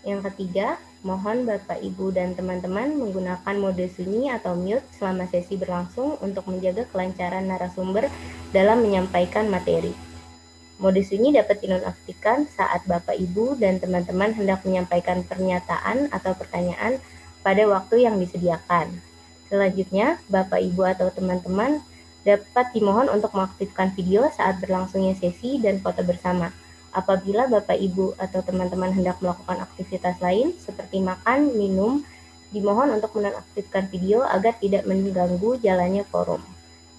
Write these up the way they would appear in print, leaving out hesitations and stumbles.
Yang ketiga, mohon Bapak, Ibu, dan teman-teman menggunakan mode sunyi atau mute selama sesi berlangsung untuk menjaga kelancaran narasumber dalam menyampaikan materi. Mode sunyi dapat dinonaktifkan saat Bapak, Ibu, dan teman-teman hendak menyampaikan pernyataan atau pertanyaan pada waktu yang disediakan. Selanjutnya, Bapak, Ibu, atau teman-teman dapat dimohon untuk mengaktifkan video saat berlangsungnya sesi dan foto bersama. Apabila Bapak, Ibu, atau teman-teman hendak melakukan aktivitas lain seperti makan, minum, dimohon untuk menonaktifkan video agar tidak mengganggu jalannya forum.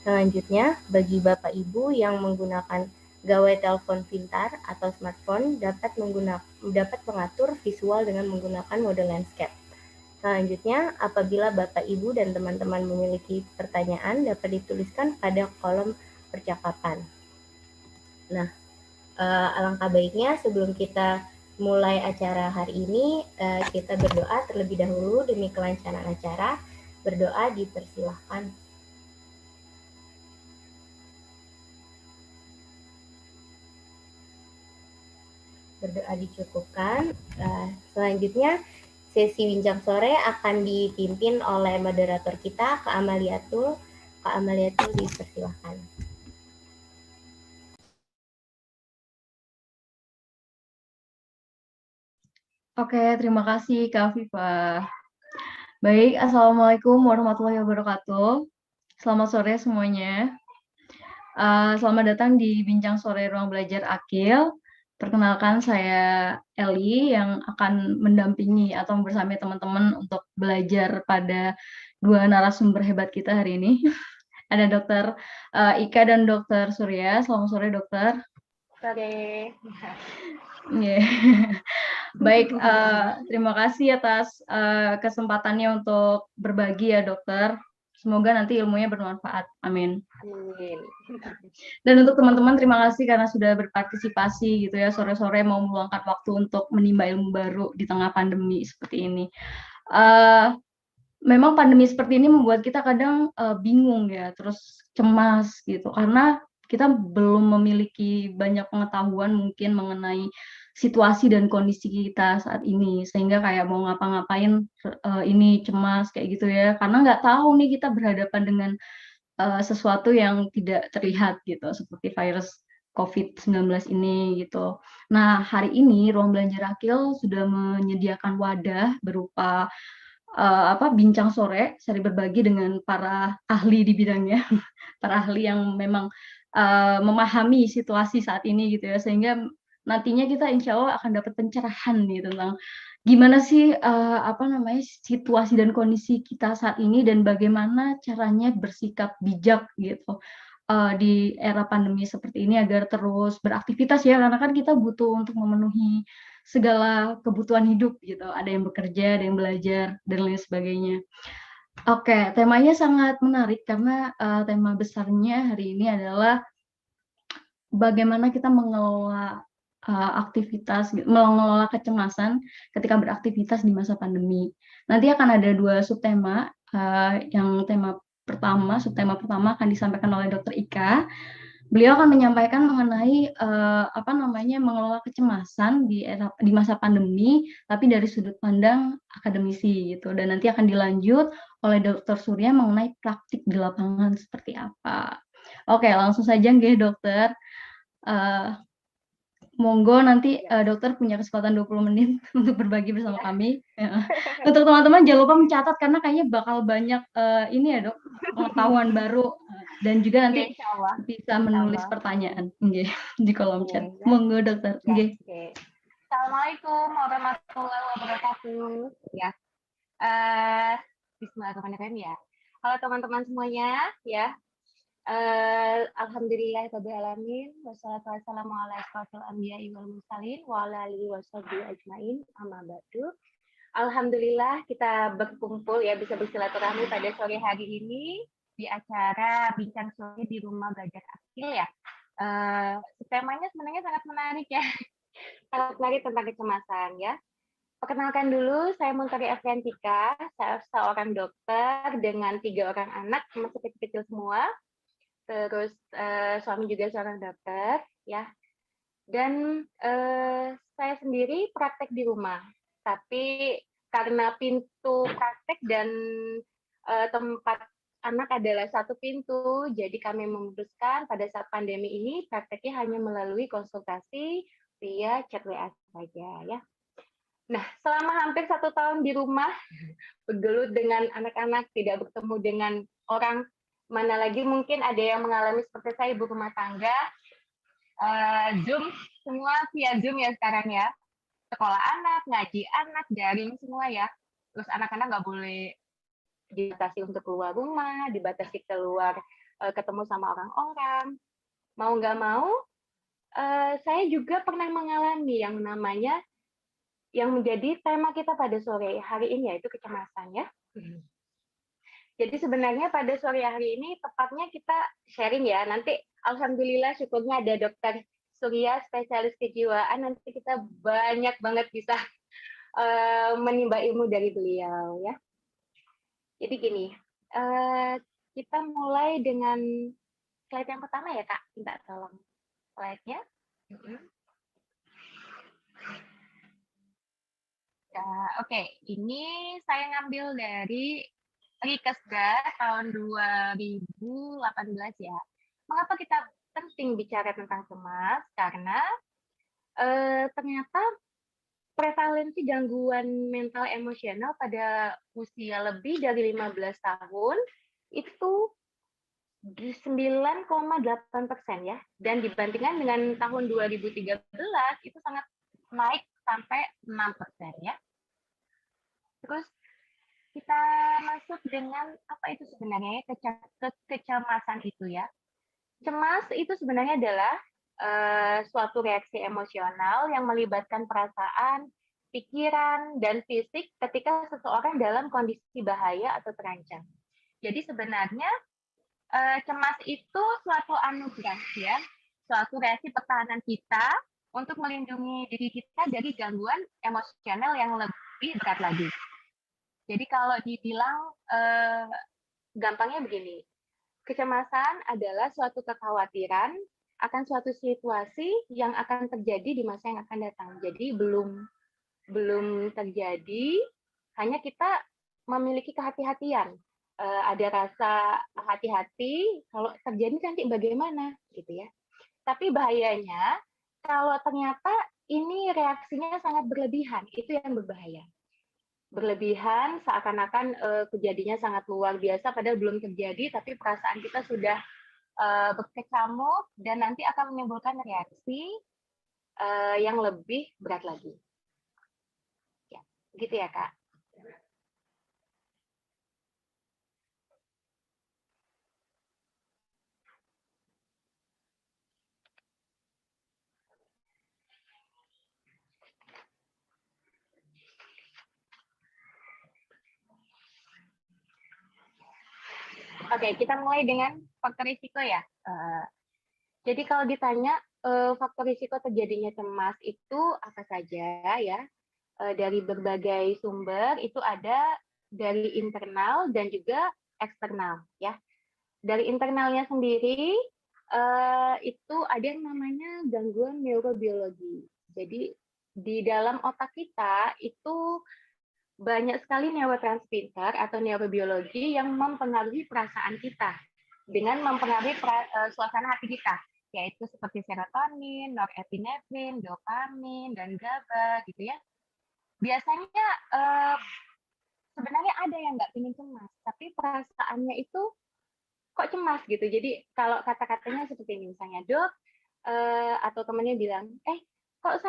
Selanjutnya, bagi Bapak Ibu yang menggunakan gawai telepon pintar atau smartphone dapat mengatur visual dengan menggunakan mode landscape. Selanjutnya, apabila Bapak, Ibu, dan teman-teman memiliki pertanyaan dapat dituliskan pada kolom percakapan. Nah, alangkah baiknya sebelum kita mulai acara hari ini, kita berdoa terlebih dahulu demi kelancaran acara. Berdoa dipersilahkan. Berdoa dicukupkan. Selanjutnya, sesi bincang sore akan dipimpin oleh moderator kita, Kak Amaliatul. Kak Amaliatul, dipersilahkan. Oke, terima kasih Kak Viva. Baik, Assalamualaikum warahmatullahi wabarakatuh. Selamat sore semuanya. Selamat datang di Bincang Sore Ruang Belajar Akil. Perkenalkan, saya Eli yang akan mendampingi atau bersama teman-teman untuk belajar pada dua narasumber hebat kita hari ini. Ada Dokter Ika dan Dokter Surya. Selamat sore, Dokter. Sore. Yeah. Baik, terima kasih atas kesempatannya untuk berbagi ya, Dokter. Semoga nanti ilmunya bermanfaat. Amin. Amin. Dan untuk teman-teman, terima kasih karena sudah berpartisipasi gitu ya, sore-sore mau meluangkan waktu untuk menimba ilmu baru di tengah pandemi seperti ini. Memang pandemi seperti ini membuat kita kadang bingung ya, terus cemas gitu, karena kita belum memiliki banyak pengetahuan mungkin mengenai situasi dan kondisi kita saat ini, sehingga kayak mau ngapa-ngapain ini cemas kayak gitu ya, karena nggak tahu nih kita berhadapan dengan sesuatu yang tidak terlihat gitu, seperti virus COVID-19 ini gitu. Nah, hari ini Ruang Belajar Akil sudah menyediakan wadah berupa bincang sore, seri berbagi dengan para ahli di bidangnya, para ahli yang memang memahami situasi saat ini gitu ya, sehingga nantinya kita insya Allah akan dapat pencerahan nih tentang gimana sih situasi dan kondisi kita saat ini dan bagaimana caranya bersikap bijak gitu di era pandemi seperti ini agar terus beraktivitas ya, karena kan kita butuh untuk memenuhi segala kebutuhan hidup gitu. Ada yang bekerja, ada yang belajar, dan lain sebagainya. Oke, temanya sangat menarik karena tema besarnya hari ini adalah bagaimana kita mengelola aktivitas, mengelola kecemasan ketika beraktivitas di masa pandemi. Nanti akan ada dua subtema. Yang subtema pertama akan disampaikan oleh Dr. Ika. Beliau akan menyampaikan mengenai mengelola kecemasan di masa pandemi, tapi dari sudut pandang akademisi gitu. Dan nanti akan dilanjut oleh Dr. Surya mengenai praktik di lapangan seperti apa. Oke, langsung saja nggih, Dokter. Monggo nanti dokter punya kesempatan 20 menit untuk berbagi bersama kami. Untuk teman-teman jangan lupa mencatat karena kayaknya bakal banyak ini ya dok, pengetahuan baru dan juga nanti bisa menulis pertanyaan di kolom chat. Monggo dokter. Assalamualaikum warahmatullahi wabarakatuh. Ya. Bismillahirrahmanirrahim ya. Halo teman-teman semuanya ya. Alhamdulillahirrahmanirrahim. Wassalatu wassalamu ala asyrofil anbiya'i wal mursalin wa ala alihi washabihi ajmain. Amma ba'du. Alhamdulillah kita berkumpul ya, bisa bersilaturahmi pada sore hari ini di acara Bincang Sore di Rumah Belajar Akil ya. Temanya sebenarnya sangat menarik ya. Sangat menarik tentang kecemasan ya. Perkenalkan dulu, saya Muntari Afriantika. Saya seorang dokter dengan 3 orang anak, masih kecil-kecil semua. Terus suami juga seorang dokter ya, dan saya sendiri praktek di rumah Tapi karena pintu praktek dan tempat anak adalah satu pintu, jadi kami memutuskan pada saat pandemi ini prakteknya hanya melalui konsultasi via chat WA saja ya. Nah, selama hampir 1 tahun di rumah, bergelut dengan anak-anak, tidak bertemu dengan orang, mana lagi mungkin ada yang mengalami seperti saya, ibu rumah tangga, Zoom, semua via Zoom ya sekarang ya. Sekolah anak, ngaji anak, daring semua ya. Terus anak-anak nggak boleh dibatasi untuk keluar rumah, dibatasi keluar ketemu sama orang-orang. Mau nggak mau, saya juga pernah mengalami yang namanya yang menjadi tema kita pada sore hari ini, yaitu kecemasan ya. Jadi sebenarnya pada sore hari ini tepatnya kita sharing ya. Nanti alhamdulillah syukurnya ada Dokter Surya, spesialis kejiwaan. Nanti kita banyak banget bisa menimba ilmu dari beliau ya. Jadi gini, kita mulai dengan slide yang pertama ya Kak. Minta tolong slide-nya. Oke, ini saya ngambil dari Rikesda tahun 2018 ya. Mengapa kita penting bicara tentang cemas? Karena ternyata prevalensi gangguan mental emosional pada usia lebih dari 15 tahun itu di 9,8% ya. Dan dibandingkan dengan tahun 2013 itu sangat naik sampai 6% ya. Terus kita masuk dengan apa itu sebenarnya kecemasan itu ya. Cemas itu sebenarnya adalah suatu reaksi emosional yang melibatkan perasaan, pikiran, dan fisik ketika seseorang dalam kondisi bahaya atau terancam. Jadi sebenarnya cemas itu suatu anugerah ya, suatu reaksi pertahanan kita untuk melindungi diri kita dari gangguan emosional yang lebih berat lagi. Jadi kalau dibilang gampangnya begini, kecemasan adalah suatu kekhawatiran akan suatu situasi yang akan terjadi di masa yang akan datang. Jadi belum terjadi, hanya kita memiliki kehati-hatian. Ada rasa hati-hati kalau terjadi nanti bagaimana gitu ya. Tapi bahayanya kalau ternyata ini reaksinya sangat berlebihan, itu yang berbahaya. Berlebihan seakan-akan kejadiannya sangat luar biasa padahal belum terjadi, tapi perasaan kita sudah berkecamuk dan nanti akan menimbulkan reaksi yang lebih berat lagi. Ya, gitu ya Kak. Oke, kita mulai dengan faktor risiko ya. Jadi kalau ditanya faktor risiko terjadinya cemas itu apa saja ya? Dari berbagai sumber itu ada dari internal dan juga eksternal ya. Dari internalnya sendiri itu ada yang namanya gangguan neurobiologi. Jadi di dalam otak kita itu banyak sekali neurotransmitter atau neurobiologi yang mempengaruhi perasaan kita dengan mempengaruhi suasana hati kita, yaitu seperti serotonin, norepinefrin, dopamin, dan GABA gitu ya. Biasanya sebenarnya ada yang nggak ingin cemas, tapi perasaannya itu kok cemas gitu. Jadi kalau kata-katanya seperti ini misalnya, Dok, atau temannya bilang, kok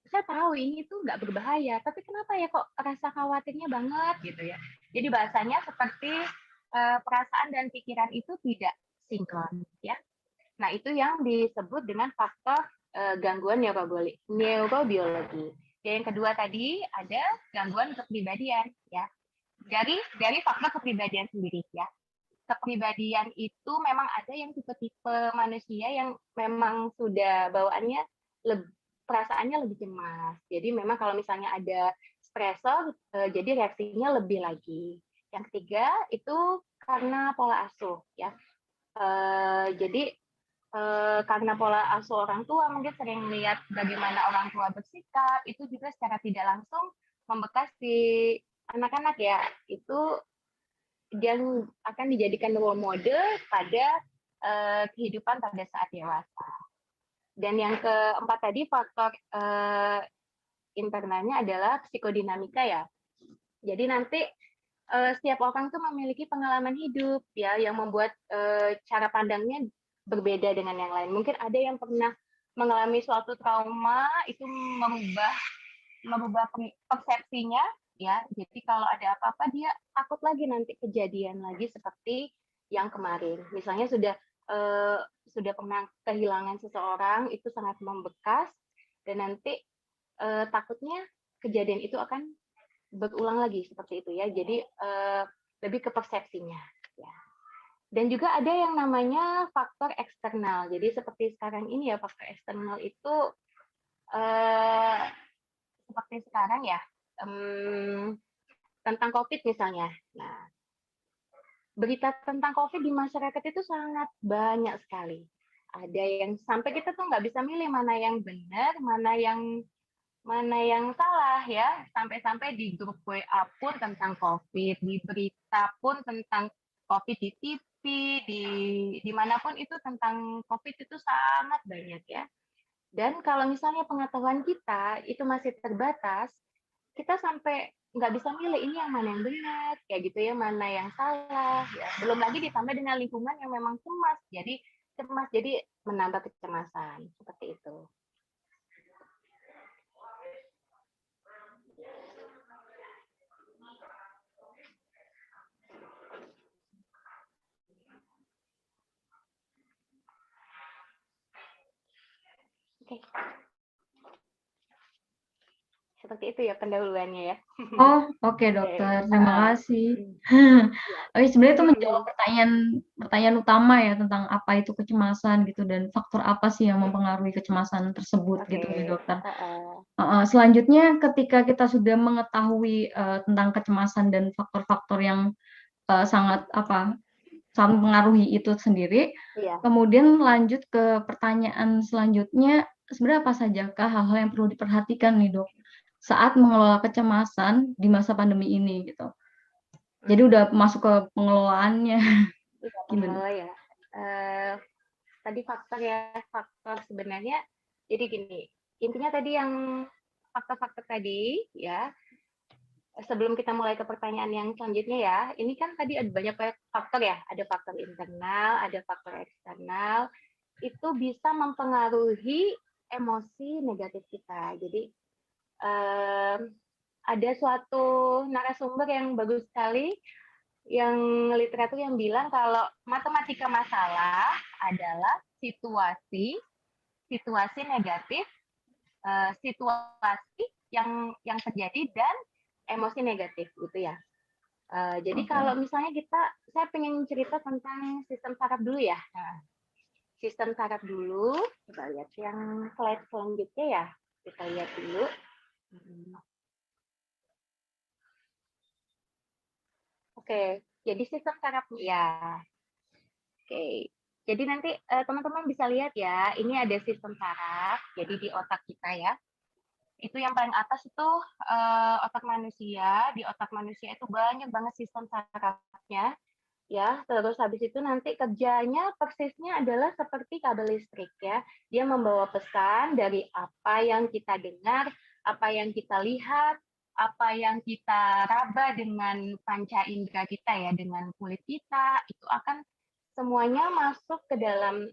saya tahu ini tuh nggak berbahaya, tapi kenapa ya kok rasa khawatirnya banget gitu ya. Jadi bahasanya seperti perasaan dan pikiran itu tidak sinkron ya. Nah itu yang disebut dengan faktor gangguan neurobiologi. Dan yang kedua tadi ada gangguan kepribadian ya. Dari faktor kepribadian sendiri ya. Kepribadian itu memang ada yang tipe-tipe manusia yang memang sudah bawaannya perasaannya lebih cemas. Jadi memang kalau misalnya ada stresor, jadi reaksinya lebih lagi. Yang ketiga itu karena pola asuh ya. Jadi karena pola asuh orang tua mungkin sering lihat bagaimana orang tua bersikap, itu juga secara tidak langsung membekas di anak-anak ya. Itu yang akan dijadikan role model pada kehidupan pada saat dewasa. Dan yang keempat tadi faktor internalnya adalah psikodinamika ya. Jadi nanti setiap orang tuh memiliki pengalaman hidup ya yang membuat cara pandangnya berbeda dengan yang lain. Mungkin ada yang pernah mengalami suatu trauma itu merubah persepsinya ya. Jadi kalau ada apa-apa dia takut lagi nanti kejadian lagi seperti yang kemarin. Misalnya sudah pernah kehilangan seseorang itu sangat membekas dan nanti takutnya kejadian itu akan berulang lagi seperti itu ya. Jadi lebih ke persepsinya. Ya. Dan juga ada yang namanya faktor eksternal. Jadi seperti sekarang ini ya faktor eksternal itu seperti sekarang ya tentang COVID misalnya. Nah, berita tentang COVID di masyarakat itu sangat banyak sekali. Ada yang sampai kita tuh nggak bisa milih mana yang benar, mana yang salah ya. Sampai-sampai di grup WA pun tentang COVID, di berita pun tentang COVID di TV, dimanapun itu tentang COVID itu sangat banyak ya. Dan kalau misalnya pengetahuan kita itu masih terbatas, kita sampai nggak bisa milih ini yang mana yang benar, kayak gitu ya, mana yang salah. Ya. Belum lagi ditambah dengan lingkungan yang memang cemas, jadi menambah kecemasan seperti itu. Oke. Seperti itu ya pendahuluannya ya. Oh, oke dokter, terima kasih. Oke, sebenarnya itu menjawab pertanyaan utama ya tentang apa itu kecemasan gitu dan faktor apa sih yang mempengaruhi kecemasan tersebut gitu nih dokter. Selanjutnya ketika kita sudah mengetahui tentang kecemasan dan faktor-faktor yang sangat mempengaruhi itu sendiri, kemudian lanjut ke pertanyaan selanjutnya, sebenarnya apa sajakah hal-hal yang perlu diperhatikan nih dok saat mengelola kecemasan di masa pandemi ini gitu. Jadi udah masuk ke pengelolaannya. Iya, pengelola ya. Tadi faktor sebenarnya. Jadi gini, intinya tadi yang faktor-faktor tadi ya. Sebelum kita mulai ke pertanyaan yang selanjutnya ya, ini kan tadi ada banyak faktor ya, ada faktor internal, ada faktor eksternal, itu bisa mempengaruhi emosi negatif kita. Jadi ada suatu narasumber yang bagus sekali, yang literatur yang bilang kalau matematika masalah adalah situasi negatif, situasi yang terjadi dan emosi negatif gitu ya. Jadi kalau misalnya saya pengen cerita tentang sistem saraf dulu ya. Nah, sistem saraf dulu, coba lihat yang slide selanjutnya ya. Kita lihat dulu. Oke, jadi sistem saraf ya. Oke, jadi nanti teman-teman bisa lihat ya, ini ada sistem saraf, jadi di otak kita ya. Itu yang paling atas itu otak manusia, di otak manusia itu banyak banget sistem sarafnya. Ya, terus habis itu nanti kerjanya persisnya adalah seperti kabel listrik ya. Dia membawa pesan dari apa yang kita dengar, apa yang kita lihat, apa yang kita raba dengan panca indera kita ya, dengan kulit kita, itu akan semuanya masuk ke dalam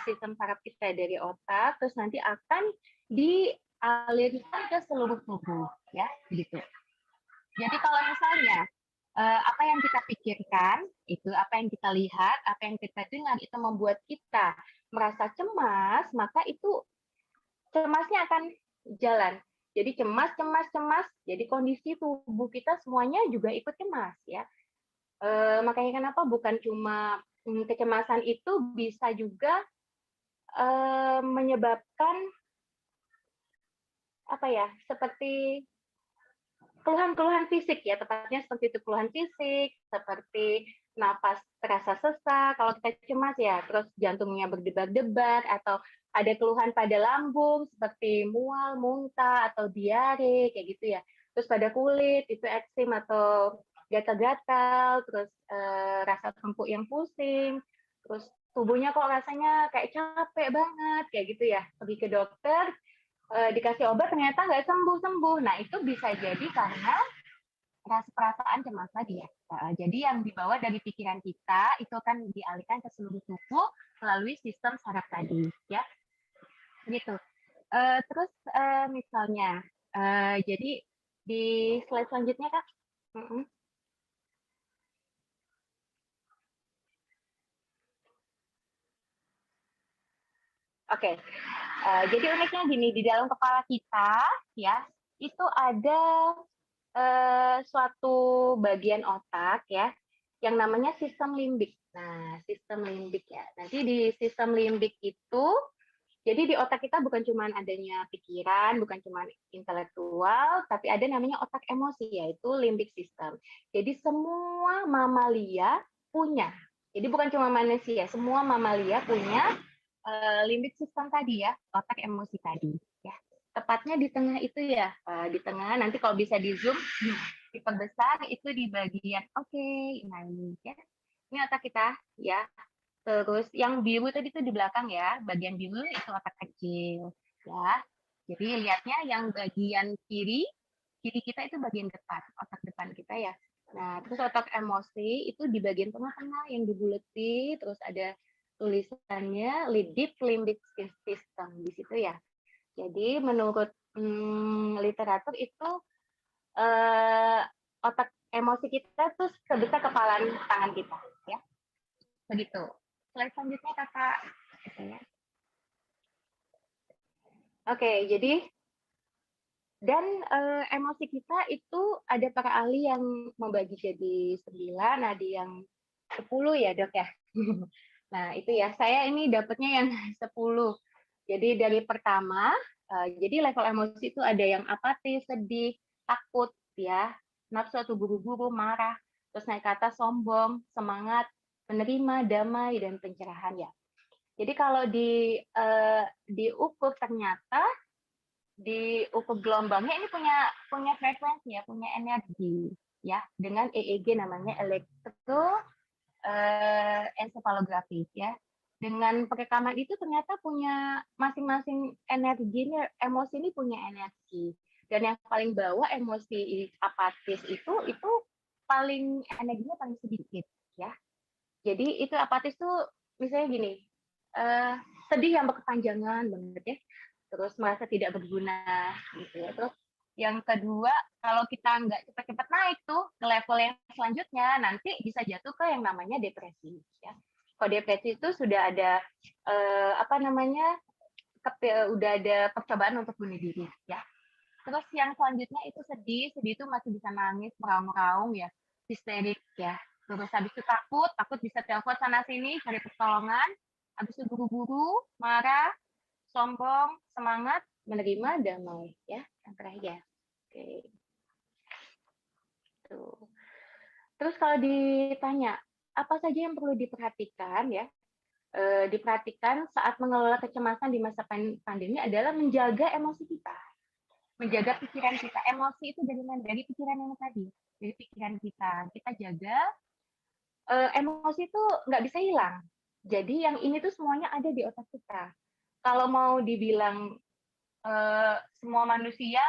sistem saraf kita dari otak, terus nanti akan dialirkan ke seluruh tubuh ya, gitu. Jadi kalau misalnya apa yang kita pikirkan, itu apa yang kita lihat, apa yang kita dengar, itu membuat kita merasa cemas, maka itu cemasnya akan jalan. Jadi cemas. Jadi kondisi tubuh kita semuanya juga ikut cemas ya. Makanya kenapa bukan cuma kecemasan itu bisa juga menyebabkan seperti keluhan-keluhan fisik ya, tepatnya seperti itu, keluhan fisik, seperti napas terasa sesak, kalau kita cemas ya, terus jantungnya berdebar-debar, atau ada keluhan pada lambung seperti mual, muntah, atau diare, kayak gitu ya. Terus pada kulit, itu eksim atau gatal-gatal, terus rasa kempuk yang pusing, terus tubuhnya kok rasanya kayak capek banget, kayak gitu ya. Pergi ke dokter, dikasih obat ternyata nggak sembuh-sembuh. Nah, itu bisa jadi karena rasa perasaan cemas tadi ya. Jadi yang dibawa dari pikiran kita itu kan dialihkan ke seluruh tubuh melalui sistem saraf tadi, ya. Gitu. Terus misalnya, jadi di slide selanjutnya Kak. Oke, jadi uniknya gini, di dalam kepala kita ya itu ada suatu bagian otak ya yang namanya sistem limbik. Nah, sistem limbik ya. Nanti di sistem limbik itu, jadi di otak kita bukan cuma adanya pikiran, bukan cuma intelektual, tapi ada namanya otak emosi, yaitu limbik system. Jadi semua mamalia punya. Jadi bukan cuma manusia, semua mamalia punya limbik system tadi ya, otak emosi tadi. Ya, tepatnya di tengah itu ya, di tengah. Nanti kalau bisa di zoom, diperbesar itu di bagian. Oke, nah ini ya, ini otak kita ya. Terus yang biru tadi itu di belakang ya, bagian biru itu otak kecil ya. Jadi lihatnya yang bagian kiri, kiri kita itu bagian depan, otak depan kita ya. Nah, terus otak emosi itu di bagian tengah-tengah yang dibuleti, terus ada tulisannya deep limbic system di situ ya. Jadi menurut literatur itu otak emosi kita tuh sebesar kepalan tangan kita ya. Begitu. Slide selanjutnya Kakak. Oke, jadi dan emosi kita itu ada para ahli yang membagi jadi 9, ada yang 10 ya dok ya. Nah itu ya, saya ini dapatnya yang 10. Jadi dari pertama, jadi level emosi itu ada yang apatis, sedih, takut ya, nafsu atau buru-buru, marah, terus naik ke atas sombong, semangat, menerima, damai, dan pencerahan ya. Jadi kalau diukur ternyata diukur gelombangnya ini punya frekuensi ya, punya energi ya, dengan EEG namanya encephalographis ya. Dengan perekaman itu ternyata punya masing-masing energinya, emosi ini punya energi. Dan yang paling bawah emosi apatis itu paling energinya paling sedikit ya. Jadi itu apatis tuh misalnya gini, sedih yang berkepanjangan banget ya, terus merasa tidak berguna gitu ya. Terus yang kedua, kalau kita nggak cepat-cepat naik tuh ke level yang selanjutnya, nanti bisa jatuh ke yang namanya depresi ya. Kalau depresi itu sudah ada udah ada percobaan untuk bunuh diri ya. Terus yang selanjutnya itu sedih itu masih bisa nangis, meraung-raung ya, histerik ya. Terus habis itu takut bisa telepon sana sini cari pertolongan. Habis itu buru-buru, marah, sombong, semangat, menerima, damai ya. Yang terakhir. Oke. Tuh. Terus kalau ditanya apa saja yang perlu diperhatikan ya, diperhatikan saat mengelola kecemasan di masa pandemi adalah menjaga emosi kita, menjaga pikiran kita. Emosi itu dari mana? Dari pikiran yang tadi, dari pikiran kita jaga. Emosi itu nggak bisa hilang. Jadi yang ini tuh semuanya ada di otak kita. Kalau mau dibilang semua manusia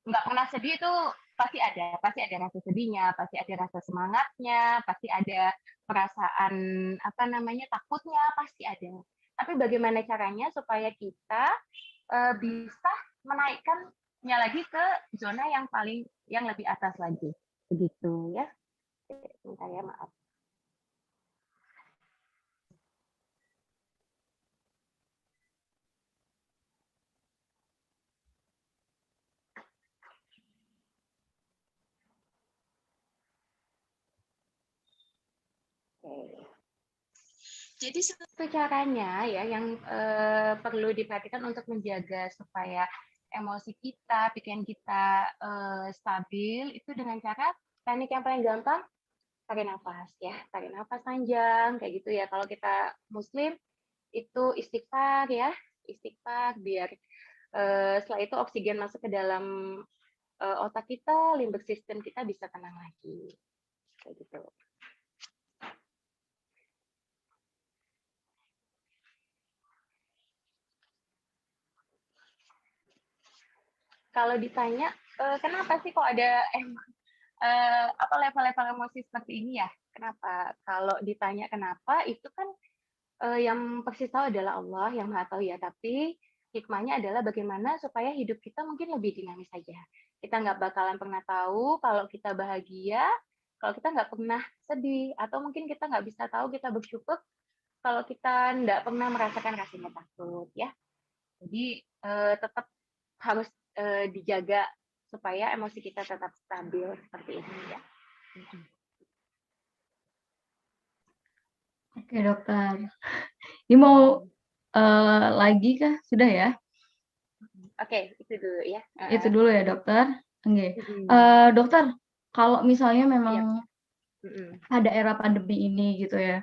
nggak pernah sedih itu pasti ada rasa sedihnya, pasti ada rasa semangatnya, pasti ada perasaan takutnya, pasti ada. Tapi bagaimana caranya supaya kita bisa menaikkannya lagi ke zona yang lebih atas lagi, begitu ya. Sebentar ya, maaf. Jadi satu caranya ya yang perlu diperhatikan untuk menjaga supaya emosi kita, pikiran kita stabil itu dengan cara teknik yang paling gampang tarik nafas ya, tarik nafas panjang kayak gitu ya. Kalau kita Muslim itu istighfar ya, istighfar biar setelah itu oksigen masuk ke dalam otak kita, limbic system kita bisa tenang lagi kayak gitu. Kalau ditanya kenapa sih kok ada apa level-level emosi seperti ini ya? Kenapa? Kalau ditanya kenapa, itu kan yang persis tahu adalah Allah yang Maha Tahu ya. Tapi hikmahnya adalah bagaimana supaya hidup kita mungkin lebih dinamis saja. Kita nggak bakalan pernah tahu kalau kita bahagia, kalau kita nggak pernah sedih, atau mungkin kita nggak bisa tahu kita bersyukur kalau kita nggak pernah merasakan rasanya takut ya. Jadi tetap harus dijaga supaya emosi kita tetap stabil seperti ini ya. Oke dokter, ini mau lagi kah? Sudah ya? Oke, itu dulu ya. Itu dulu ya dokter. Oke. Dokter, kalau misalnya memang ada era pandemi ini gitu ya,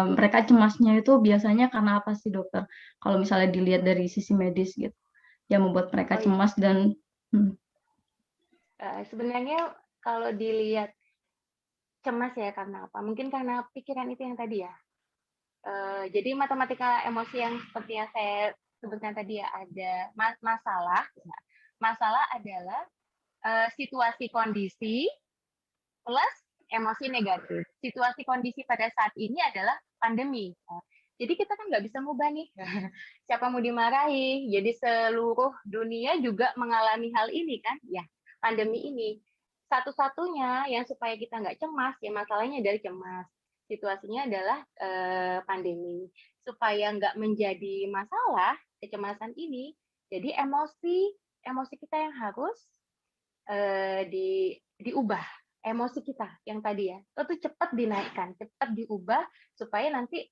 mereka cemasnya itu biasanya karena apa sih dokter? Kalau misalnya dilihat dari sisi medis gitu, yang membuat mereka cemas dan sebenarnya kalau dilihat cemas ya karena apa? Mungkin karena pikiran itu yang tadi ya. Jadi matematika emosi yang seperti yang saya sebutkan tadi ya, ada masalah. Masalah adalah situasi kondisi plus emosi negatif. Situasi kondisi pada saat ini adalah pandemi. Jadi kita kan nggak bisa ngubah nih. Siapa mau dimarahi? Jadi seluruh dunia juga mengalami hal ini kan? Ya, pandemi ini. Satu-satunya yang supaya kita nggak cemas, ya masalahnya dari cemas. Situasinya adalah pandemi. Supaya nggak menjadi masalah kecemasan ini, jadi emosi kita yang harus diubah. Emosi kita yang tadi ya, itu cepat dinaikkan, cepat diubah supaya nanti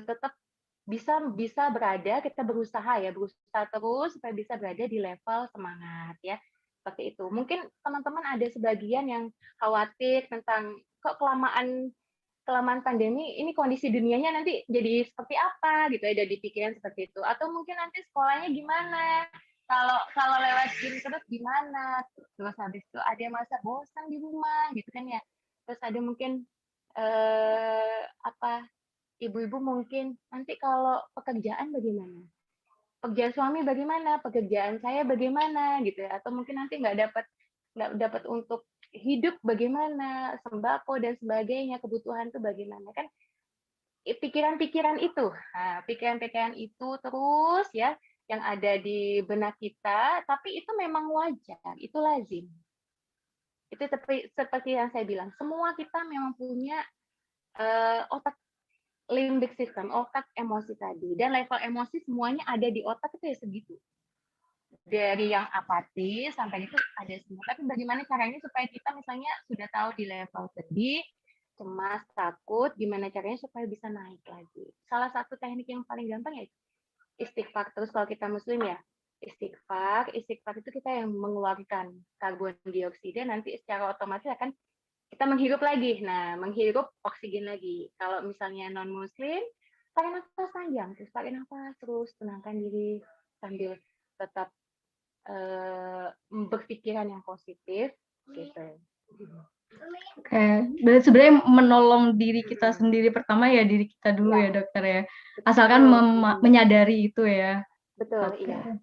tetap bisa berada, kita berusaha terus supaya bisa berada di level semangat ya, seperti itu. Mungkin teman-teman ada sebagian yang khawatir tentang kok kelamaan pandemi ini kondisi dunianya nanti jadi seperti apa gitu ya, ada pikiran seperti itu, atau mungkin nanti sekolahnya gimana kalau lewat game terus gimana, terus habis itu ada masa bosan di rumah gitu kan ya, terus ada mungkin ibu-ibu mungkin nanti kalau pekerjaan bagaimana, pekerjaan suami bagaimana, pekerjaan saya bagaimana gitu ya, atau mungkin nanti nggak dapat untuk hidup bagaimana, sembako dan sebagainya, kebutuhan itu bagaimana kan, pikiran-pikiran itu terus ya yang ada di benak kita, tapi itu memang wajar, itu lazim. Itu seperti yang saya bilang, semua kita memang punya otak limbic system, otak emosi tadi, dan level emosi semuanya ada di otak itu ya segitu. Dari yang apatis sampai itu ada semua. Tapi bagaimana caranya supaya kita misalnya sudah tahu di level sedih, cemas, takut, gimana caranya supaya bisa naik lagi. Salah satu teknik yang paling gampang ya istighfar. Terus kalau kita muslim ya, istighfar itu kita yang mengeluarkan karbon dioksida, nanti secara otomatis akan kita menghirup lagi. Nah, menghirup oksigen lagi. Kalau misalnya non muslim, tarik nafas panjang, terus tarik nafas, terus tenangkan diri sambil tetap berpikiran yang positif gitu. Oke, berarti sebenarnya menolong diri kita sendiri pertama ya, diri kita dulu ya dokter ya. Asalkan menyadari itu ya. Betul, iya.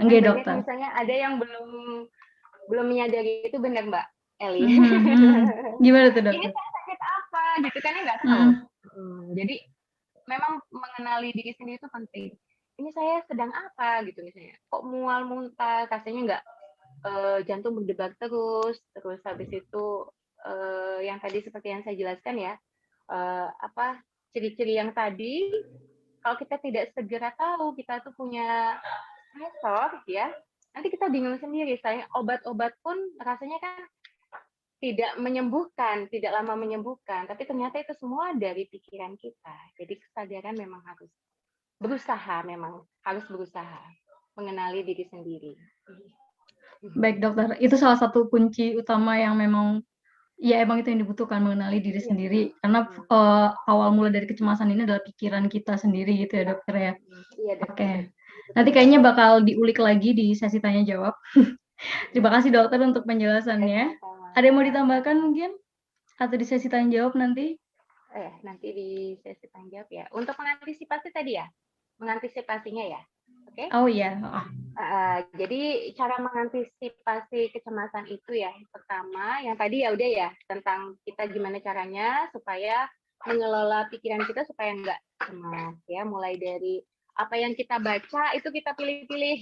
Enggak dokter. Misalnya ada yang belum menyadari itu, benar Mbak Eli. Gimana tuh dokter? Ini saya sakit apa gitu kan, nggak tahu. Jadi memang mengenali diri sendiri itu penting. Ini saya sedang apa gitu misalnya. Kok mual muntah, rasanya nggak jantung berdebar terus habis itu yang tadi seperti yang saya jelaskan ya, ciri-ciri yang tadi, kalau kita tidak segera tahu kita tuh punya stresor ya, nanti kita bingung sendiri. Saya obat-obat pun rasanya kan tidak menyembuhkan, tidak lama menyembuhkan, tapi ternyata itu semua dari pikiran kita. Jadi kesadaran memang harus berusaha mengenali diri sendiri. Baik dokter, itu salah satu kunci utama yang memang ya emang itu yang dibutuhkan, mengenali diri Iya. sendiri. Karena awal mula dari kecemasan ini adalah pikiran kita sendiri gitu ya dokter ya. Iya, Oke. betul. Nanti kayaknya bakal diulik lagi di sesi tanya jawab. Terima kasih dokter untuk penjelasannya. Sama-sama. Ada yang mau ditambahkan mungkin? Atau di sesi tanya jawab nanti? Nanti di sesi tanya jawab ya. Untuk mengantisipasi tadi ya, mengantisipasinya ya. Oke. Oh iya. Jadi cara mengantisipasi kecemasan itu ya, pertama yang tadi ya udah ya, tentang kita gimana caranya supaya mengelola pikiran kita supaya nggak cemas ya, mulai dari apa yang kita baca itu kita pilih-pilih.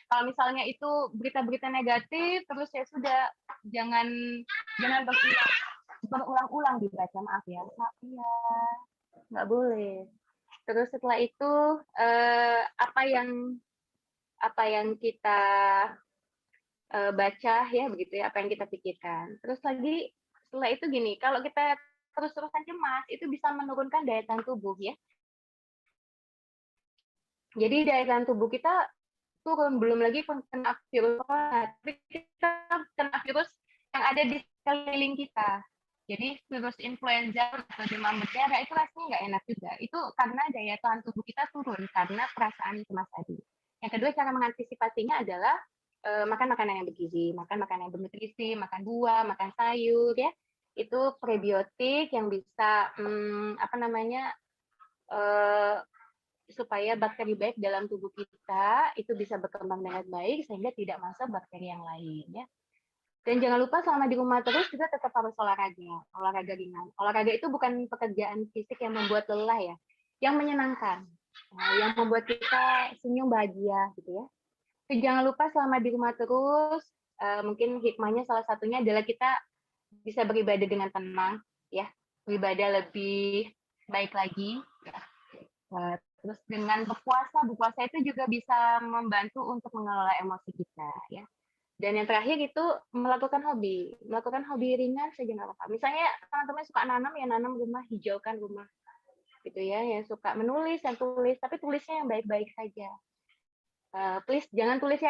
Kalau misalnya itu berita-berita negatif, terus ya sudah jangan berulang-ulang dibaca, maaf ya. Iya, nggak boleh. Terus setelah itu apa yang kita baca ya begitu ya, apa yang kita pikirkan. Terus lagi setelah itu gini, kalau kita terus-terusan cemas itu bisa menurunkan daya tahan tubuh ya. Jadi daya tahan tubuh kita turun, belum lagi kena virus, tapi kita kena virus yang ada di sekeliling kita. Jadi virus influenza atau demam berdarah itu rasanya nggak enak juga. Itu karena daya tahan tubuh kita turun karena perasaan cemas tadi. Yang kedua, cara mengantisipasinya adalah makan makanan yang bergizi, makan makanan yang bernutrisi, makan buah, makan sayur ya. Itu prebiotik yang bisa supaya bakteri baik dalam tubuh kita itu bisa berkembang dengan baik sehingga tidak masuk bakteri yang lain ya. Dan jangan lupa selama di rumah terus kita tetap harus olahraga ringan. Olahraga itu bukan pekerjaan fisik yang membuat lelah ya, yang menyenangkan, yang membuat kita senyum bahagia gitu ya. Jadi jangan lupa selama di rumah terus, mungkin hikmahnya salah satunya adalah kita bisa beribadah dengan tenang ya, beribadah lebih baik lagi. Ya. Terus dengan berpuasa itu juga bisa membantu untuk mengelola emosi kita ya. Dan yang terakhir itu melakukan hobi ringan saja nggak apa-apa. Misalnya teman-teman suka nanam ya nanam rumah, hijaukan rumah gitu ya. Yang suka menulis yang tulis, tapi tulisnya yang baik-baik saja. Please jangan tulis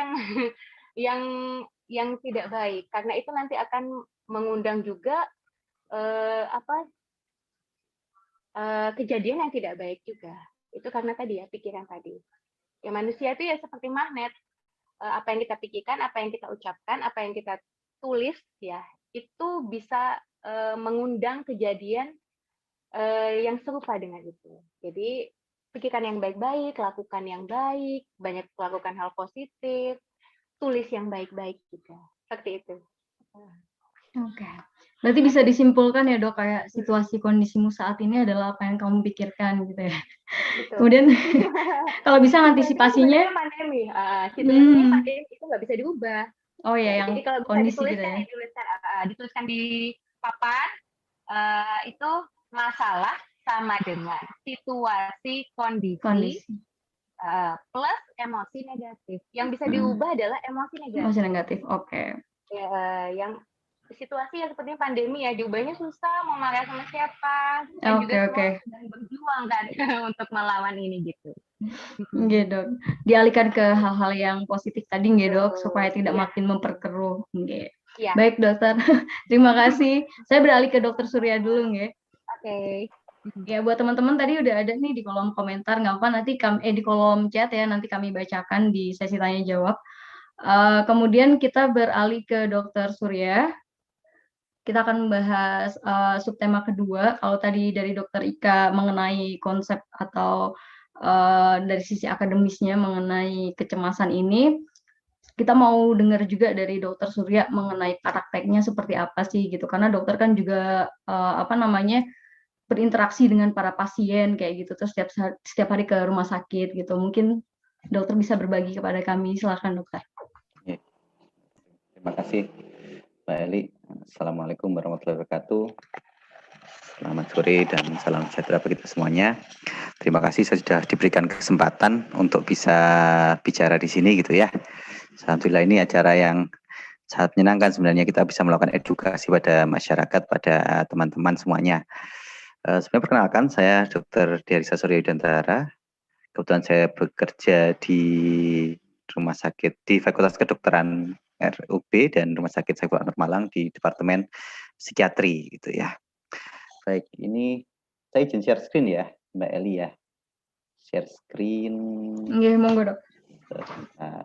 yang tidak baik karena itu nanti akan mengundang juga kejadian yang tidak baik juga. Itu karena tadi ya pikiran tadi. Ya manusia itu ya seperti magnet. Apa yang kita pikirkan, apa yang kita ucapkan, apa yang kita tulis ya itu bisa mengundang kejadian yang serupa dengan itu. Jadi pikirkan yang baik-baik, lakukan yang baik, banyak lakukan hal positif, tulis yang baik-baik juga. Seperti itu. Oke. Berarti bisa disimpulkan ya dok, kayak situasi kondisimu saat ini adalah apa yang kamu pikirkan gitu ya. Betul. Kemudian kalau bisa antisipasinya pandemi. Situasinya pandemi itu nggak bisa diubah. Oh ya, yang jadi kalau bisa kondisi dituliskan, gitu ya. dituliskan di papan, itu masalah sama dengan situasi kondisi. Plus emosi negatif. Yang bisa diubah adalah emosi negatif. Emosi negatif, oke. Yang situasi yang seperti pandemi ya, diubahnya susah, mau marah sama siapa, dan juga sedang berjuang kan untuk melawan ini gitu. Nggih dok, dialihkan ke hal-hal yang positif tadi nggih dok, supaya tidak makin memperkeruh. Nggih. Baik dokter, terima kasih. Saya beralih ke dokter Surya dulu nggih. Oke. Ya buat teman-teman tadi udah ada nih di kolom komentar, nggak apa nanti di kolom chat ya, nanti kami bacakan di sesi tanya jawab. Kemudian kita beralih ke dokter Surya. Kita akan membahas subtema kedua. Kalau tadi dari dokter Ika mengenai konsep atau dari sisi akademisnya mengenai kecemasan ini, kita mau dengar juga dari dokter Surya mengenai prakteknya seperti apa sih gitu. Karena dokter kan juga berinteraksi dengan para pasien kayak gitu, terus setiap hari ke rumah sakit gitu. Mungkin dokter bisa berbagi kepada kami. Silakan dokter. Terima kasih Mbak Eli. Assalamualaikum warahmatullahi wabarakatuh. Selamat sore dan salam sejahtera bagi kita semuanya. Terima kasih sudah diberikan kesempatan untuk bisa bicara di sini gitu ya. Alhamdulillah ini acara yang sangat menyenangkan sebenarnya, kita bisa melakukan edukasi pada masyarakat, pada teman-teman semuanya. Sebenarnya perkenalkan, saya Dr. Diarisa Surya Yudhantara. Kebetulan saya bekerja di rumah sakit di Fakultas Kedokteran RUB dan Rumah Sakit Saiful Anwar Malang di Departemen psikiatri gitu ya. Baik, ini saya izin share screen ya, Mbak Eli ya. Share screen. Iya, monggo dok. Nah.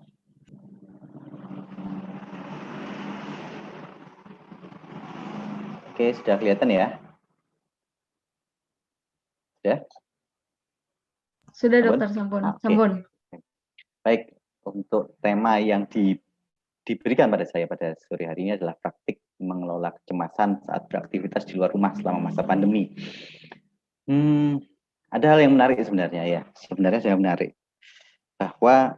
Oke, sudah kelihatan ya? Sudah? Sudah Sampun? dokter, sampun. Oke. Sampun. Baik, untuk tema yang diberikan pada saya pada sore hari ini adalah praktik mengelola kecemasan saat beraktivitas di luar rumah selama masa pandemi. Ada hal yang menarik sebenarnya ya. Sebenarnya saya menarik bahwa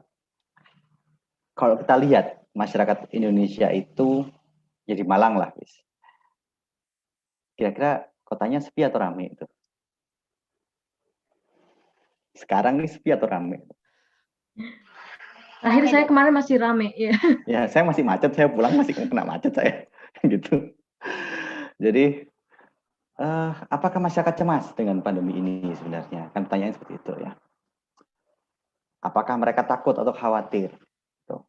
kalau kita lihat masyarakat Indonesia itu jadi Malang lah, kira-kira kotanya sepi atau ramai itu? Sekarang ini sepi atau ramai? Akhir saya kemarin masih rame ya. Ya, saya masih macet, saya pulang masih kena macet saya, gitu. Jadi, apakah masyarakat cemas dengan pandemi ini sebenarnya? Kan pertanyaan seperti itu ya. Apakah mereka takut atau khawatir? Tuh.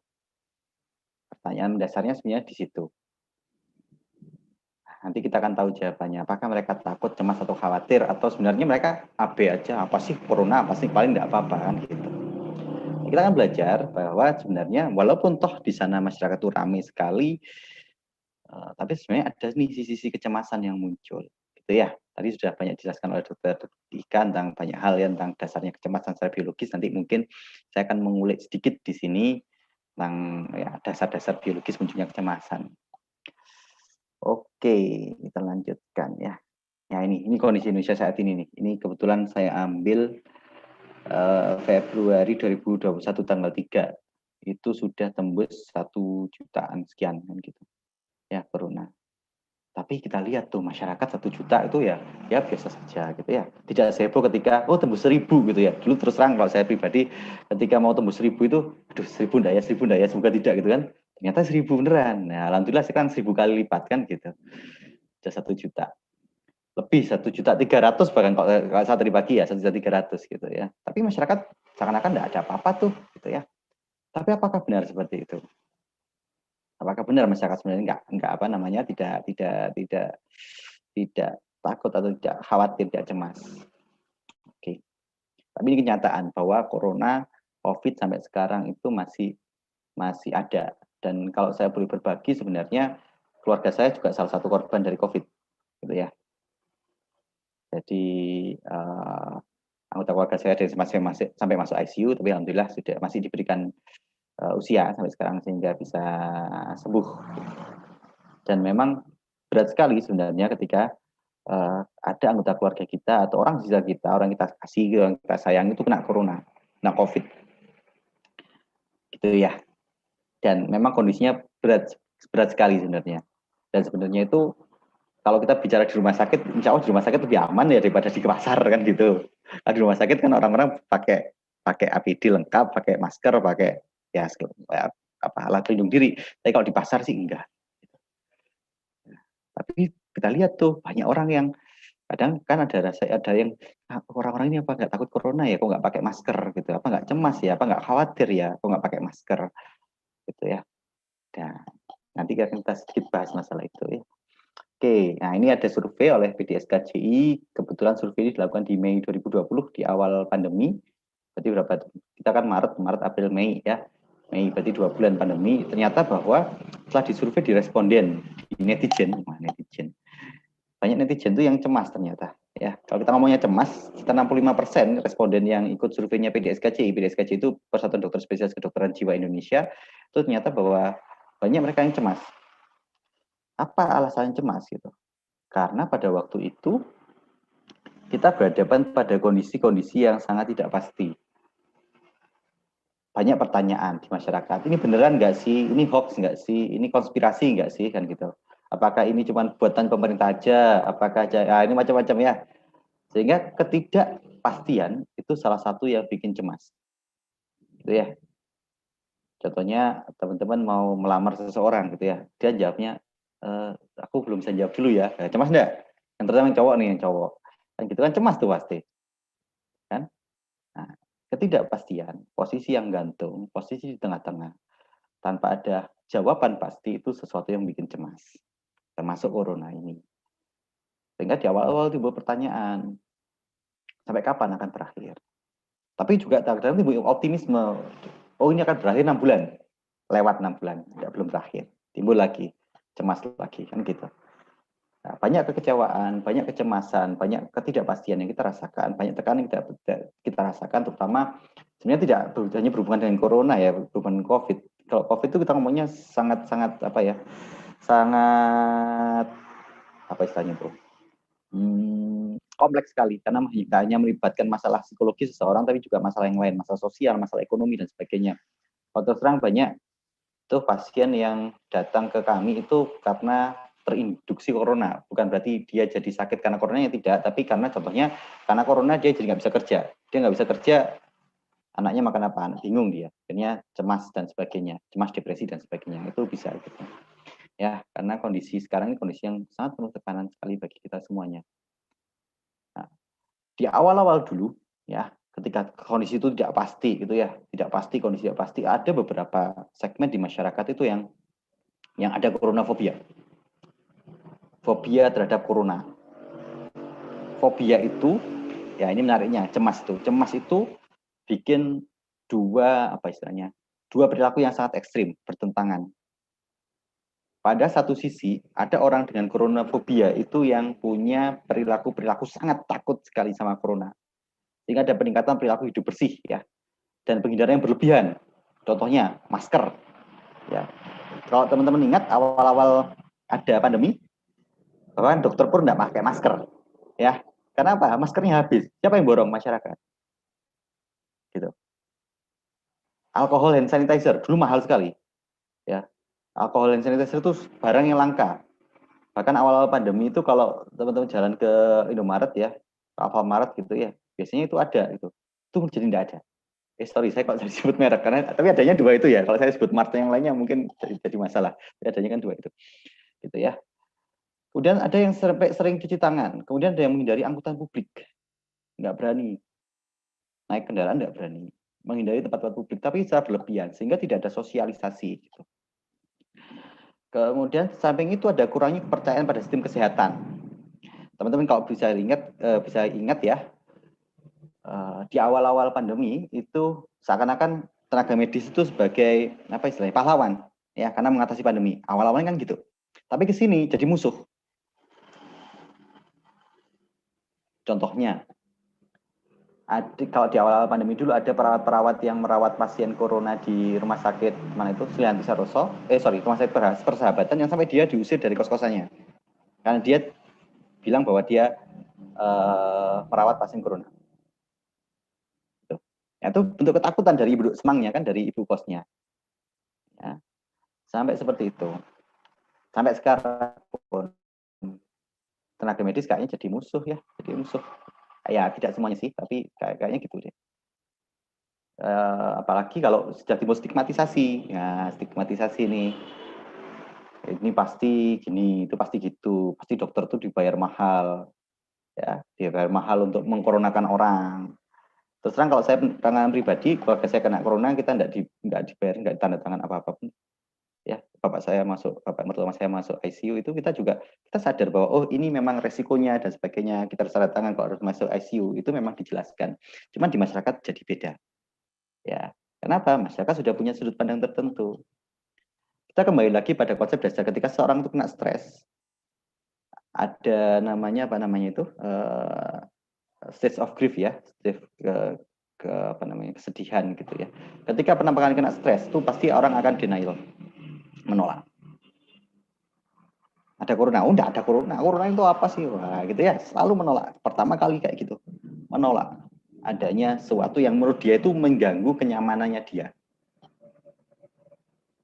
Pertanyaan dasarnya sebenarnya di situ. Nanti kita akan tahu jawabannya. Apakah mereka takut, cemas, atau khawatir? Atau sebenarnya mereka AB aja, apa sih corona, apa sih, paling tidak apa-apa kan gitu. Kita akan belajar bahwa sebenarnya walaupun toh di sana masyarakat itu ramai sekali, tapi sebenarnya ada nih sisi-sisi kecemasan yang muncul. Gitu ya. Tadi sudah banyak dijelaskan oleh Dr. Dika tentang banyak hal ya, tentang dasarnya kecemasan secara biologis. Nanti mungkin saya akan mengulik sedikit di sini tentang ya, dasar-dasar biologis munculnya kecemasan. Oke, kita lanjutkan ya. Ya ini kondisi Indonesia saat ini nih. Ini kebetulan saya ambil Februari 2021 tanggal 3. Itu sudah tembus 1 jutaan sekian kan gitu. Ya, corona. Tapi kita lihat tuh masyarakat 1 juta itu ya biasa saja gitu ya. Tidak seheboh ketika tembus 1000 gitu ya. Dulu terus terang kalau saya pribadi ketika mau tembus 1000 itu aduh 1000 ndaya semoga tidak gitu kan. Ternyata 1000 beneran. Nah, alhamdulillah sekarang 1000 kali lipat kan gitu. Sudah 1 juta. Lebih 1.300.000 bahkan kalau saat tadi pagi ya 1.300.000 gitu ya. Tapi masyarakat seakan-akan tidak ada apa-apa tuh gitu ya. Tapi apakah benar seperti itu? Apakah benar masyarakat sebenarnya enggak apa namanya tidak takut atau tidak khawatir, tidak cemas? Oke. Tapi ini kenyataan bahwa corona, COVID sampai sekarang itu masih ada. Dan kalau saya boleh berbagi sebenarnya keluarga saya juga salah satu korban dari COVID, gitu ya. Jadi anggota keluarga saya ada yang masih sampai masuk ICU, tapi alhamdulillah sudah masih diberikan usia sampai sekarang sehingga bisa sembuh. Dan memang berat sekali sebenarnya ketika ada anggota keluarga kita atau orang di sekitar kita, orang kita kasih, orang kita sayang itu kena corona, kena COVID, gitu ya. Dan memang kondisinya berat sekali sebenarnya. Dan sebenarnya itu kalau kita bicara di rumah sakit, insya Allah di rumah sakit lebih aman ya daripada di pasar kan gitu. Nah, di rumah sakit kan orang-orang pakai APD lengkap, pakai masker, pakai ya alat pelindung diri. Tapi kalau di pasar sih enggak. Tapi kita lihat tuh banyak orang yang kadang kan ada yang orang-orang ini apa nggak takut corona ya, kok nggak pakai masker gitu, apa nggak cemas ya, apa nggak khawatir ya, kok nggak pakai masker gitu ya. Nah, nanti kita sedikit bahas masalah itu ya. Oke, nah ini ada survei oleh PDSKJI, kebetulan survei ini dilakukan di Mei 2020 di awal pandemi. Berarti berapa? Kita kan Maret, April, Mei ya. Mei berarti 2 bulan pandemi. Ternyata bahwa setelah disurvei di responden, di netizen. Banyak netizen itu yang cemas ternyata. Ya, kalau kita ngomongnya cemas, sekitar 65% responden yang ikut surveinya PDSKJI. PDSKJI itu Persatuan Dokter Spesialis Kedokteran Jiwa Indonesia. Itu ternyata bahwa banyak mereka yang cemas. Apa alasan cemas gitu? Karena pada waktu itu kita berhadapan pada kondisi-kondisi yang sangat tidak pasti. Banyak pertanyaan di masyarakat. Ini beneran nggak sih? Ini hoax nggak sih? Ini konspirasi nggak sih? Kan gitu. Apakah ini cuma buatan pemerintah aja? Apakah ini macam-macam ya? Sehingga ketidakpastian itu salah satu yang bikin cemas. Gitu ya. Contohnya teman-teman mau melamar seseorang gitu ya. Dia jawabnya, aku belum bisa jawab dulu ya. Cemas enggak? Yang terutama yang cowok nih, yang cowok. Kan gitu kan cemas tuh pasti. Kan? Nah, ketidakpastian, posisi yang gantung, posisi di tengah-tengah, tanpa ada jawaban pasti itu sesuatu yang bikin cemas. termasuk corona ini. Sehingga di awal-awal timbul pertanyaan, sampai kapan akan berakhir? Tapi juga kadang-kadang timbul optimisme, oh ini akan berakhir 6 bulan, lewat 6 bulan, belum berakhir, timbul lagi, cemas lagi, kan gitu. Nah, banyak kekecewaan, banyak kecemasan, banyak ketidakpastian yang kita rasakan, banyak tekanan yang kita rasakan, terutama sebenarnya tidak hanya berhubungan dengan corona ya, berhubungan COVID. Kalau COVID itu kita ngomongnya sangat-sangat apa ya, sangat apa istilahnya tuh, kompleks sekali karena hanya melibatkan masalah psikologi seseorang, tapi juga masalah yang lain, masalah sosial, masalah ekonomi dan sebagainya. Kalau terus terang banyak tuh pasien yang datang ke kami itu karena terinduksi corona, bukan berarti dia jadi sakit karena coronanya, tidak, tapi karena contohnya karena corona dia jadi nggak bisa kerja, dia nggak bisa kerja, anaknya makan apa, bingung dia, akhirnya cemas dan sebagainya, cemas, depresi dan sebagainya, itu bisa gitu. Ya, karena kondisi sekarang ini kondisi yang sangat penuh tekanan sekali bagi kita semuanya. Nah, di awal-awal dulu, ya, ketika kondisi itu tidak pasti gitu ya, tidak pasti, kondisi tidak pasti, ada beberapa segmen di masyarakat itu yang ada coronafobia. Fobia terhadap corona. Fobia itu, ya ini menariknya, cemas tuh. Cemas itu bikin dua, apa istilahnya, dua perilaku yang sangat ekstrim, bertentangan. Pada satu sisi, ada orang dengan coronafobia itu yang punya perilaku sangat takut sekali sama corona. Sehingga ada peningkatan perilaku hidup bersih, ya, dan penghindaran yang berlebihan. Contohnya, masker. Ya. Kalau teman-teman ingat, awal-awal ada pandemi, bahkan dokter pun tidak pakai masker, ya. Karena apa? Maskernya habis. Siapa yang borong? Masyarakat. Gitu. Alkohol hand sanitizer dulu mahal sekali, ya. Alkohol hand sanitizer itu barang yang langka. Bahkan awal-awal pandemi itu kalau teman-teman jalan ke Indomaret ya, ke Alfamart gitu ya, biasanya itu ada itu. Itu jadi tidak ada. Sorry, saya kok saya sebut merek karena tapi adanya dua itu ya. Kalau saya sebut mart yang lainnya mungkin jadi masalah. Tapi adanya kan dua itu. Gitu ya. Kemudian ada yang sering cuci tangan, kemudian ada yang menghindari angkutan publik. Nggak berani. Naik kendaraan nggak berani. Menghindari tempat-tempat publik, tapi secara berlebihan, sehingga tidak ada sosialisasi. Gitu. Kemudian samping itu ada kurangnya kepercayaan pada sistem kesehatan. Teman-teman kalau bisa ingat ya, di awal-awal pandemi itu seakan-akan tenaga medis itu sebagai apa istilahnya pahlawan ya karena mengatasi pandemi. Awal-awalnya kan gitu. Tapi ke sini jadi musuh. Contohnya, kalau di awal-awal pandemi dulu ada perawat-perawat yang merawat pasien corona di rumah sakit mana itu Sulianti Saroso, rumah sakit Persahabatan yang sampai dia diusir dari kos-kosannya karena dia bilang bahwa dia merawat pasien corona. Ya, itu bentuk ketakutan dari ibu semangnya kan, dari ibu kosnya. Ya. Sampai seperti itu. Sampai sekarang pun tenaga medis kayaknya jadi musuh ya, jadi musuh. Ya tidak semuanya sih, tapi kayaknya gitu deh. Apalagi kalau sudah timbul stigmatisasi, ya stigmatisasi nih. Ini pasti gini, itu pasti gitu, pasti dokter tuh dibayar mahal, ya dibayar mahal untuk mengkoronakan orang. Terus terang kalau saya pengalaman pribadi, keluarga saya kena corona, kita nggak dibayar, nggak tanda tangan apa-apa pun. Ya, bapak mertua saya masuk ICU itu kita sadar bahwa oh ini memang resikonya dan sebagainya, kita harus tanda tangan kalau harus masuk ICU, itu memang dijelaskan. Cuman di masyarakat jadi beda. Ya, kenapa? Masyarakat sudah punya sudut pandang tertentu. Kita kembali lagi pada konsep dasar ketika seorang itu kena stres, ada namanya apa namanya itu stage of grief ya, kesedihan gitu ya. Ketika penampakan kena stres itu pasti orang akan denial, menolak. Ada corona, oh enggak ada corona, corona itu apa sih? Wah gitu ya, selalu menolak. Pertama kali kayak gitu, menolak adanya sesuatu yang menurut dia itu mengganggu kenyamanannya dia.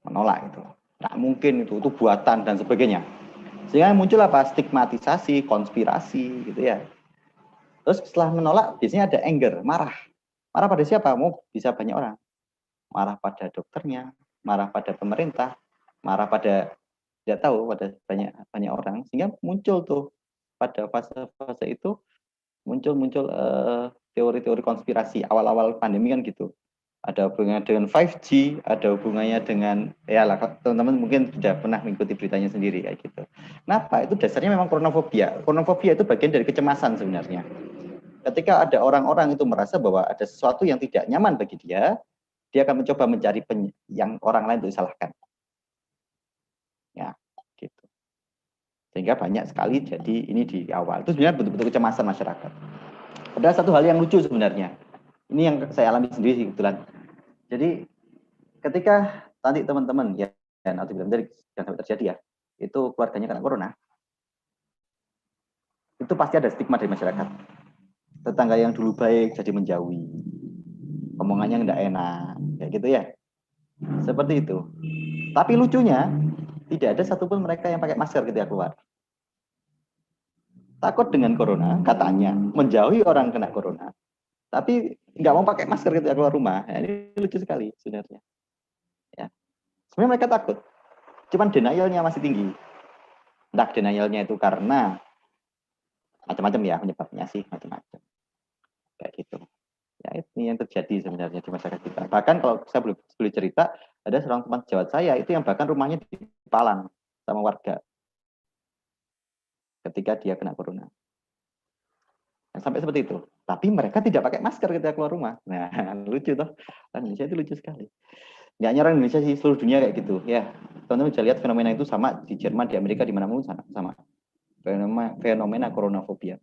Menolak itu, nggak mungkin itu buatan dan sebagainya. Sehingga muncul apa? Stigmatisasi, konspirasi gitu ya. Terus setelah menolak biasanya ada anger, marah. Marah pada siapa? Mau bisa banyak orang. Marah pada dokternya, marah pada pemerintah, marah pada tidak tahu pada banyak orang, sehingga muncul tuh pada fase-fase itu muncul teori-teori konspirasi awal-awal pandemi kan gitu. ada hubungannya dengan 5G, ada hubungannya dengan ya lah teman-teman mungkin sudah pernah mengikuti beritanya sendiri kayak gitu. Kenapa? Itu dasarnya memang koronafobia. Koronafobia itu bagian dari kecemasan sebenarnya. Ketika ada orang-orang itu merasa bahwa ada sesuatu yang tidak nyaman bagi dia akan mencoba mencari yang orang lain untuk disalahkan. Ya, gitu. Sehingga banyak sekali jadi ini di awal. Itu sebenarnya bentuk-bentuk kecemasan masyarakat. Ada satu hal yang lucu sebenarnya. Ini yang saya alami sendiri sih kebetulan. Jadi ketika nanti teman-teman ya nanti jangan sampai terjadi ya, itu keluarganya kena corona, itu pasti ada stigma dari masyarakat. Tetangga yang dulu baik jadi menjauhi, omongannya nggak enak, kayak gitu ya. Seperti itu. Tapi lucunya tidak ada satupun mereka yang pakai masker ketika keluar. Takut dengan corona, katanya menjauhi orang kena corona, tapi nggak mau pakai masker ketika keluar rumah. Ya, ini lucu sekali sebenarnya. Ya. Sebenarnya mereka takut, cuman denialnya masih tinggi. Entah denialnya itu karena macam-macam ya penyebabnya sih, macam-macam. Kayak gitu. Ya ini yang terjadi sebenarnya di masyarakat kita. Bahkan kalau saya boleh cerita, ada seorang teman sejawat saya itu yang bahkan rumahnya dipalang sama warga ketika dia kena corona. Nah, sampai seperti itu. Tapi mereka tidak pakai masker ketika keluar rumah. Nah, lucu toh. Indonesia itu lucu sekali. Nggak hanya orang Indonesia sih, seluruh dunia kayak gitu. Ya, teman-teman bisa lihat fenomena itu sama di Jerman, di Amerika, di mana-mana sama. Fenomena coronafobia.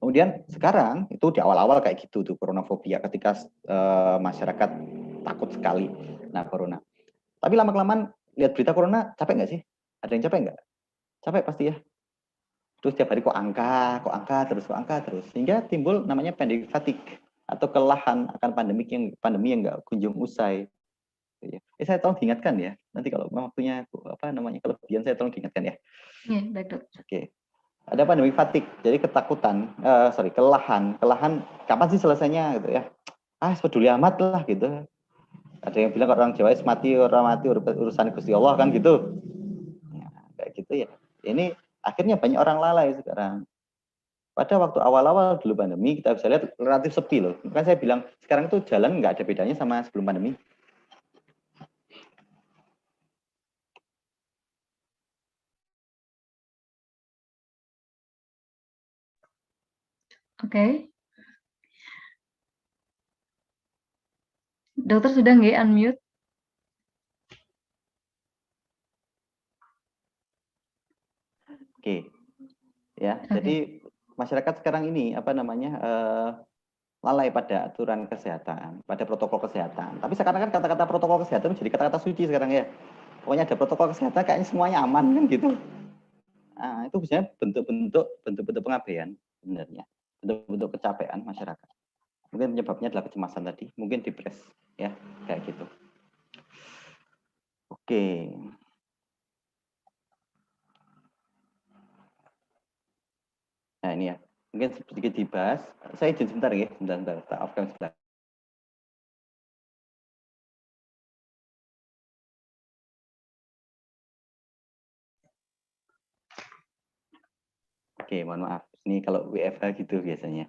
Kemudian sekarang itu di awal-awal kayak gitu tuh coronafobia ketika masyarakat takut sekali nah corona. Tapi lama-kelamaan lihat berita corona capek nggak sih? Ada yang capek nggak? Capek pasti ya. Terus tiap hari kok angka terus. Sehingga timbul namanya pandemic fatigue atau kelelahan akan pandemi yang nggak kunjung usai. Saya tolong diingatkan ya. Nanti kalau waktunya kelebihan saya tolong diingatkan ya. Iya, baik dok. Oke. Ada pandemi fatigue, jadi ketakutan, kelelahan kapan sih selesainya gitu ya? Peduli amat lah gitu. Ada yang bilang orang Jawa mati orang mati urusan Gusti Allah kan gitu. Nah, kayak gitu ya. Ini akhirnya banyak orang lalai sekarang. Pada waktu awal-awal dulu pandemi kita bisa lihat relatif sepi loh. Kan saya bilang sekarang tuh jalan nggak ada bedanya sama sebelum pandemi. Oke. Dokter sudah nggak unmute? Oke. Ya, jadi masyarakat sekarang ini lalai pada aturan kesehatan, pada protokol kesehatan. Tapi sekarang kan kata-kata protokol kesehatan menjadi kata-kata suci sekarang ya. Pokoknya ada protokol kesehatan kayaknya semuanya aman kan gitu. Nah, itu biasanya bentuk-bentuk pengabaian sebenarnya, bentuk-bentuk kecapean masyarakat. Mungkin penyebabnya adalah kecemasan tadi, mungkin depres ya, kayak gitu. Oke. Nah, ini ya. Mungkin sedikit dibahas. Saya izin sebentar ya, sebentar. Tak off-cam sebentar. Oke, mohon maaf. Ini kalau WFH gitu biasanya.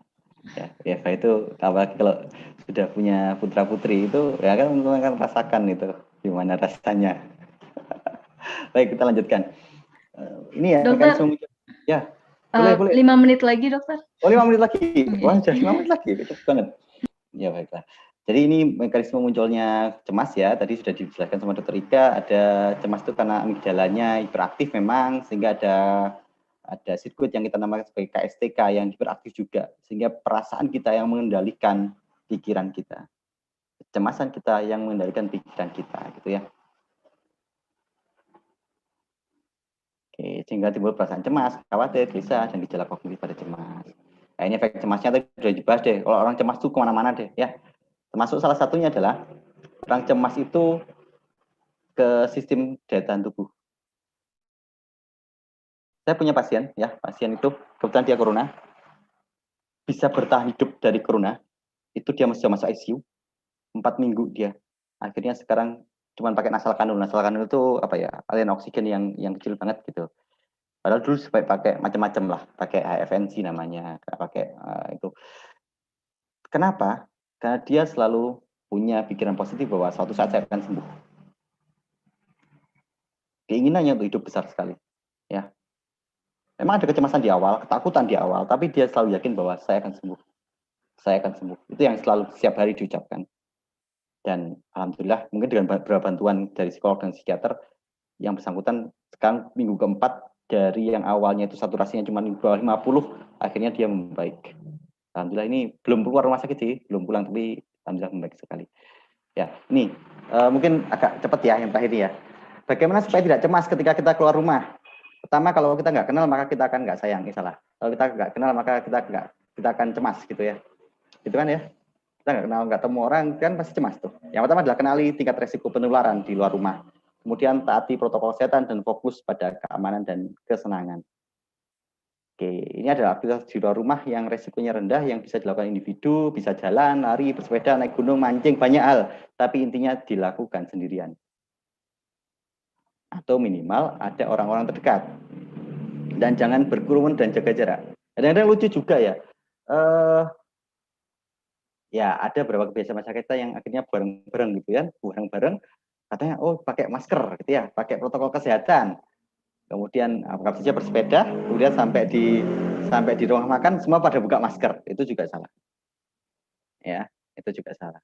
Ya, WFH itu apalagi kalau sudah punya putra-putri itu ya kan teman-teman kan rasakan itu gimana rasanya. Baik, kita lanjutkan. Ini ya Dokter, ya. Boleh. 5 menit lagi, dokter. Oh, 5 menit lagi. Wah, sudah 5 menit lagi. Cepet banget. Ya, baiklah. Jadi ini mekanisme munculnya cemas ya. Tadi sudah dijelaskan sama Dokter Ika. Ada cemas itu karena amigdalanya hiperaktif memang, sehingga ada sirkuit yang kita namakan sebagai KSTK yang hiperaktif juga. Sehingga perasaan kita yang mengendalikan pikiran kita. Kecemasan kita yang mengendalikan pikiran kita. Gitu ya. Oke, sehingga timbul perasaan cemas, khawatir, gelisah, dan gejala kognitif pada cemas. Nah, ini efek cemasnya tadi sudah dibahas deh. Kalau orang cemas itu kemana-mana deh, ya. Termasuk salah satunya adalah orang cemas itu ke sistem daya tahan tubuh. Saya punya pasien, ya, pasien itu kebetulan dia corona, bisa bertahan hidup dari corona. Itu dia masih masuk ICU, 4 minggu dia. Akhirnya sekarang cuma pakai nasal kanul. Nasal kanul itu apa ya? Aliran oksigen yang kecil banget gitu. Padahal dulu supaya pakai macam-macam lah, pakai HFNC namanya, pakai itu. Kenapa? Karena dia selalu punya pikiran positif bahwa suatu saat saya akan sembuh. Keinginannya untuk hidup besar sekali. Ya, memang ada kecemasan di awal, ketakutan di awal, tapi dia selalu yakin bahwa saya akan sembuh. Saya akan sembuh. Itu yang selalu setiap hari diucapkan. Dan alhamdulillah mungkin dengan beberapa bantuan dari psikolog dan psikiater yang bersangkutan sekarang minggu keempat dari yang awalnya itu saturasinya cuma di bawah 50, akhirnya dia membaik. Alhamdulillah ini belum keluar rumah sakit sih, belum pulang, tapi alhamdulillah membaik sekali. Ya, ini mungkin agak cepat ya yang terakhir ya. Bagaimana supaya tidak cemas ketika kita keluar rumah? Pertama, kalau kita nggak kenal maka kita akan nggak sayang, salah. Kalau kita nggak kenal maka kita akan cemas gitu ya. Gitu kan ya? Kita nggak kenal, nggak temu orang kan pasti cemas tuh. Yang pertama adalah kenali tingkat resiko penularan di luar rumah. Kemudian taati protokol kesehatan dan fokus pada keamanan dan kesenangan. Oke, ini adalah aktivitas di luar rumah yang resikonya rendah, yang bisa dilakukan individu, bisa jalan, lari, bersepeda, naik gunung, mancing, banyak hal. Tapi intinya dilakukan sendirian. Atau minimal ada orang-orang terdekat. Dan jangan berkerumun dan jaga jarak. Kadang-kadang lucu juga ya. Ya ada beberapa kebiasaan masyarakat kita yang akhirnya bareng-bareng gitu ya, bareng-bareng katanya oh pakai masker gitu ya, pakai protokol kesehatan. Kemudian anggap saja bersepeda, kemudian sampai di rumah makan semua pada buka masker, itu juga salah. Ya, itu juga salah.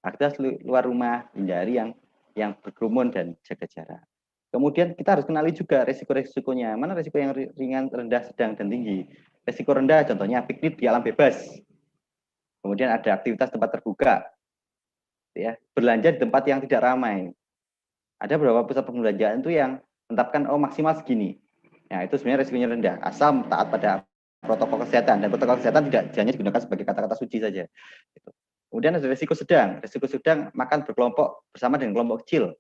Aktivitas luar rumah, hindari yang berkerumun dan jaga jarak. Kemudian kita harus kenali juga resiko-resikonya. Mana resiko yang ringan, rendah, sedang, dan tinggi. Resiko rendah contohnya piknik di alam bebas. Kemudian ada aktivitas tempat terbuka, ya, belanja di tempat yang tidak ramai. Ada beberapa pusat perbelanjaan itu yang menetapkan oh maksimal segini. Nah, itu sebenarnya risikonya rendah, asal taat pada protokol kesehatan, dan protokol kesehatan tidak hanya digunakan sebagai kata-kata suci saja. Kemudian ada risiko sedang makan berkelompok bersama dengan kelompok kecil,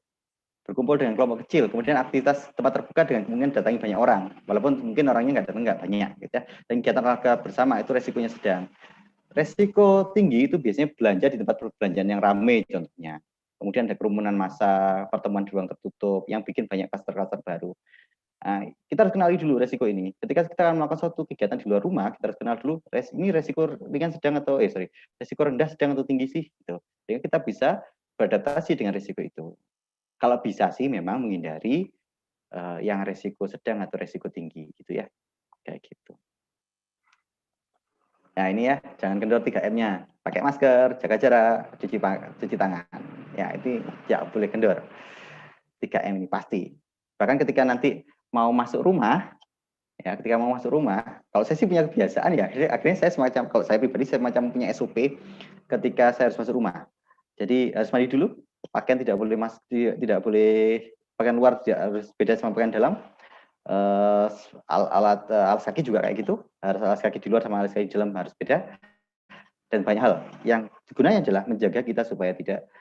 berkumpul dengan kelompok kecil, kemudian aktivitas tempat terbuka dengan kemungkinan datangi banyak orang, walaupun mungkin orangnya nggak banyak, gitu ya. Dan kegiatan olahraga bersama itu risikonya sedang. Resiko tinggi itu biasanya belanja di tempat perbelanjaan yang ramai contohnya. Kemudian ada kerumunan massa, pertemuan di ruang tertutup yang bikin banyak kluster-kluster baru. Nah, kita harus kenali dulu resiko ini. Ketika kita akan melakukan suatu kegiatan di luar rumah, kita harus kenal dulu ini resiko ringan sedang atau resiko rendah sedang atau tinggi sih gitu. Sehingga kita bisa beradaptasi dengan resiko itu. Kalau bisa sih memang menghindari yang resiko sedang atau resiko tinggi gitu ya. Kayak gitu. Nah ini ya, jangan kendor 3M-nya. Pakai masker, jaga jarak, cuci tangan. Ya, itu ya boleh kendor. 3M ini pasti. Bahkan ketika nanti mau masuk rumah, ya ketika mau masuk rumah, kalau saya sih punya kebiasaan ya, akhirnya saya semacam, kalau saya pribadi saya semacam punya SOP ketika saya harus masuk rumah. Jadi harus mandi dulu, pakaian tidak boleh pakaian luar harus beda sama pakaian dalam. Alas kaki juga kayak gitu, harus alas kaki di luar sama alas kaki di dalam harus beda, dan banyak hal yang gunanya adalah menjaga kita supaya tidak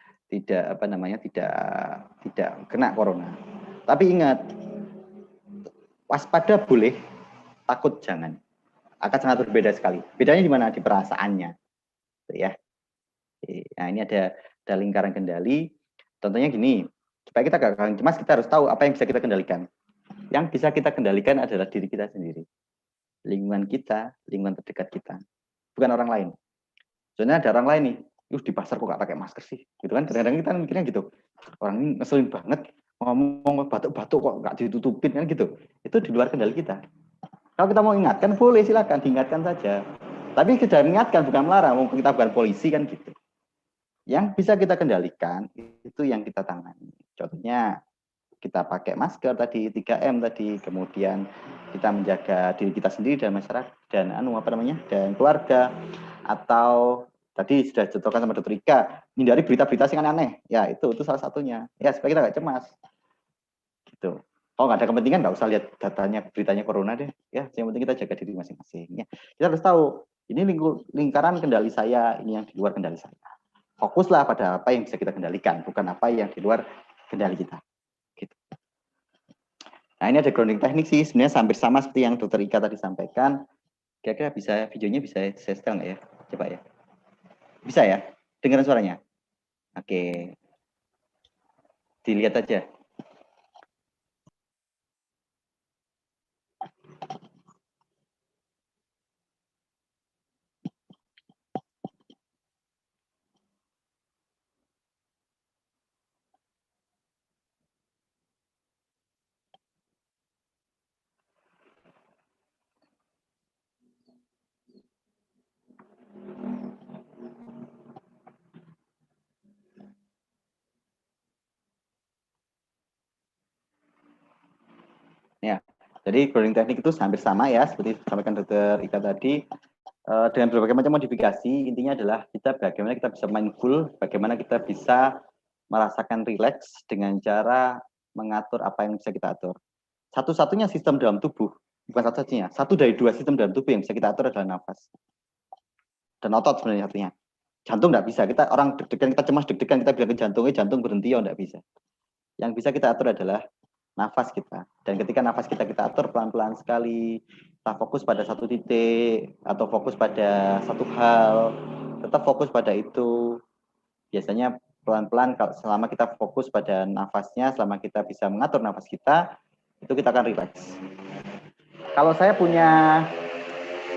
kena corona. Tapi ingat, waspada boleh, takut jangan. Akan sangat berbeda sekali. Bedanya di mana? Di perasaannya, ya. Nah ini ada lingkaran kendali. Contohnya gini, supaya kita gak gampang cemas, kita harus tahu apa yang bisa kita kendalikan. Yang bisa kita kendalikan adalah diri kita sendiri, lingkungan kita, lingkungan terdekat kita, bukan orang lain. Soalnya ada orang lain nih, di pasar kok gak pakai masker sih, gitu kan? Kadang-kadang kita mikirnya gitu, orang ini ngeselin banget, ngomong batuk-batuk kok gak ditutupin kan gitu. Itu di luar kendali kita. Kalau kita mau ingatkan, boleh silakan diingatkan saja. Tapi kita mengingatkan bukan melarang, kita bukan polisi kan gitu. Yang bisa kita kendalikan itu yang kita tangani. Contohnya kita pakai masker tadi, 3M tadi, kemudian kita menjaga diri kita sendiri dan masyarakat dan dan keluarga, atau tadi sudah dicontohkan sama Dr. Ika, hindari berita-berita yang aneh. Ya, itu salah satunya. Ya, supaya kita nggak cemas. Gitu. Kalau nggak ada kepentingan, nggak usah lihat beritanya corona deh. Ya, yang penting kita jaga diri masing-masing. Ya, kita harus tahu, ini lingkaran kendali saya, ini yang di luar kendali saya. Fokuslah pada apa yang bisa kita kendalikan, bukan apa yang di luar kendali kita. Gitu. Nah ini ada grounding teknik sih, sebenarnya hampir sama seperti yang Dr. Ika tadi sampaikan. Kira-kira videonya bisa saya setel nggak ya? Coba ya. Bisa ya? Dengar suaranya? Oke. Dilihat aja. Ya, jadi grounding teknik itu hampir sama ya, seperti disampaikan Dr. Ika tadi. Dengan berbagai macam modifikasi, intinya adalah bagaimana kita bisa mindful, bagaimana kita bisa merasakan rileks dengan cara mengatur apa yang bisa kita atur. Satu-satunya sistem dalam tubuh, bukan satu-satunya, satu dari dua sistem dalam tubuh yang bisa kita atur adalah nafas. Dan otot sebenarnya satunya. Jantung nggak bisa, kita orang deg-degan, kita cemas deg-degan, kita bilang ke jantungnya, jantung berhenti, oh nggak bisa. Yang bisa kita atur adalah nafas kita. Dan ketika nafas kita atur pelan-pelan sekali, kita fokus pada satu titik, atau fokus pada satu hal, tetap fokus pada itu. Biasanya pelan-pelan selama kita fokus pada nafasnya, selama kita bisa mengatur nafas kita, itu kita akan rileks. Kalau saya punya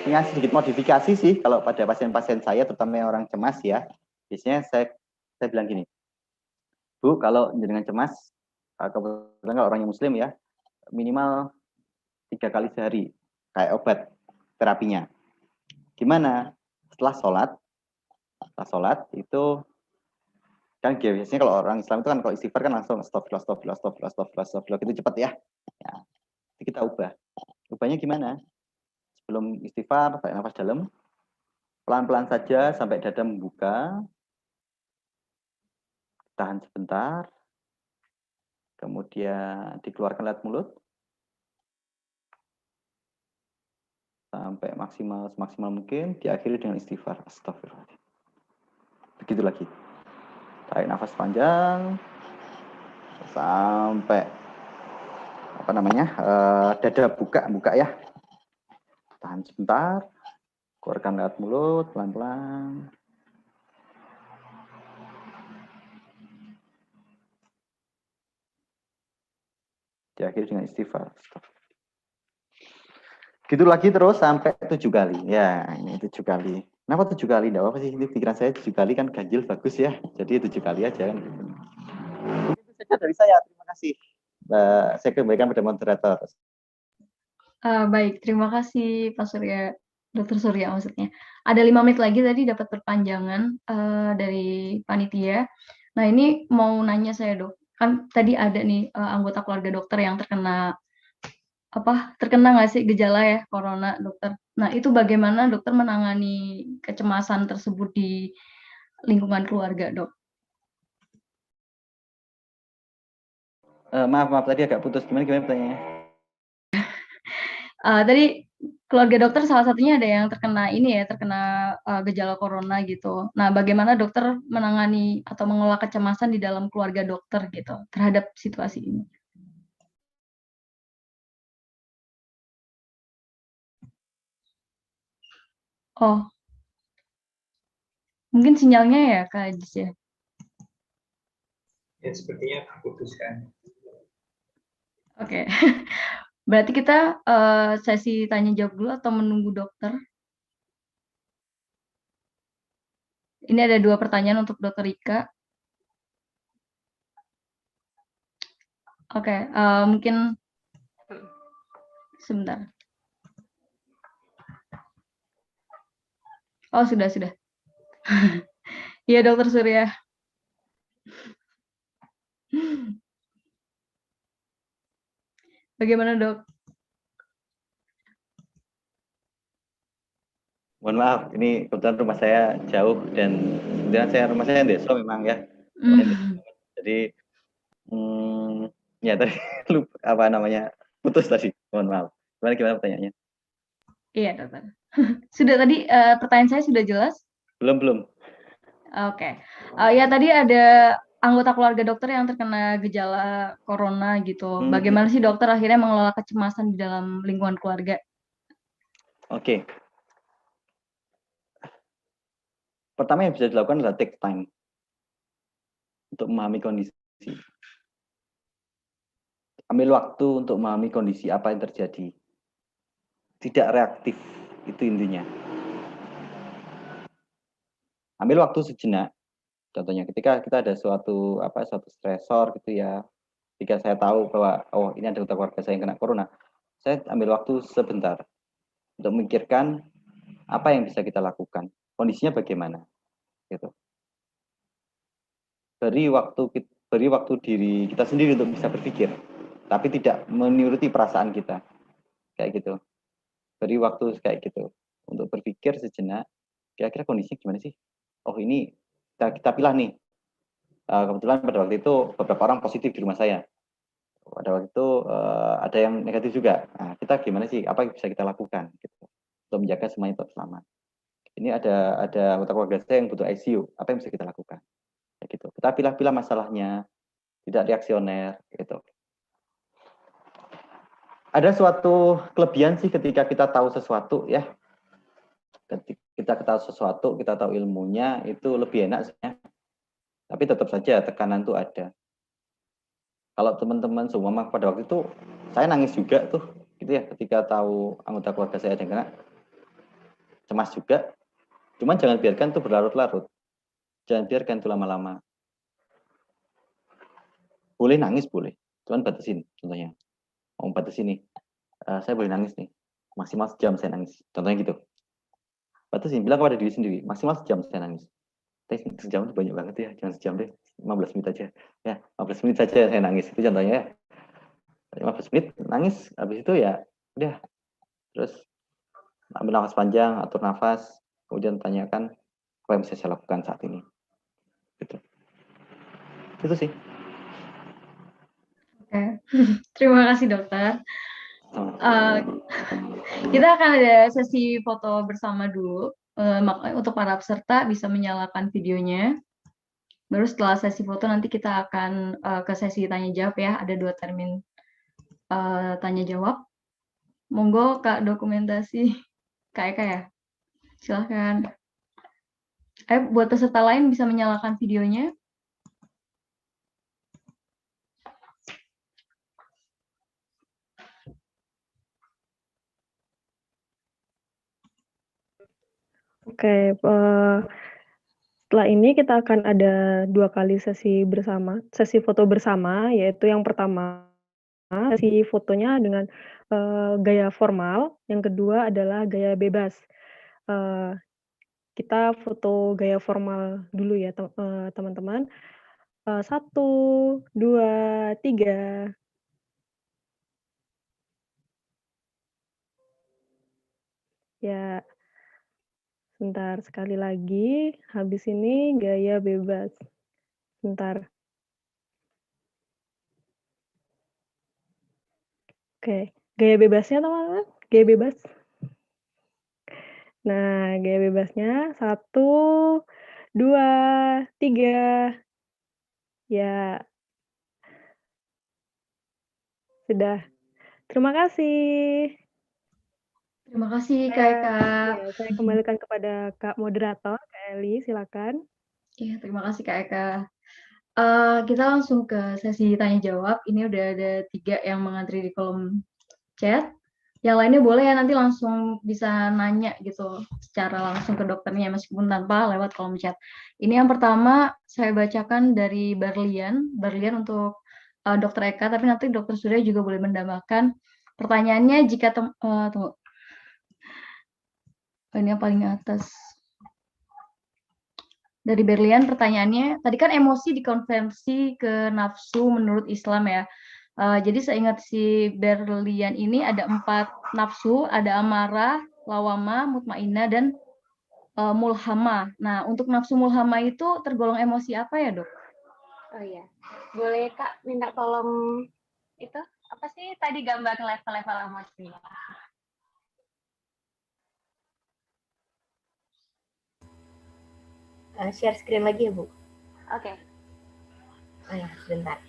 sedikit modifikasi sih, kalau pada pasien-pasien saya, terutama yang orang cemas ya, biasanya saya bilang gini, Bu, kalau jenengan cemas, kebetulan kalau orang yang muslim ya, minimal 3 kali sehari, kayak obat terapinya. Gimana? Setelah sholat itu, kan biasanya kalau orang Islam itu kan kalau istighfar kan langsung astagfirullah, itu cepat ya. Ya, kita ubah. Ubahnya gimana? Sebelum istighfar, tarik nafas dalam, pelan-pelan saja sampai dada membuka, tahan sebentar, kemudian dikeluarkan lewat mulut, sampai semaksimal mungkin, diakhiri dengan istighfar, astagfirullah. Begitu lagi. Tarik nafas panjang, sampai dada buka ya. Tahan sebentar, keluarkan lewat mulut, pelan-pelan. Diakhiri dengan istighfar. Gitu lagi terus sampai 7 kali. Ya, ini 7 kali. Kenapa 7 kali? Enggak apa sih, ini pikiran saya 7 kali kan ganjil bagus ya. Jadi 7 kali aja kan. Itu saja dari saya. Terima kasih. Saya kembalikan pada moderator. Baik, terima kasih Pak Surya, Dr. Surya maksudnya. Ada 5 menit lagi tadi dapat perpanjangan dari panitia. Nah ini mau nanya saya dok, kan tadi ada nih anggota keluarga dokter yang terkena nggak sih gejala ya corona dokter. Nah itu bagaimana dokter menangani kecemasan tersebut di lingkungan keluarga dok? Maaf tadi agak putus. Gimana pertanyaannya? Tadi keluarga dokter salah satunya ada yang terkena gejala corona gitu. Nah, bagaimana dokter menangani atau mengelola kecemasan di dalam keluarga dokter gitu terhadap situasi ini? Oh, mungkin sinyalnya ya Kak Ajis ya? Ya, sepertinya terputuskan. Oke. Berarti kita sesi tanya jawab dulu atau menunggu dokter? Ini ada 2 pertanyaan untuk Dokter Ika. Oke, mungkin sebentar. Oh, sudah. Iya, Dokter Surya. Bagaimana, Dok? Mohon maaf, ini kebetulan rumah saya jauh dan rumah saya desa memang ya. Jadi ya tadi lupa putus tadi. Mohon maaf. Gimana pertanyaannya? Iya, dokter. Sudah tadi pertanyaan saya sudah jelas? Belum. Oke. Ya tadi ada anggota keluarga dokter yang terkena gejala corona gitu. Bagaimana sih dokter akhirnya mengelola kecemasan di dalam lingkungan keluarga? Oke. Pertama yang bisa dilakukan adalah take time untuk memahami kondisi. Ambil waktu untuk memahami kondisi apa yang terjadi. Tidak reaktif, itu intinya. Ambil waktu sejenak. Contohnya ketika kita ada suatu stresor gitu ya. Ketika saya tahu bahwa ini ada keluarga saya yang kena corona, saya ambil waktu sebentar untuk memikirkan apa yang bisa kita lakukan, kondisinya bagaimana, gitu. Beri waktu diri kita sendiri untuk bisa berpikir. tapi tidak menuruti perasaan kita, kayak gitu. Beri waktu kayak gitu untuk berpikir sejenak, kira-kira kondisinya gimana sih? Oh ini kita pilih nih. Kebetulan pada waktu itu beberapa orang positif di rumah saya. Pada waktu itu ada yang negatif juga. Nah, kita gimana sih? Apa yang bisa kita lakukan gitu, untuk menjaga semuanya tetap selamat? Ini ada anggota keluarga saya yang butuh ICU. Apa yang bisa kita lakukan? Kayak gitu. Kita pilih-pilih masalahnya, tidak reaksioner gitu. Ada suatu kelebihan sih ketika kita tahu sesuatu ya. Ketika kita tahu sesuatu, kita tahu ilmunya, itu lebih enak sebenarnya. Tapi tetap saja tekanan itu ada. Kalau teman-teman semua pada waktu itu saya nangis juga tuh gitu ya, ketika tahu anggota keluarga saya ada yang kena, cemas juga. Cuman jangan biarkan itu berlarut-larut. Jangan biarkan itu lama-lama. Boleh nangis boleh, cuman batasin contohnya. Mau batasin nih. Saya boleh nangis nih. Maksimal sejam saya nangis. Contohnya gitu. Batasin, bilang kepada diri sendiri, maksimal sejam saya nangis. Sejam itu banyak banget ya, jangan sejam deh. 15 menit aja. Ya, 15 menit saja saya nangis. Itu contohnya ya. 15 menit nangis, habis itu ya udah. Terus ambil nafas panjang, atur nafas, kemudian tanyakan apa yang bisa saya lakukan saat ini. Gitu. Itu sih. Oke. Terima kasih dokter. Kita akan ada sesi foto bersama dulu. Untuk para peserta bisa menyalakan videonya. Baru setelah sesi foto nanti kita akan ke sesi tanya jawab ya. Ada 2 termin tanya jawab. Monggo Kak dokumentasi Kak Eka ya. Silahkan. Buat peserta lain bisa menyalakan videonya. Oke, setelah ini kita akan ada 2 kali sesi foto bersama, yaitu yang pertama sesi fotonya dengan, gaya formal, yang kedua adalah gaya bebas. Kita foto gaya formal dulu ya teman-teman. 1, 2, 3. Ya. Sebentar, sekali lagi, habis ini gaya bebas. Sebentar. Oke, gaya bebasnya teman-teman, gaya bebas. Nah, gaya bebasnya 1, 2, 3. Ya. Sudah. Terima kasih. Terima kasih Kak Eka. Ya, saya kembalikan kepada Kak moderator, Kak Eli, silakan. Iya, terima kasih Kak Eka. Kita langsung ke sesi tanya jawab. Ini udah ada 3 yang mengantri di kolom chat. Yang lainnya boleh ya nanti langsung bisa nanya gitu secara langsung ke dokternya meskipun tanpa lewat kolom chat. Ini yang pertama saya bacakan dari Berlian untuk Dokter Eka, tapi nanti Dokter Surya juga boleh mendambakan. Pertanyaannya jika tunggu. Ini yang paling atas. Dari Berlian pertanyaannya, tadi kan emosi dikonversi ke nafsu menurut Islam ya. Jadi seingat si Berlian ini ada 4 nafsu, ada amarah, lawamah, mutmainnah, dan mulhamah. Nah, untuk nafsu mulhamah itu tergolong emosi apa ya, Dok? Oh iya, boleh Kak minta tolong itu apa sih tadi gambar level-level emosi? Share screen lagi ya, Bu? Oke. Oh ya, sebentar.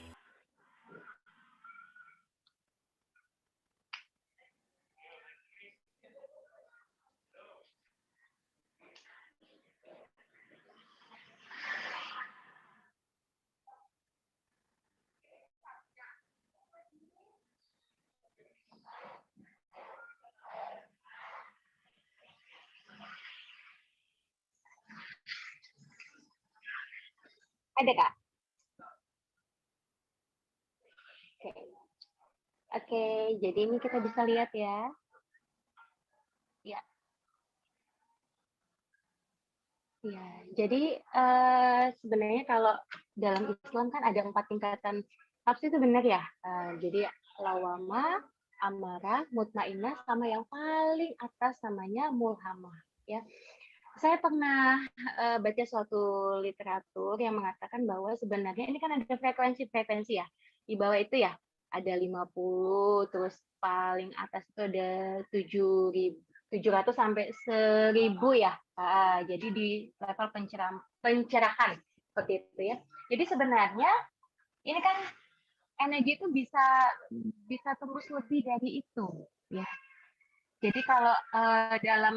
Ada Kak? Oke, jadi ini kita bisa lihat ya. Ya. Ya, jadi sebenarnya kalau dalam Islam kan ada 4 tingkatan nafsu itu benar ya. Jadi lawamah, amarah, mutmainah, sama yang paling atas namanya mulhamah. Ya, saya pernah baca suatu literatur yang mengatakan bahwa sebenarnya ini kan ada frekuensi-frekuensi ya. Di bawah itu ya ada 50, terus paling atas itu ada 700 sampai 1000 ya. Jadi di level pencerahan seperti itu ya. Jadi sebenarnya ini kan energi itu bisa tembus lebih dari itu ya. Jadi kalau dalam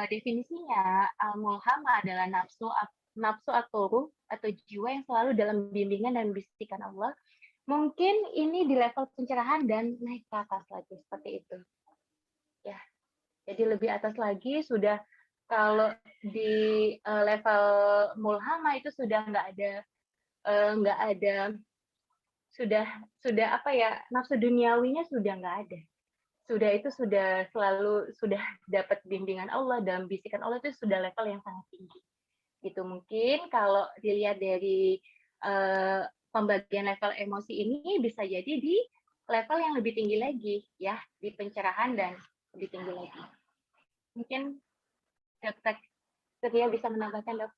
definisinya al-mulhamah adalah nafsu atau ruh atau jiwa yang selalu dalam bimbingan dan bisikan Allah. Mungkin ini di level pencerahan dan naik ke atas lagi seperti itu. Ya. Jadi lebih atas lagi sudah, kalau di level mulhamah itu sudah nggak ada sudah apa ya, nafsu duniawinya sudah nggak ada. Sudah dapat bimbingan Allah, dalam bisikan Allah itu sudah level yang sangat tinggi. Itu mungkin kalau dilihat dari pembagian level emosi ini bisa jadi di level yang lebih tinggi lagi ya, di pencerahan dan lebih tinggi lagi. Mungkin Dr. Surya bisa menambahkan, Dok.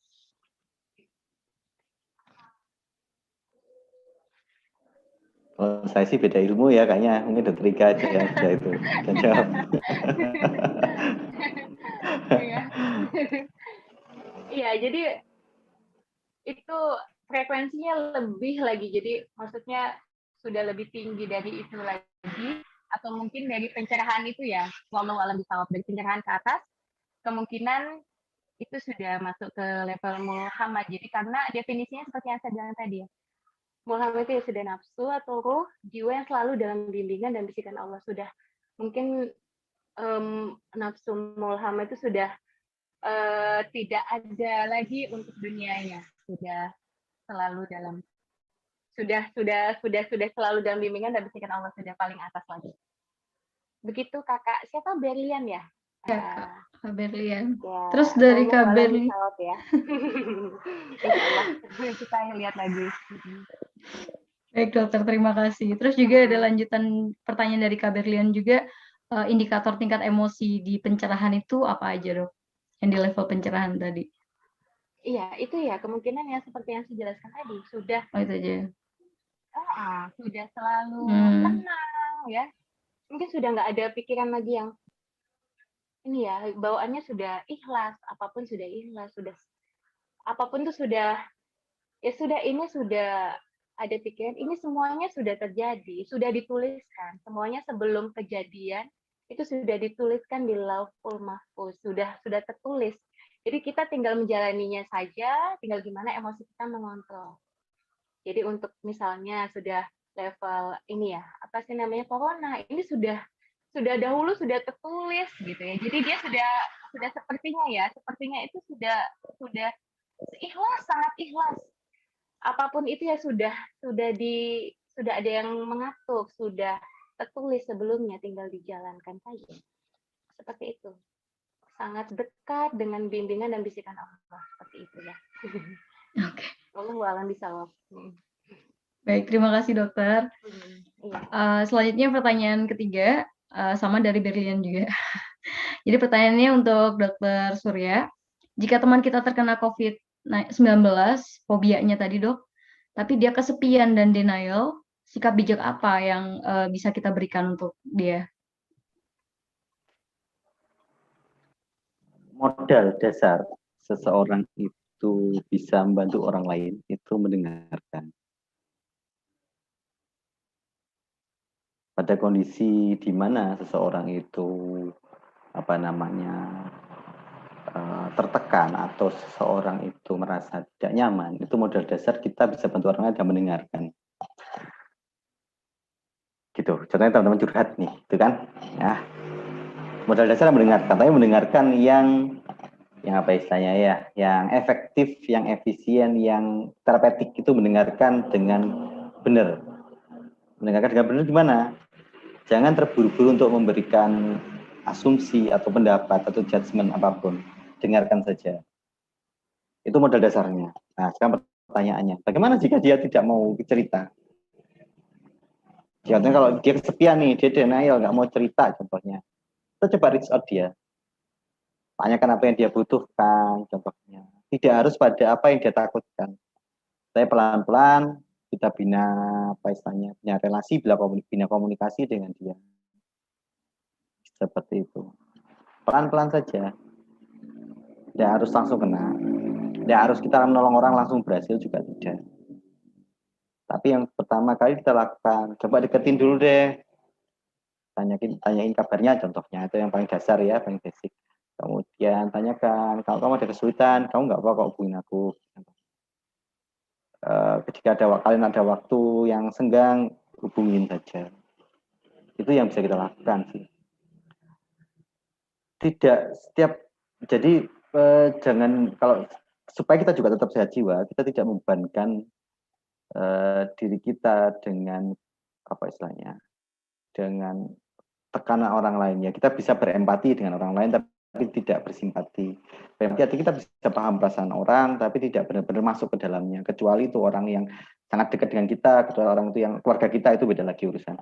Oh, saya sih beda ilmu ya, kayaknya mungkin Dr. Rika aja yang bisa itu dan jawab. Iya, jadi itu frekuensinya lebih lagi. Jadi maksudnya sudah lebih tinggi dari itu lagi, atau mungkin dari pencerahan itu ya, wallahu alam bisawab, dari pencerahan ke atas, kemungkinan itu sudah masuk ke level mulhamah. Jadi karena definisinya seperti yang saya bilang tadi ya, mulhamah itu ya sudah nafsu atau ruh, jiwa yang selalu dalam bimbingan dan bisikan Allah. Sudah mungkin nafsu mulhamah itu sudah tidak ada lagi untuk dunianya, sudah selalu dalam sudah selalu dalam bimbingan dan bisikan Allah, sudah paling atas lagi. Begitu Kakak, siapa Berlian ya? Ya, Kak Berlian. Ya, Terus dari Kak Berlian ya. Insyaallah kita lihat lagi. Baik dokter, terima kasih. Terus juga ada lanjutan pertanyaan dari Kak Berlian juga, indikator tingkat emosi di pencerahan itu apa aja dok? Yang di level pencerahan tadi. Iya, itu ya kemungkinan yang seperti yang saya jelaskan tadi, sudah itu aja. Sudah selalu tenang ya. Mungkin sudah nggak ada pikiran lagi yang ini ya, bawaannya sudah ikhlas, apapun sudah ikhlas, sudah apapun itu sudah ini sudah ada pikiran, ini semuanya sudah terjadi, sudah dituliskan, semuanya sebelum kejadian itu sudah dituliskan di Lauhul Mahfuz, sudah tertulis. Jadi kita tinggal menjalaninya saja, tinggal gimana emosi kita mengontrol. Jadi untuk misalnya sudah level ini ya, apa sih namanya, corona, ini sudah dahulu sudah tertulis gitu ya. Jadi dia sudah sepertinya itu sudah ikhlas, sangat ikhlas. Apapun itu ya sudah ada yang mengatur, sudah tertulis sebelumnya, tinggal dijalankan saja. Seperti itu. Sangat dekat dengan bimbingan dan bisikan Allah, seperti itu ya. Oke. Wallahu a'lam bishawab. Baik, terima kasih dokter. Selanjutnya pertanyaan ketiga, sama dari Berlian juga. Jadi pertanyaannya untuk Dokter Surya, jika teman kita terkena COVID-19, fobianya tadi dok, tapi dia kesepian dan denial, sikap bijak apa yang bisa kita berikan untuk dia? Modal dasar seseorang itu bisa membantu orang lain itu mendengarkan. Pada kondisi di mana seseorang itu tertekan atau seseorang itu merasa tidak nyaman, itu modal dasar kita bisa bantu orang lain dan mendengarkan. Gitu. Contohnya teman-teman curhat nih, itu kan? Ya. Modal dasar mendengarkan, tapi mendengarkan yang apa istilahnya ya, yang efektif, yang efisien, yang terapeutik, itu mendengarkan dengan benar. Mendengarkan dengan benar gimana? Jangan terburu-buru untuk memberikan asumsi atau pendapat atau judgement apapun. Dengarkan saja. Itu modal dasarnya. Nah, sekarang pertanyaannya, bagaimana jika dia tidak mau cerita? Contohnya kalau dia kesepian nih, dia denial, nggak mau cerita contohnya. Kita coba reach out dia. Tanyakan apa yang dia butuhkan contohnya. Tidak harus pada apa yang dia takutkan. Saya pelan-pelan kita bina apa istilahnya, bina relasi, bina komunikasi dengan dia. Seperti itu. Pelan-pelan saja. Tidak harus langsung kena. Tidak harus kita menolong orang langsung berhasil juga tidak. Tapi yang pertama kali kita lakukan, coba deketin dulu deh. Tanyain kabarnya contohnya, itu yang paling dasar ya, paling basic. Kemudian tanyakan, kalau kamu ada kesulitan, kamu nggak apa-apa kok hubungin aku. Ketika kalian ada waktu yang senggang, hubungin saja. Itu yang bisa kita lakukan sih. Tidak setiap, jadi jangan, kalau supaya kita juga tetap sehat jiwa, kita tidak membebankan diri kita dengan apa istilahnya, dengan tekanan orang lain. Ya kita bisa berempati dengan orang lain tapi tidak bersimpati. Berempati kita bisa paham perasaan orang tapi tidak benar-benar masuk ke dalamnya, kecuali itu orang yang sangat dekat dengan kita, kecuali orang itu yang keluarga kita, itu beda lagi urusan.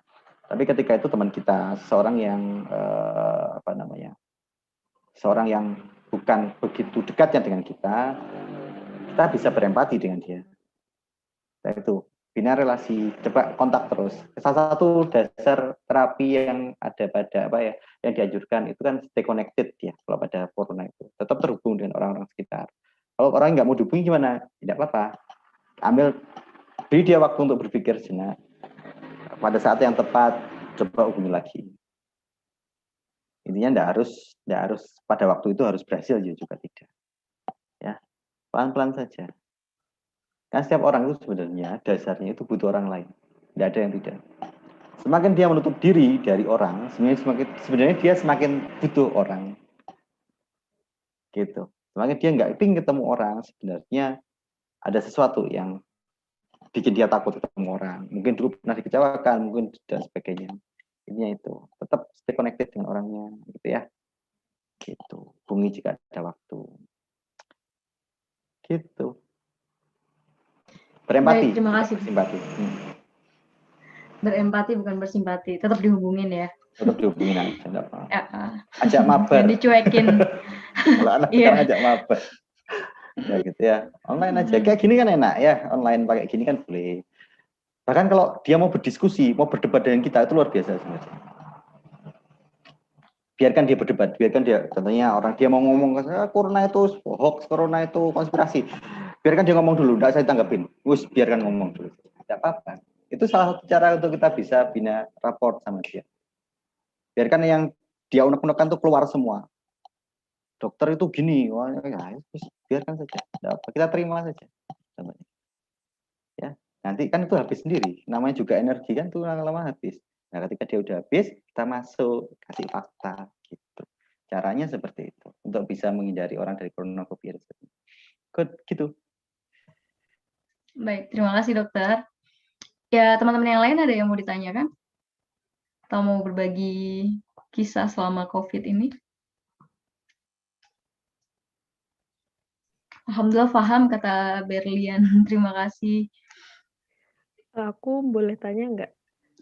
Tapi ketika itu teman kita, seorang yang apa namanya, seorang yang bukan begitu dekatnya dengan kita bisa berempati dengan dia. Nah, itu bina relasi, coba kontak terus. Salah satu dasar terapi yang ada pada apa ya, yang dianjurkan itu kan stay connected ya. Kalau pada corona itu tetap terhubung dengan orang-orang sekitar. Kalau orang nggak mau dihubungi gimana? Tidak apa-apa. Beri dia waktu untuk berpikir sejenak. Pada saat yang tepat coba hubungi lagi. Intinya tidak harus pada waktu itu harus berhasil juga tidak. Ya, pelan-pelan saja. Karena setiap orang itu sebenarnya dasarnya itu butuh orang lain. Tidak ada yang tidak. Semakin dia menutup diri dari orang, sebenarnya dia semakin butuh orang. Gitu. Semakin dia nggak ingin ketemu orang, sebenarnya ada sesuatu yang bikin dia takut ketemu orang. Mungkin dulu pernah dikecewakan, mungkin dan sebagainya. Intinya itu. Tetap stay connected dengan orangnya, gitu ya. Gitu. Hubungi jika ada waktu. Gitu. Berempati. Baik, terima kasih. Bersimpati. Berempati bukan bersimpati, tetap dihubungin ya. Tetap dihubungin aja, enggak apa-apa. Ya, Ajak mabar. Jangan dicuekin. Kalau anak sekarang ajak mabar. Ya gitu ya. Online aja. Kayak gini kan enak ya. Online pakai gini kan boleh. Bahkan kalau dia mau berdiskusi, mau berdebat dengan kita, itu luar biasa sebenarnya. Biarkan dia berdebat, biarkan dia, contohnya orang dia mau ngomong, corona itu hoax, corona itu konspirasi. Biarkan dia ngomong dulu, enggak saya tanggapin. Biarkan ngomong dulu. Tidak apa-apa. Itu salah satu cara untuk kita bisa bina rapport sama dia. Biarkan yang dia unek-unekan itu keluar semua. Dokter itu gini, wah, ya, biarkan saja. Tidak apa, kita terima saja. Contohnya. Ya, nanti kan itu habis sendiri. Namanya juga energi kan tuh lama-lama habis. Nah, ketika dia udah habis, kita masuk kasih fakta gitu. Caranya seperti itu untuk bisa menghindari orang dari coronavirus. Gitu. Baik, terima kasih dokter. Ya, teman-teman yang lain ada yang mau ditanyakan? Atau mau berbagi kisah selama COVID ini? Alhamdulillah paham, kata Berlian. Terima kasih. Aku boleh tanya nggak?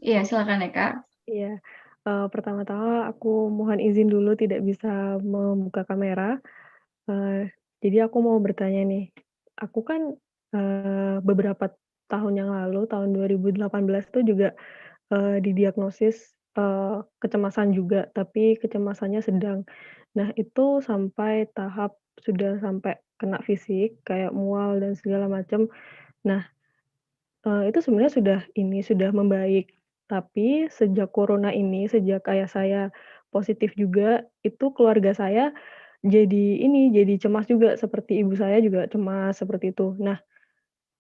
Iya, silakan ya, Kak. Iya. Pertama-tama aku mohon izin dulu tidak bisa membuka kamera. Jadi aku mau bertanya nih. Aku kan beberapa tahun yang lalu, tahun 2018 tuh juga didiagnosis kecemasan juga, tapi kecemasannya sedang. Nah, itu sampai tahap sudah sampai kena fisik, kayak mual dan segala macam. Nah, itu sebenarnya sudah membaik. Tapi sejak corona ini, sejak ayah saya positif juga, itu keluarga saya jadi cemas juga, seperti ibu saya juga cemas, seperti itu. Nah,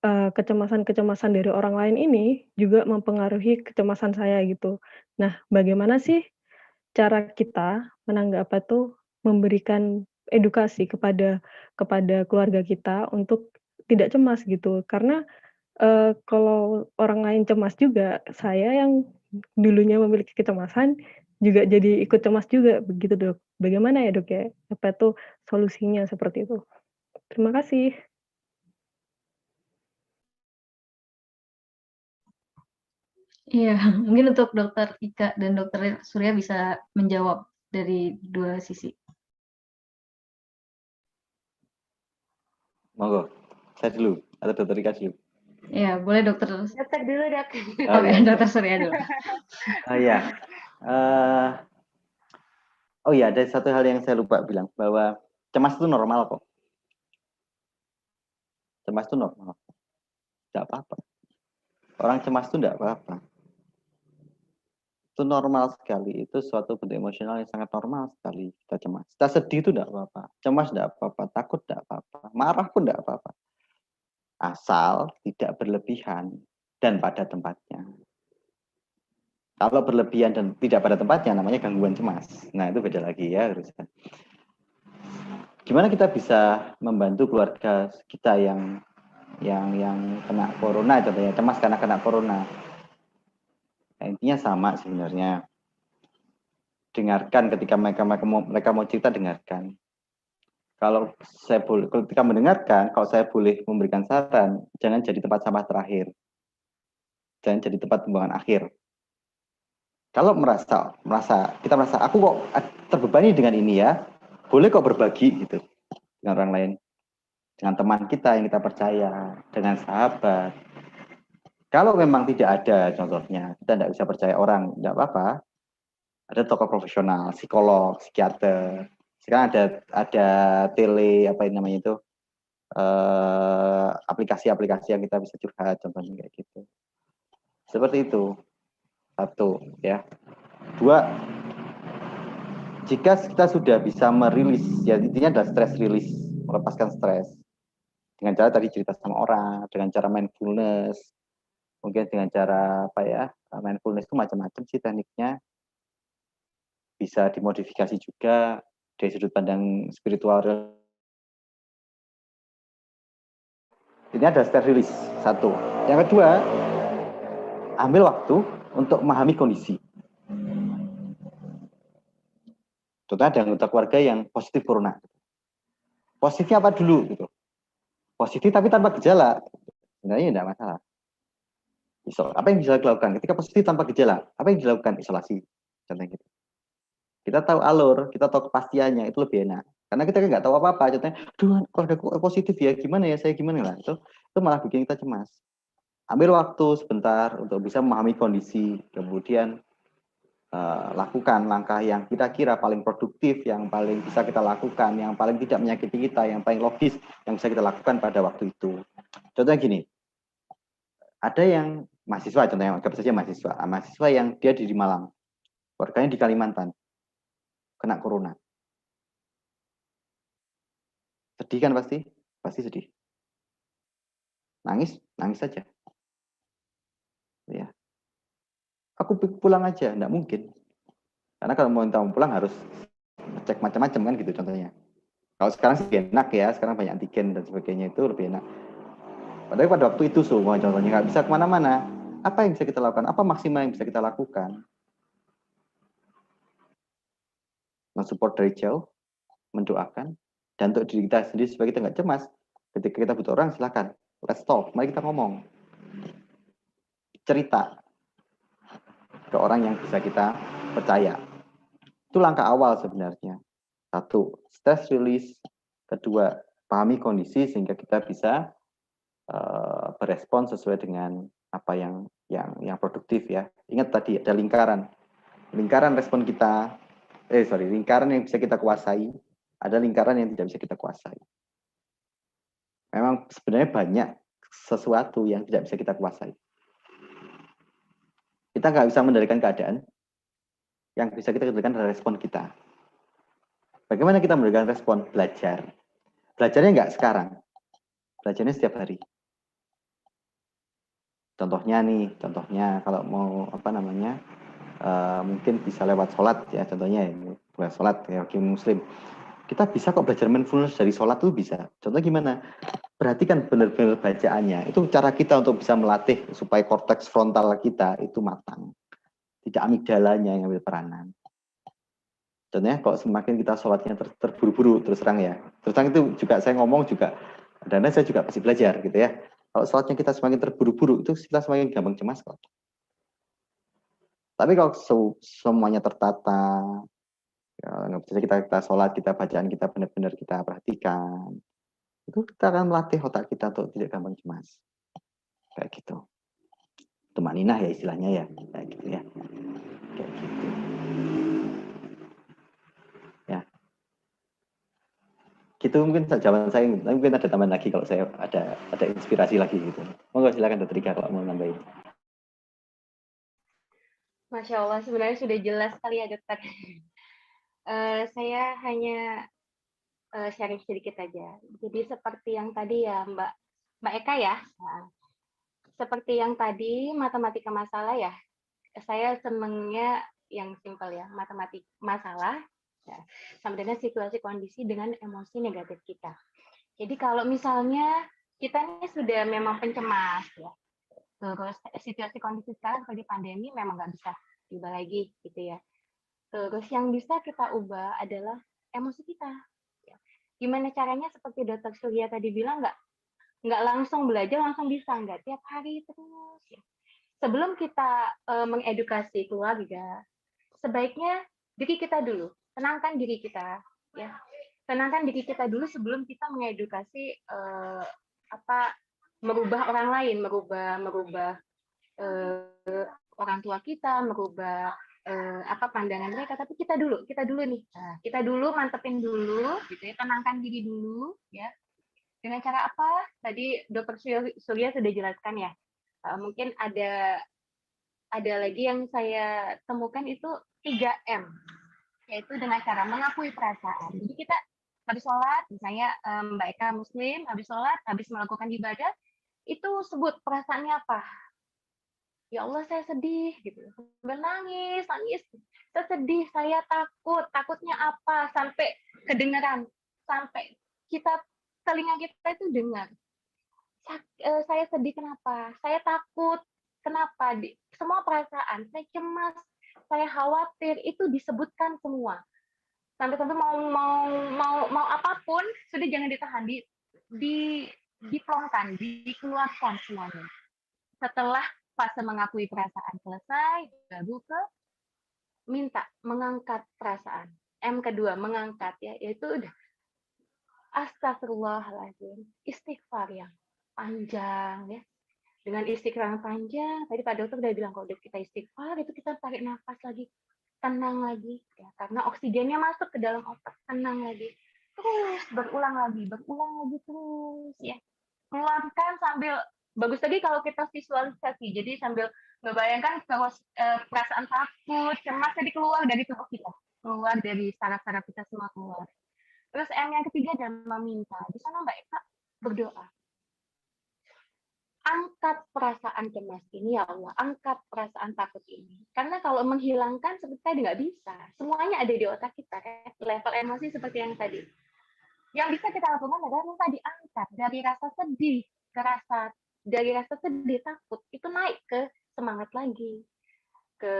kecemasan-kecemasan dari orang lain ini juga mempengaruhi kecemasan saya gitu. Nah, bagaimana sih cara kita memberikan edukasi kepada keluarga kita untuk tidak cemas gitu? Karena kalau orang lain cemas juga, saya yang dulunya memiliki kecemasan juga jadi ikut cemas juga, begitu Dok. Bagaimana ya Dok ya? Apa tuh solusinya seperti itu? Terima kasih. Iya, mungkin untuk Dokter Ika dan Dokter Surya bisa menjawab dari dua sisi. Monggo, saya dulu atau Dokter Ika dulu. Iya, boleh Dokter. Dokter dulu, Dok. Oh, Oke, iya. Dokter Surya dulu. Oh iya. Oh iya, ada satu hal yang saya lupa bilang bahwa cemas itu normal kok. Cemas itu normal. Tidak apa-apa. Orang cemas itu tidak apa-apa. Itu normal sekali. Itu suatu bentuk emosional yang sangat normal sekali. Kita cemas. Kita sedih itu tidak apa-apa. Cemas tidak apa-apa. Takut tidak apa-apa. Marah pun tidak apa-apa. Asal tidak berlebihan dan pada tempatnya. Kalau berlebihan dan tidak pada tempatnya namanya gangguan cemas. Nah, itu beda lagi ya. Gimana kita bisa membantu keluarga kita yang kena corona, contohnya cemas karena kena corona. Nah, intinya sama sebenarnya. Dengarkan ketika mereka mau cerita, dengarkan. Kalau saya boleh, ketika mendengarkan, kalau saya boleh memberikan saran, jangan jadi tempat sampah terakhir. Jangan jadi tempat pembuangan akhir. Kalau kita merasa aku kok terbebani dengan ini ya, boleh kok berbagi gitu dengan orang lain, dengan teman kita yang kita percaya, dengan sahabat. Kalau memang tidak ada contohnya, kita tidak bisa percaya orang, tidak apa-apa. Ada tokoh profesional, psikolog, psikiater. Sekarang ada apa yang namanya itu, aplikasi-aplikasi yang kita bisa curhat, contohnya kayak gitu. Seperti itu. Satu, ya. Dua, jika kita sudah bisa merilis, ya intinya adalah stress release, melepaskan stres. Dengan cara tadi cerita sama orang, dengan cara mindfulness, mungkin dengan cara apa ya, mindfulness itu macam-macam sih tekniknya. Bisa dimodifikasi juga dari sudut pandang spiritual. Ini ada stress release, satu. Yang kedua, ambil waktu untuk memahami kondisi. Contohnya ada anggota keluarga yang positif corona. Positifnya apa dulu gitu. Positif tapi tanpa gejala. Sebenarnya tidak masalah. Apa yang bisa dilakukan ketika positif tanpa gejala? Apa yang dilakukan? Isolasi. Contohnya gitu. Kita tahu alur, kita tahu kepastiannya, itu lebih enak. Karena kita nggak tahu apa-apa. Contohnya, aduh, keluarga positif ya, gimana ya, saya gimana lah. Itu malah bikin kita cemas. Ambil waktu sebentar untuk bisa memahami kondisi, kemudian lakukan langkah yang kira-kira paling produktif, yang paling bisa kita lakukan, yang paling tidak menyakiti kita, yang paling logis, yang bisa kita lakukan pada waktu itu. Contohnya gini, ada yang mahasiswa, contohnya anggap saja mahasiswa yang dia di Malang, keluarganya di Kalimantan, kena corona. Sedih kan pasti? Pasti sedih. Nangis saja. Ya. Aku pulang aja, enggak mungkin. Karena kalau mau pulang harus cek macam-macam kan gitu contohnya. Kalau sekarang sih enak ya, sekarang banyak antigen dan sebagainya, itu lebih enak. Padahal pada waktu itu semua contohnya nggak bisa kemana-mana. Apa yang bisa kita lakukan? Apa maksimal yang bisa kita lakukan? Men-support dari jauh, mendoakan, dan untuk diri kita sendiri supaya kita nggak cemas. Ketika kita butuh orang, silakan. Let's talk, mari kita ngomong. Cerita ke orang yang bisa kita percaya. Itu langkah awal sebenarnya. Satu, stress release. Kedua, pahami kondisi sehingga kita bisa berespon sesuai dengan apa yang produktif ya. Ingat tadi ada lingkaran respon kita. Lingkaran yang bisa kita kuasai, ada lingkaran yang tidak bisa kita kuasai. Memang sebenarnya banyak sesuatu yang tidak bisa kita kuasai. Kita nggak bisa mengendalikan keadaan. Yang bisa kita kendalikan adalah respon kita. Bagaimana kita memberikan respon? Belajar. Belajarnya nggak sekarang. Belajarnya setiap hari. Contohnya kalau mau mungkin bisa lewat sholat ya, contohnya buat sholat ya, bagi muslim. Kita bisa kok belajar mindfulness dari sholat tuh bisa. Contohnya gimana? Perhatikan benar-benar bacaannya. Itu cara kita untuk bisa melatih supaya korteks frontal kita itu matang. Tidak amigdalanya yang ambil peranan. Contohnya kalau semakin kita sholatnya terburu-buru, terus terang ya. Terus terang itu juga saya ngomong juga, dan saya juga pasti belajar gitu ya. Kalau sholatnya kita semakin terburu-buru, itu kita semakin gampang cemas kok. Tapi kalau semuanya tertata, ya, kita sholat, kita bacaan kita benar-benar kita perhatikan, itu kita akan melatih otak kita untuk tidak gampang cemas. Kayak gitu. Tumaninah ya istilahnya ya, kayak gitu ya. Kayak gitu. Ya. Gitu mungkin jawaban saya, mungkin ada tambahan lagi kalau saya ada inspirasi lagi gitu. Monggo silakan Dr. Rika kalau mau nambahin. Masya Allah, sebenarnya sudah jelas sekali ya dokter. Saya hanya sharing sedikit aja. Jadi seperti yang tadi ya Mbak Eka ya, seperti yang tadi matematika masalah ya, saya senangnya yang simpel ya, matematika masalah ya, sama dengan situasi kondisi dengan emosi negatif kita. Jadi kalau misalnya kita ini sudah memang pencemas ya, terus situasi kondisi sekarang seperti pandemi memang nggak bisa diubah lagi gitu ya. Terus yang bisa kita ubah adalah emosi kita. Gimana caranya seperti Dr. Surya tadi bilang, nggak langsung belajar langsung bisa, nggak tiap hari terus. Ya. Sebelum kita mengedukasi keluarga, sebaiknya diri kita dulu, tenangkan diri kita, ya, tenangkan diri kita dulu sebelum kita mengedukasi merubah orang lain, merubah orang tua kita, merubah pandangan mereka, tapi kita dulu nih, kita dulu mantepin dulu, gitu ya, tenangkan diri dulu, ya. Dengan cara apa? Tadi Dr. Surya sudah jelaskan ya. Mungkin ada lagi yang saya temukan itu 3M, yaitu dengan cara mengakui perasaan. Jadi kita habis sholat, misalnya Mbak Eka Muslim, habis sholat, habis melakukan ibadah, itu sebut perasaannya apa? Ya Allah saya sedih gitu, nangis, saya sedih, saya takutnya apa, sampai kedengaran, sampai telinga kita itu dengar, saya sedih kenapa, saya takut kenapa, semua perasaan, saya cemas, saya khawatir, itu disebutkan semua, sampai mau apapun sudah jangan ditahan, diplongkan, dikeluarkan semuanya. Setelah fase mengakui perasaan selesai, baru ke minta mengangkat perasaan. M kedua, mengangkat ya, yaitu udah astagfirullahaladzim, istighfar yang panjang ya. Dengan istighfar yang panjang, tadi Pak Dokter udah bilang kalau kita istighfar itu kita tarik nafas lagi, tenang lagi ya, karena oksigennya masuk ke dalam otak, tenang lagi. Terus berulang lagi terus ya. Keluarkan sambil bagus lagi kalau kita visualisasi, jadi sambil membayangkan kalau perasaan takut, cemas jadi keluar dari tubuh kita, keluar dari saraf-saraf kita semua keluar. Terus M yang ketiga adalah meminta. Di sana Mbak Eka berdoa. Angkat perasaan cemas ini ya Allah, angkat perasaan takut ini. Karena kalau menghilangkan seperti tadi nggak bisa. Semuanya ada di otak kita, kan? Level emosi seperti yang tadi. Yang bisa kita lakukan adalah minta diangkat dari rasa sedih, dari rasa sedih, takut, itu naik ke semangat lagi, ke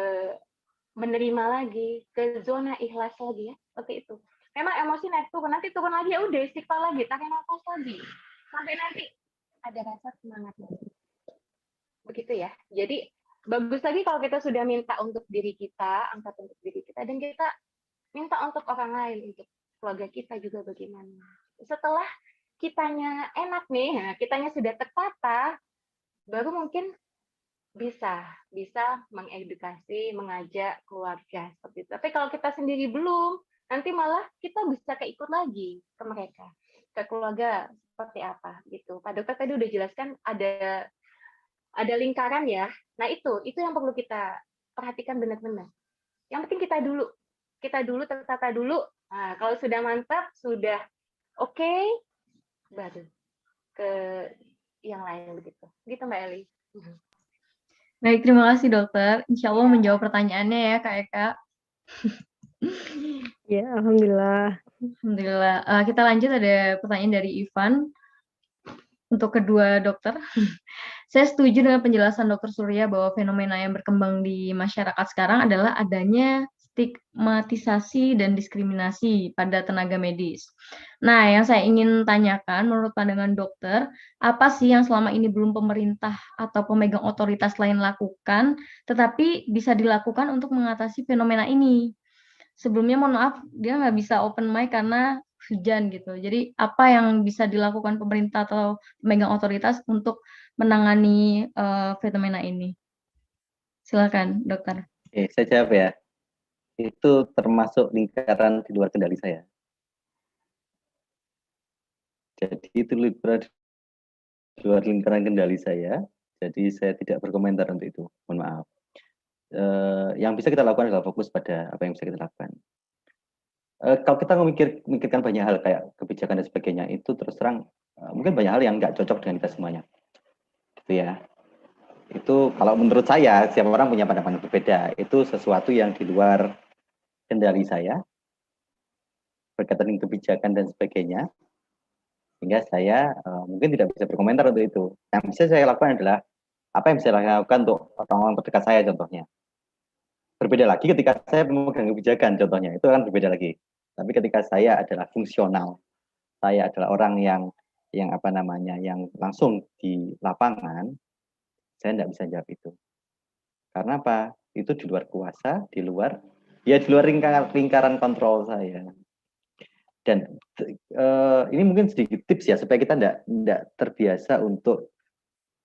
menerima lagi, ke zona ikhlas lagi ya, seperti itu. Memang emosi naik turun, nanti turun lagi ya udah istighfar lagi, tarik nafas lagi, sampai nanti ada rasa semangat lagi. Begitu ya. Jadi bagus lagi kalau kita sudah minta untuk diri kita, angkat untuk diri kita, dan kita minta untuk orang lain, untuk keluarga kita juga bagaimana. Setelah kitanya enak nih, kitanya sudah tertata, baru mungkin bisa mengedukasi, mengajak keluarga seperti itu. Tapi kalau kita sendiri belum, nanti malah kita bisa keikut lagi ke mereka, ke keluarga seperti apa gitu. Pak Dokter tadi udah jelaskan ada lingkaran ya. Nah itu yang perlu kita perhatikan benar-benar. Yang penting kita dulu tertata dulu. Nah, kalau sudah mantap, sudah oke, baru ke yang lain begitu. Gitu Mbak Eli. Baik, terima kasih dokter. Insya Allah menjawab pertanyaannya ya Kak Eka. Ya, alhamdulillah. Alhamdulillah. Kita lanjut, ada pertanyaan dari Ivan. Untuk kedua dokter, saya setuju dengan penjelasan Dr. Surya bahwa fenomena yang berkembang di masyarakat sekarang adalah adanya stigmatisasi dan diskriminasi pada tenaga medis. Nah, yang saya ingin tanyakan, menurut pandangan dokter, apa sih yang selama ini belum pemerintah atau pemegang otoritas lain lakukan, tetapi bisa dilakukan untuk mengatasi fenomena ini? Sebelumnya mohon maaf, dia nggak bisa open mic karena hujan gitu. Jadi apa yang bisa dilakukan pemerintah atau pemegang otoritas untuk menangani fenomena ini? Silakan, dokter. Oke, saya jawab ya. Itu termasuk lingkaran di luar kendali saya. Jadi itu di luar lingkaran kendali saya. Jadi saya tidak berkomentar untuk itu. Mohon maaf. Yang bisa kita lakukan adalah fokus pada apa yang bisa kita lakukan. Kalau kita memikirkan banyak hal kayak kebijakan dan sebagainya, itu terus terang mungkin banyak hal yang nggak cocok dengan kita semuanya. Gitu ya. Itu kalau menurut saya, setiap orang punya pandangan berbeda. Itu sesuatu yang di luar kendali saya, berkaitan dengan kebijakan dan sebagainya, sehingga saya mungkin tidak bisa berkomentar untuk itu. Yang bisa saya lakukan adalah apa yang bisa saya lakukan untuk orang-orang terdekat saya contohnya. Berbeda lagi ketika saya memegang kebijakan contohnya, itu akan berbeda lagi. Tapi ketika saya adalah fungsional, saya adalah orang yang apa namanya, yang langsung di lapangan, saya tidak bisa jawab itu. Karena apa? Itu di luar kuasa, di luar lingkaran kontrol saya. Dan ini mungkin sedikit tips ya supaya kita tidak terbiasa untuk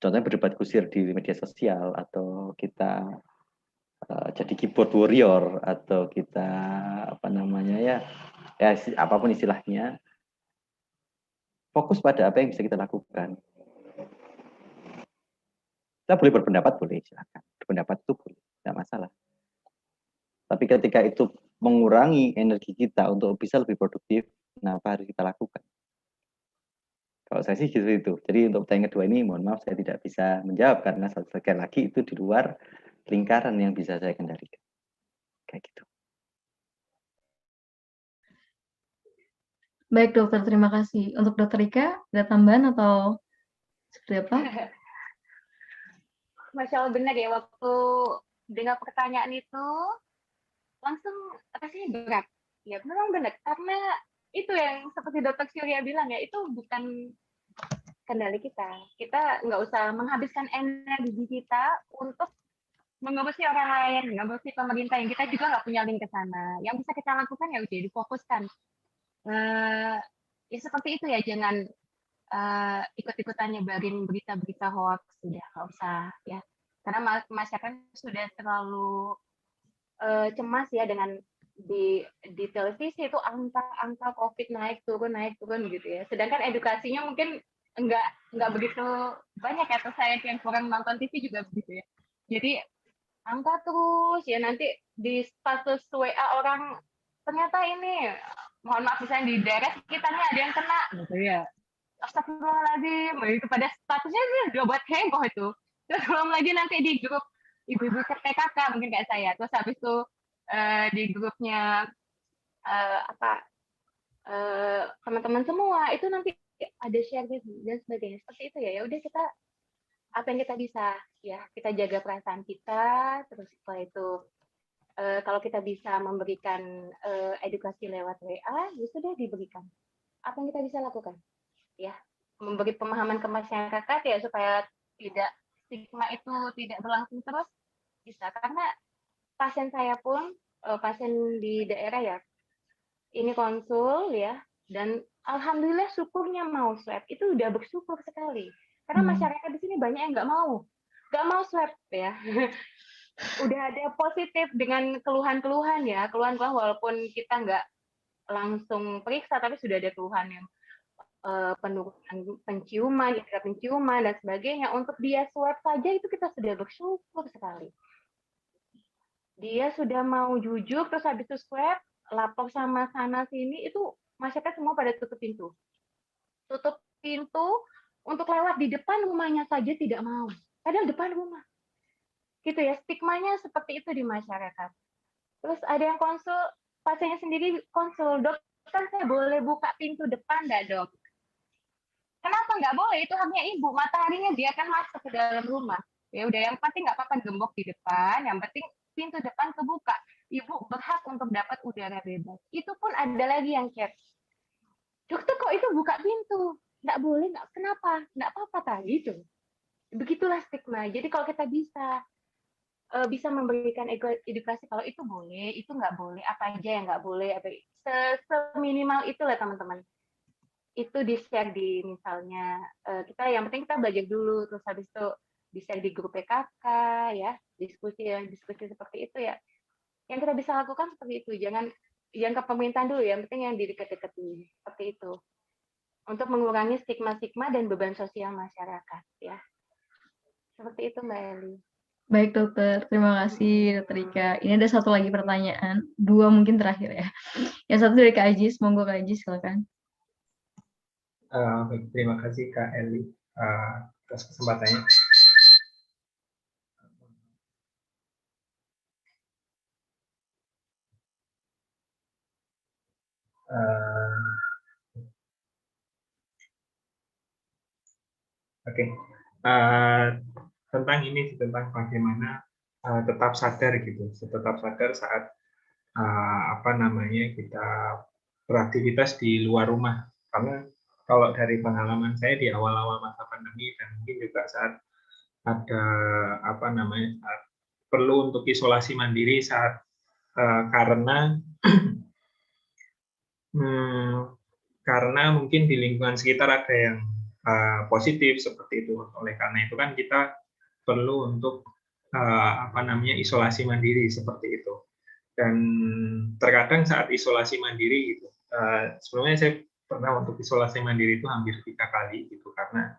contohnya berdebat kusir di media sosial, atau kita jadi keyboard warrior, atau kita apa namanya ya apapun istilahnya. Fokus pada apa yang bisa kita lakukan. Kita boleh berpendapat, boleh, silakan. Berpendapat itu boleh, tidak masalah. Tapi ketika itu mengurangi energi kita untuk bisa lebih produktif, nah apa harus kita lakukan? Kalau saya sih gitu itu. Jadi untuk pertanyaan kedua ini, mohon maaf saya tidak bisa menjawab karena sekali lagi itu di luar lingkaran yang bisa saya kendalikan. Kayak gitu. Baik dokter, terima kasih. Untuk dokter Rika, ada tambahan atau seperti apa? Masya Allah, benar ya, waktu dengar pertanyaan itu langsung rasanya berat. Ya memang benar, karena itu yang seperti dokter Surya bilang ya, itu bukan kendali kita. Kita nggak usah menghabiskan energi kita untuk mengurusi orang lain, mengurusi pemerintah yang kita juga nggak punya link ke sana. Yang bisa kita lakukan ya udah difokuskan. Ya seperti itu ya, jangan ikut-ikutan nyebarin berita-berita hoax, sudah nggak usah ya. Karena masyarakat sudah terlalu cemas ya dengan di televisi itu angka COVID naik turun gitu ya. Sedangkan edukasinya mungkin enggak begitu banyak ya, atau saya yang kurang nonton TV juga begitu ya. Jadi angka terus ya, nanti di status WA orang ternyata ini, mohon maaf misalnya di daerah sekitarnya ada yang kena gitu ya. Astagfirullahaladzim, itu pada statusnya udah buat heboh itu. Terus belum lagi nanti di grup ibu-ibu PKK mungkin kayak saya, terus habis itu di grupnya teman-teman semua itu nanti ada share dan sebagainya, seperti itu ya. Ya udah, kita apa yang kita bisa ya, kita jaga perasaan kita. Terus setelah itu kalau kita bisa memberikan edukasi lewat WA, ya sudah diberikan. Apa yang kita bisa lakukan ya, memberi pemahaman ke masyarakat ya, supaya tidak stigma itu tidak berlangsung terus, bisa. Karena pasien saya pun pasien di daerah ya, ini konsul ya, dan alhamdulillah syukurnya mau swab, itu udah bersyukur sekali. Karena masyarakat di sini banyak yang nggak mau swab ya. Udah ada positif dengan keluhan-keluhan ya, keluhan-keluhan walaupun kita nggak langsung periksa, tapi sudah ada keluhan yang penurunan penciuman, indera penciuman dan sebagainya. Untuk dia swab saja itu kita sudah bersyukur sekali. Dia sudah mau jujur, terus habis itu swab, lapor sama sana sini, itu masyarakat semua pada tutup pintu. Tutup pintu untuk lewat di depan rumahnya saja tidak mau. Padahal depan rumah. Gitu ya, stigmanya seperti itu di masyarakat. Terus ada yang konsul, pasiennya sendiri konsul, dokter saya boleh buka pintu depan nggak dok? Kenapa nggak boleh? Itu haknya ibu, mataharinya dia kan masuk ke dalam rumah. Ya udah, yang penting nggak apa-apa gembok di depan, yang penting pintu depan kebuka. ibu berhak untuk dapat udara bebas. Itu pun ada lagi yang chat, dokter kok itu buka pintu, nggak boleh, nggak, kenapa, nggak apa-apa tak gitu. Begitulah stigma. Jadi kalau kita bisa memberikan edukasi kalau itu boleh, itu nggak boleh, apa aja yang nggak boleh, apa seminimal itulah teman-teman. Itu di-share di misalnya kita yang penting kita belajar dulu, terus habis itu di-share di grup PKK ya, diskusi seperti itu ya. Yang kita bisa lakukan seperti itu, jangan ke pemerintahan dulu, yang penting yang di dekat-dekat seperti itu. Untuk mengurangi stigma-stigma dan beban sosial masyarakat ya. Seperti itu Mbak Eli. Baik dokter, terima kasih dokter Ika. Ini ada satu lagi pertanyaan, 2 mungkin terakhir ya. Yang satu dari Kak Ajis, monggo Kak Ajis silakan. Baik, terima kasih Kak Eli atas kesempatannya. Oke. Tentang ini, tentang bagaimana tetap sadar gitu, tetap sadar saat kita beraktivitas di luar rumah. Karena kalau dari pengalaman saya di awal-awal masa pandemi dan mungkin juga saat ada saat perlu untuk isolasi mandiri saat karena karena mungkin di lingkungan sekitar ada yang positif seperti itu. Oleh karena itu kan kita perlu untuk isolasi mandiri seperti itu. Dan terkadang saat isolasi mandiri gitu, sebelumnya saya pernah untuk isolasi mandiri itu hampir 3 kali gitu, karena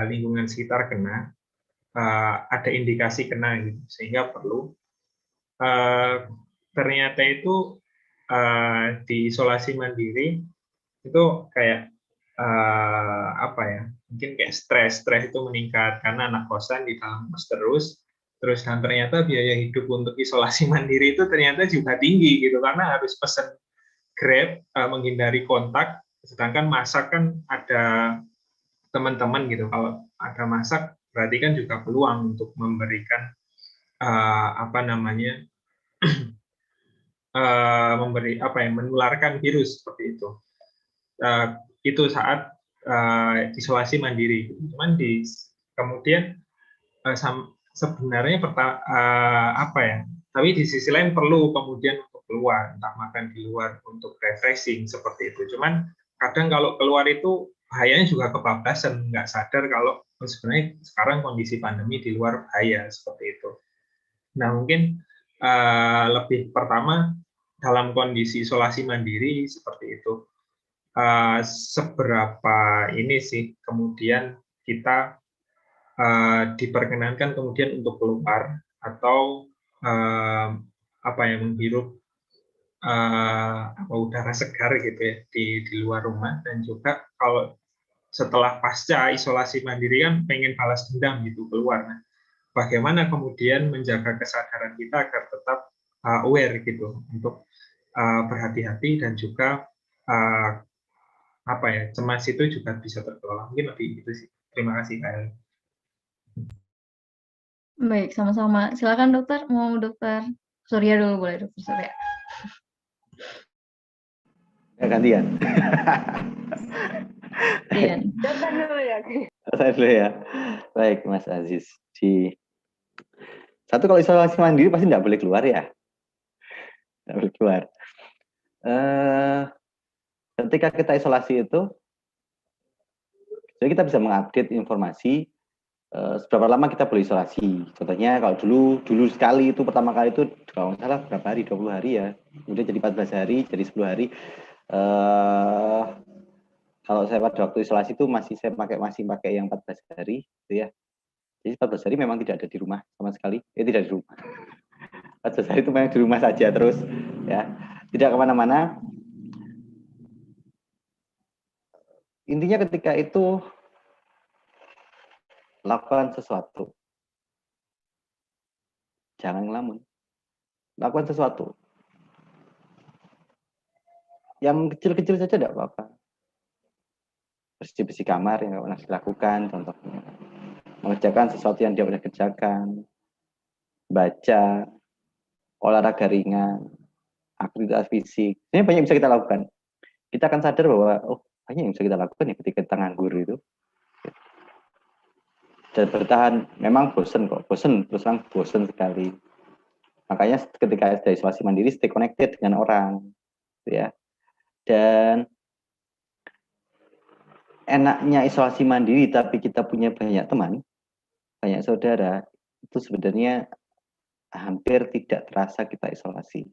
lingkungan sekitar kena, ada indikasi kena gitu, sehingga perlu ternyata itu di isolasi mandiri itu kayak mungkin kayak stres itu meningkat karena anak kosan di dalam kos terus dan ternyata biaya hidup untuk isolasi mandiri itu ternyata juga tinggi gitu, karena harus pesen Grab, menghindari kontak, sedangkan masak kan ada teman-teman gitu, kalau ada masak berarti kan juga peluang untuk memberikan menularkan virus seperti itu. Itu saat isolasi mandiri. Cuman kemudian sebenarnya tapi di sisi lain perlu kemudian untuk keluar, entah makan di luar untuk refreshing seperti itu. Cuman kadang kalau keluar itu bahayanya juga kebablasan, nggak sadar kalau sebenarnya sekarang kondisi pandemi di luar bahaya seperti itu. Nah mungkin lebih pertama dalam kondisi isolasi mandiri seperti itu, seberapa ini sih kemudian kita diperkenankan kemudian untuk keluar atau menghirup udara segar gitu ya di luar rumah. Dan juga kalau setelah pasca isolasi mandiri kan pengen balas dendam gitu keluar. Nah, bagaimana kemudian menjaga kesadaran kita agar tetap aware gitu untuk berhati-hati dan juga cemas itu juga bisa terkelola. Mungkin lebih itu sih. Terima kasih Kak Eli. Baik, sama-sama. Silakan dokter, mau dokter Surya dulu boleh dokter Surya. Ya, gantian. Dokter dulu ya. Saya dulu ya. Baik Mas Aziz. Satu, kalau isolasi mandiri pasti nggak boleh keluar ya. Nggak boleh keluar. Ketika kita isolasi itu, jadi kita bisa mengupdate informasi seberapa lama kita boleh isolasi. Contohnya kalau dulu sekali itu pertama kali itu kalau nggak salah berapa hari, 20 hari ya. Kemudian jadi 14 hari, jadi 10 hari. Kalau saya pada waktu isolasi itu masih pakai yang 14 hari gitu ya. Jadi 14 hari memang tidak ada di rumah sama sekali. Tidak di rumah. 14 hari itu memang di rumah saja terus ya. Tidak kemana-mana. Intinya ketika itu lakukan sesuatu. Jangan ngelamun. Lakukan sesuatu. Yang kecil-kecil saja tidak apa-apa. Bersih-bersih kamar yang pernah dilakukan, contohnya. Mengerjakan sesuatu yang dia pernah kerjakan. Baca. olahraga ringan, aktivitas fisik. Ini banyak yang bisa kita lakukan. Kita akan sadar bahwa banyak yang bisa kita lakukan ya ketika kita nganggur itu. Dan bertahan, memang bosen kok, bosen, terus terang bosen sekali. Makanya ketika ada isolasi mandiri, stay connected dengan orang, gitu ya. Dan enaknya isolasi mandiri, tapi kita punya banyak teman, banyak saudara, itu sebenarnya hampir tidak terasa kita isolasi.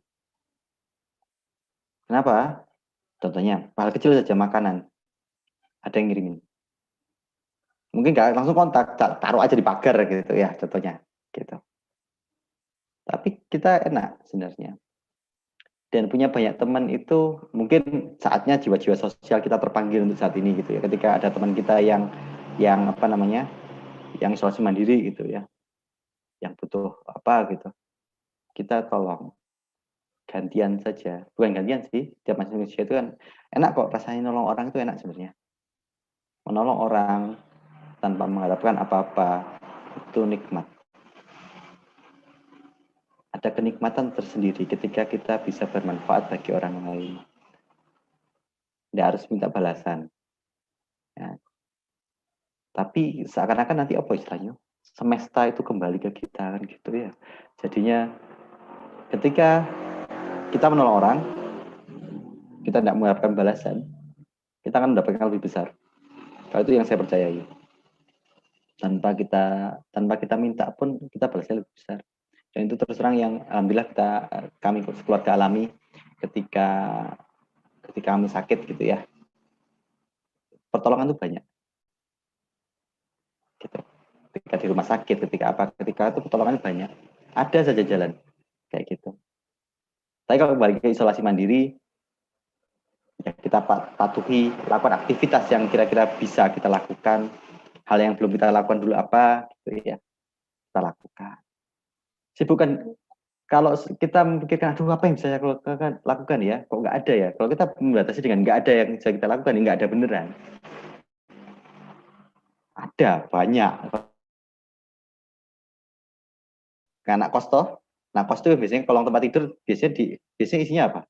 Kenapa? Contohnya, hal kecil saja makanan. Ada yang ngirimin. Mungkin nggak langsung kontak, taruh aja di pagar gitu ya, contohnya. Gitu. Tapi kita enak sebenarnya. Dan punya banyak teman itu mungkin saatnya jiwa-jiwa sosial kita terpanggil untuk saat ini gitu ya. Ketika ada teman kita yang apa namanya, yang isolasi mandiri gitu ya, yang butuh apa gitu, kita tolong gantian saja. Bukan gantian sih, tiap manusia itu kan enak kok, rasanya nolong orang itu enak sebenarnya. Menolong orang tanpa mengharapkan apa-apa itu nikmat. Ada kenikmatan tersendiri ketika kita bisa bermanfaat bagi orang lain. Tidak harus minta balasan. Ya. Tapi seakan-akan nanti apa istilahnya? Semesta itu kembali ke kita kan gitu ya. Jadinya ketika kita menolong orang, kita tidak mengharapkan balasan, kita akan mendapatkan lebih besar. Kalau itu yang saya percayai. Tanpa kita minta pun kita balasnya lebih besar. Dan itu terus terang yang alhamdulillah kami keluarga alami ketika kami sakit gitu ya. Pertolongan itu banyak. Gitu. Ketika di rumah sakit, ketika itu pertolongan banyak. Ada saja jalan kayak gitu. Tapi kalau kembali ke isolasi mandiri, ya kita patuhi, lakukan aktivitas yang kira-kira bisa kita lakukan. Hal yang belum kita lakukan dulu apa, gitu ya, kita lakukan. Sibukkan. Kalau kita memikirkan, aduh apa yang bisa saya lakukan ya, kok nggak ada ya. Kalau kita membatasi dengan nggak ada yang bisa kita lakukan, ya nggak ada beneran. Ada, banyak. Anak kos toh, nah kos itu biasanya kolong tempat tidur, biasanya isinya apa?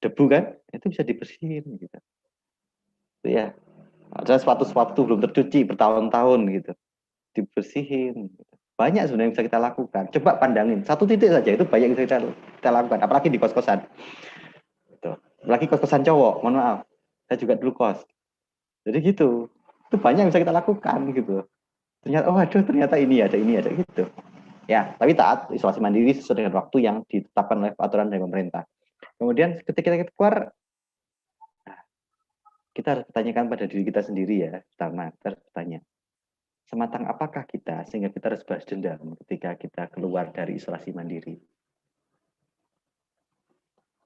Debu kan, itu bisa dibersihin gitu. Ya, ada sepatu belum tercuci bertahun-tahun gitu, dibersihin. Gitu. Banyak sebenarnya yang bisa kita lakukan. Coba pandangin, satu titik saja itu banyak yang bisa kita lakukan. Apalagi di kos-kosan. Gitu. Apalagi kos-kosan cowok, mohon maaf. Saya juga dulu kos. Jadi gitu. Itu banyak yang bisa kita lakukan gitu. Ternyata, ternyata ini ada gitu. Ya, tapi taat isolasi mandiri sesuai dengan waktu yang ditetapkan oleh aturan dari pemerintah. Kemudian ketika kita keluar, kita harus bertanyakan pada diri kita sendiri ya. Pertama, kita harus bertanya, sematang apakah kita sehingga kita harus balas dendam ketika kita keluar dari isolasi mandiri.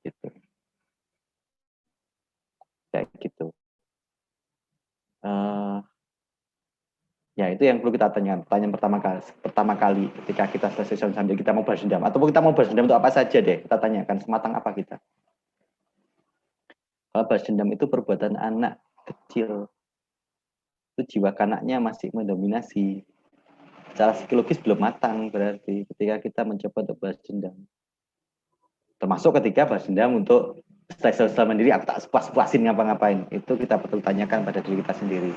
Gitu. Kayak gitu. Ya itu yang perlu kita tanyakan. Pertanyaan pertama kali ketika kita selesai isolasi mandiri, kita mau balas dendam. Atau kita mau balas dendam untuk apa saja deh. Kita tanyakan sematang apa kita. Kalau balas dendam itu perbuatan anak kecil. Itu jiwa kanaknya masih mendominasi. Secara psikologis belum matang berarti ketika kita mencoba untuk balas dendam. Termasuk ketika balas dendam untuk selesai mandiri, aku tak puas-puasin ngapa-ngapain. Itu kita perlu tanyakan pada diri kita sendiri.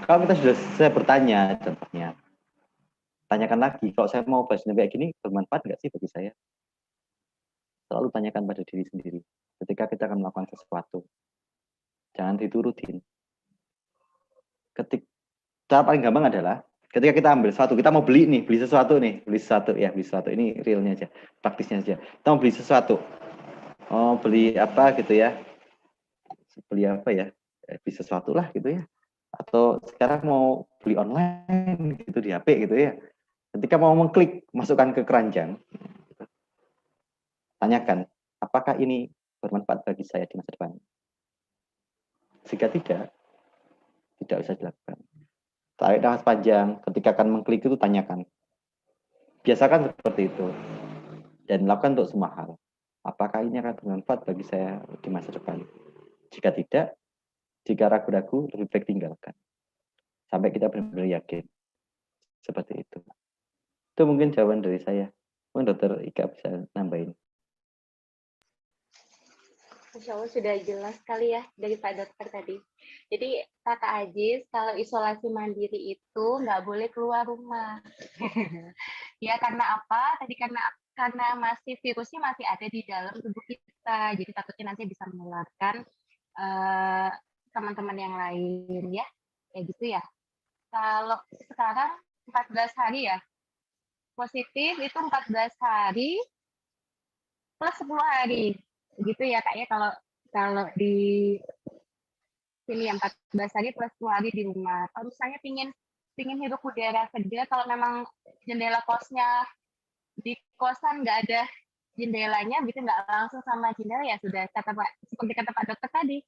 Kalau kita sudah selesai bertanya, contohnya, tanyakan lagi, kalau saya mau balas dendam kayak gini, bermanfaat nggak sih bagi saya? Selalu tanyakan pada diri sendiri. Ketika kita akan melakukan sesuatu, jangan diturutin. Cara paling gampang adalah ketika kita ambil sesuatu, kita mau beli sesuatu, ini realnya aja, praktisnya aja. Kita mau beli sesuatu, beli apa gitu ya, beli sesuatu lah gitu ya. Atau sekarang mau beli online gitu di HP gitu ya. Ketika mau mengklik, masukkan ke keranjang, tanyakan, apakah ini bermanfaat bagi saya di masa depan? Jika tidak usah dilakukan. Tarik nafas panjang, ketika akan mengklik itu tanyakan. Biasakan seperti itu. Dan lakukan untuk semua hal. Apakah ini akan bermanfaat bagi saya di masa depan? Jika tidak, jika ragu-ragu, lebih baik tinggalkan. Sampai kita benar-benar yakin. Seperti itu. Itu mungkin jawaban dari saya. Mungkin Dokter Ika bisa nambahin. Insya Allah sudah jelas sekali ya dari Pak Dokter tadi. Jadi kata Aziz, kalau isolasi mandiri itu nggak boleh keluar rumah. Ya karena apa? Tadi karena masih virusnya masih ada di dalam tubuh kita. Jadi takutnya nanti bisa menularkan teman-teman yang lain ya. Kayak gitu ya. Kalau sekarang 14 hari ya. Positif itu 14 hari plus 10 hari. Begitu ya Kak ya, kalau di sini yang 14 hari plus 10 hari di rumah. Kalau misalnya pingin hirup udara segar, kalau memang jendela kosnya di kosan nggak ada jendelanya, gitu nggak langsung sama jendela, ya sudah seperti kata Pak Dokter tadi,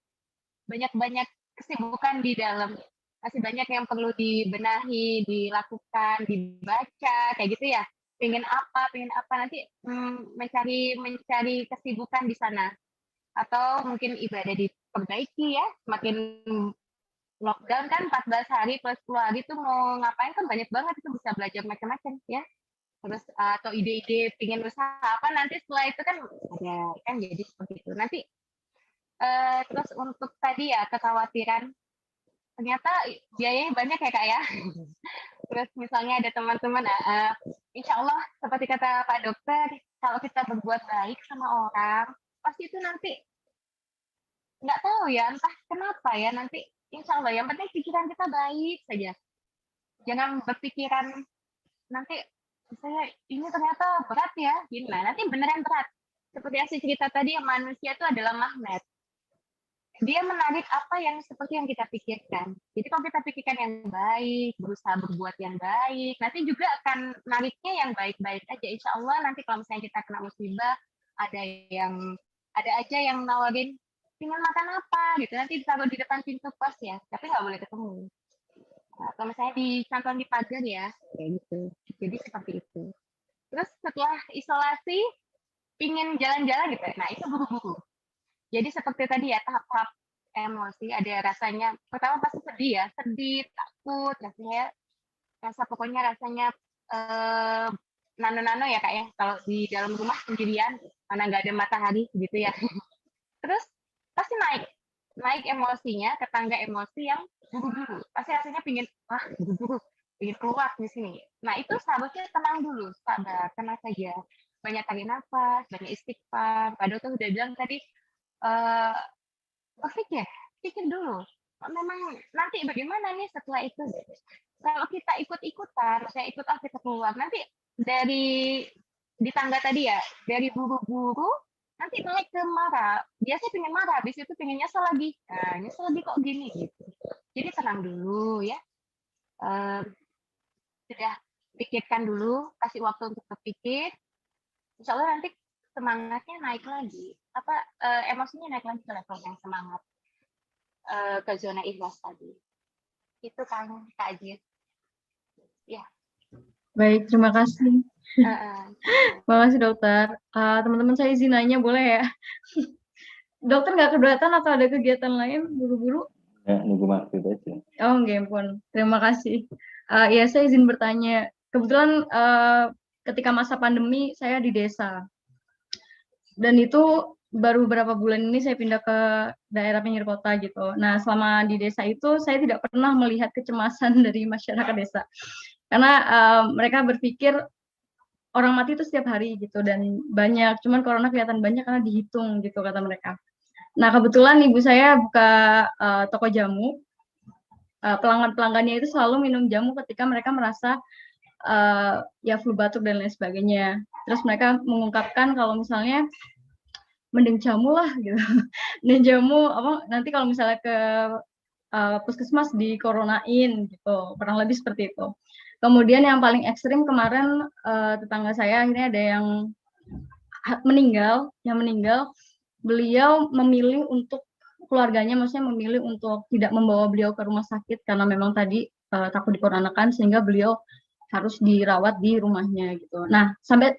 banyak kesibukan di dalam, masih banyak yang perlu dibenahi, dilakukan, dibaca, kayak gitu ya. Pengen apa nanti mencari kesibukan di sana, atau mungkin ibadah diperbaiki ya. Semakin lockdown kan 14 hari plus 10 hari itu mau ngapain kan banyak banget, itu bisa belajar macam-macam ya. Terus atau ide-ide pengen usaha apa nanti setelah itu kan ada kan, jadi seperti itu nanti. Terus untuk tadi ya kekhawatiran, ternyata biayanya banyak ya Kak ya. Terus misalnya ada teman-teman, insya Allah seperti kata Pak Dokter, kalau kita berbuat baik sama orang, pasti itu nanti nggak tahu ya, entah kenapa ya, nanti insya Allah yang penting pikiran kita baik saja. Jangan berpikiran nanti saya ini ternyata berat ya, gimana, nanti beneran berat. Seperti yang saya cerita tadi, manusia itu adalah magnet. Dia menarik apa yang seperti yang kita pikirkan. Jadi kalau kita pikirkan yang baik, berusaha berbuat yang baik, nanti juga akan nariknya yang baik-baik aja. Insya Allah nanti kalau misalnya kita kena musibah, ada aja yang nawarin, tinggal makan apa gitu, nanti ditaruh di depan pintu pos ya, tapi nggak boleh ketemu. Kalau misalnya dicantol di pagar ya, kayak gitu. Jadi seperti itu. Terus setelah isolasi, pingin jalan-jalan gitu, nah itu buru-buru. Jadi seperti tadi ya, tahap-tahap emosi, ada rasanya, pertama pasti sedih ya, sedih, takut, pokoknya rasanya nano-nano ya Kak ya, kalau di dalam rumah sendirian, mana nggak ada matahari gitu ya. Terus pasti naik emosinya ke tangga emosi yang buru-buru. Pasti rasanya buru-buru, pingin keluar di sini. Nah itu seharusnya tenang dulu, sabar, tenang saja. Banyak tarik nafas, banyak istighfar. Pak Dokter sudah bilang tadi, pikir dulu. Memang nanti bagaimana nih setelah itu? Kalau kita ikut-ikutan, saya ikut kita keluar, nanti di tangga tadi ya, dari buru-buru, nanti naik ke marah. Biasanya pengen marah, habis itu pengen nyesel lagi. Nah, nyesel lagi kok gini gitu. Jadi tenang dulu ya. Sudah pikirkan dulu, kasih waktu untuk berpikir. Insya Allah nanti semangatnya naik lagi, emosinya naik lagi ke level yang semangat, ke zona ikhlas tadi. Itu kan Kak Aziz. Ya. Baik, terima kasih. Terima kasih Dokter. Teman-teman saya izin nanya boleh ya? Dokter nggak keberatan atau ada kegiatan lain buru-buru? Ya, nunggu maghrib aja. Oh, nggak ampun. Terima kasih. Ya, saya izin bertanya. Kebetulan ketika masa pandemi saya di desa. Dan itu baru beberapa bulan ini saya pindah ke daerah pinggir kota gitu. Nah, selama di desa itu saya tidak pernah melihat kecemasan dari masyarakat desa. Karena mereka berpikir orang mati itu setiap hari gitu dan banyak, cuman corona kelihatan banyak karena dihitung gitu kata mereka. Nah, kebetulan ibu saya buka toko jamu. Pelanggan-pelanggannya itu selalu minum jamu ketika mereka merasa ya flu batuk dan lain sebagainya. Terus mereka mengungkapkan kalau misalnya mending jamu lah gitu. Dan jamu nanti kalau misalnya ke puskesmas di coronain gitu, kurang lebih seperti itu. Kemudian yang paling ekstrim kemarin tetangga saya akhirnya ada yang meninggal, beliau memilih untuk keluarganya, maksudnya memilih untuk tidak membawa beliau ke rumah sakit karena memang tadi takut dicoronakan, sehingga beliau harus dirawat di rumahnya gitu. Nah, sampai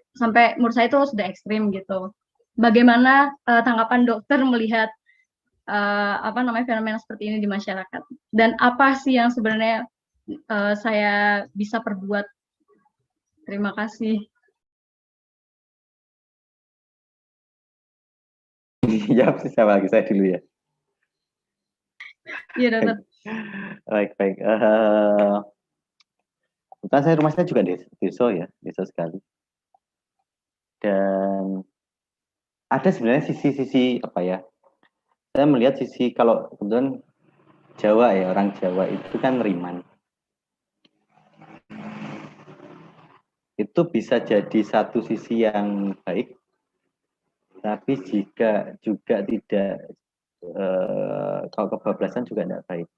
menurut saya itu sudah ekstrim gitu. Bagaimana tanggapan dokter melihat fenomena seperti ini di masyarakat? Dan apa sih yang sebenarnya saya bisa perbuat? Terima kasih. Iya, siapa lagi? Saya dulu ya. Iya, dokter. Baik. Kebetulan saya rumah saya juga desa sekali. Dan ada sebenarnya sisi-sisi apa ya? Saya melihat sisi kalau kebetulan Jawa ya, orang Jawa itu kan riman. Itu bisa jadi satu sisi yang baik, tapi jika juga tidak kalau kebablasan juga tidak baik.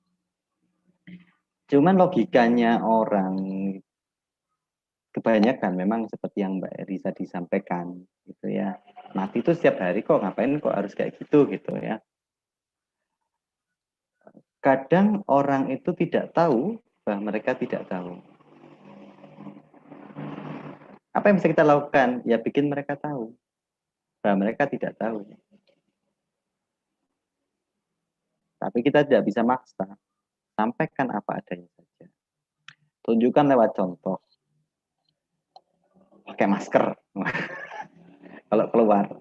Cuman logikanya orang kebanyakan memang seperti yang Mbak Risa disampaikan gitu ya. Mati itu setiap hari kok, ngapain kok harus kayak gitu ya. Kadang orang itu tidak tahu bahwa mereka tidak tahu. Apa yang bisa kita lakukan? Ya bikin mereka tahu bahwa mereka tidak tahu. Tapi kita tidak bisa maksa. Sampaikan apa adanya saja. Tunjukkan lewat contoh. Pakai masker. Kalau keluar.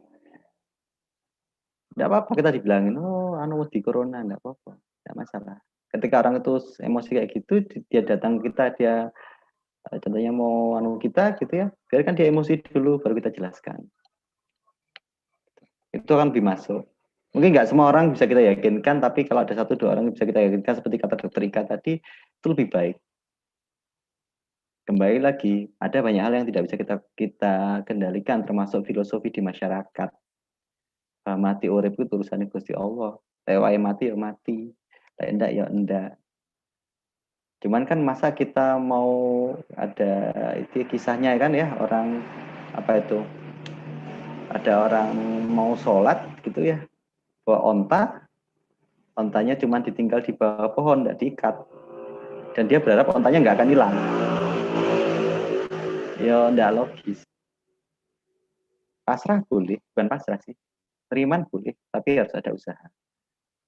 Tidak apa-apa kita dibilangin, oh di corona, tidak apa-apa. Tidak masalah. Ketika orang itu emosi kayak gitu, dia datang kita, dia contohnya mau kita gitu ya, biarkan dia emosi dulu, baru kita jelaskan. Itu akan lebih masuk. Mungkin nggak semua orang bisa kita yakinkan, tapi kalau ada 1-2 orang yang bisa kita yakinkan, seperti kata Dokter Ika tadi, itu lebih baik. Kembali lagi, ada banyak hal yang tidak bisa kita kendalikan, termasuk filosofi di masyarakat. Mati urip itu urusannya Gusti Allah. Lewai mati ya mati, enggak ya enggak. Cuman kan masa kita mau ada itu kisahnya kan ya, orang apa itu? Ada orang mau sholat gitu ya, bawa ontanya cuma ditinggal di bawah pohon, enggak diikat. Dan dia berharap ontanya nggak akan hilang. Ya enggak logis. Pasrah boleh, bukan pasrah sih. Teriman boleh, tapi harus ada usaha.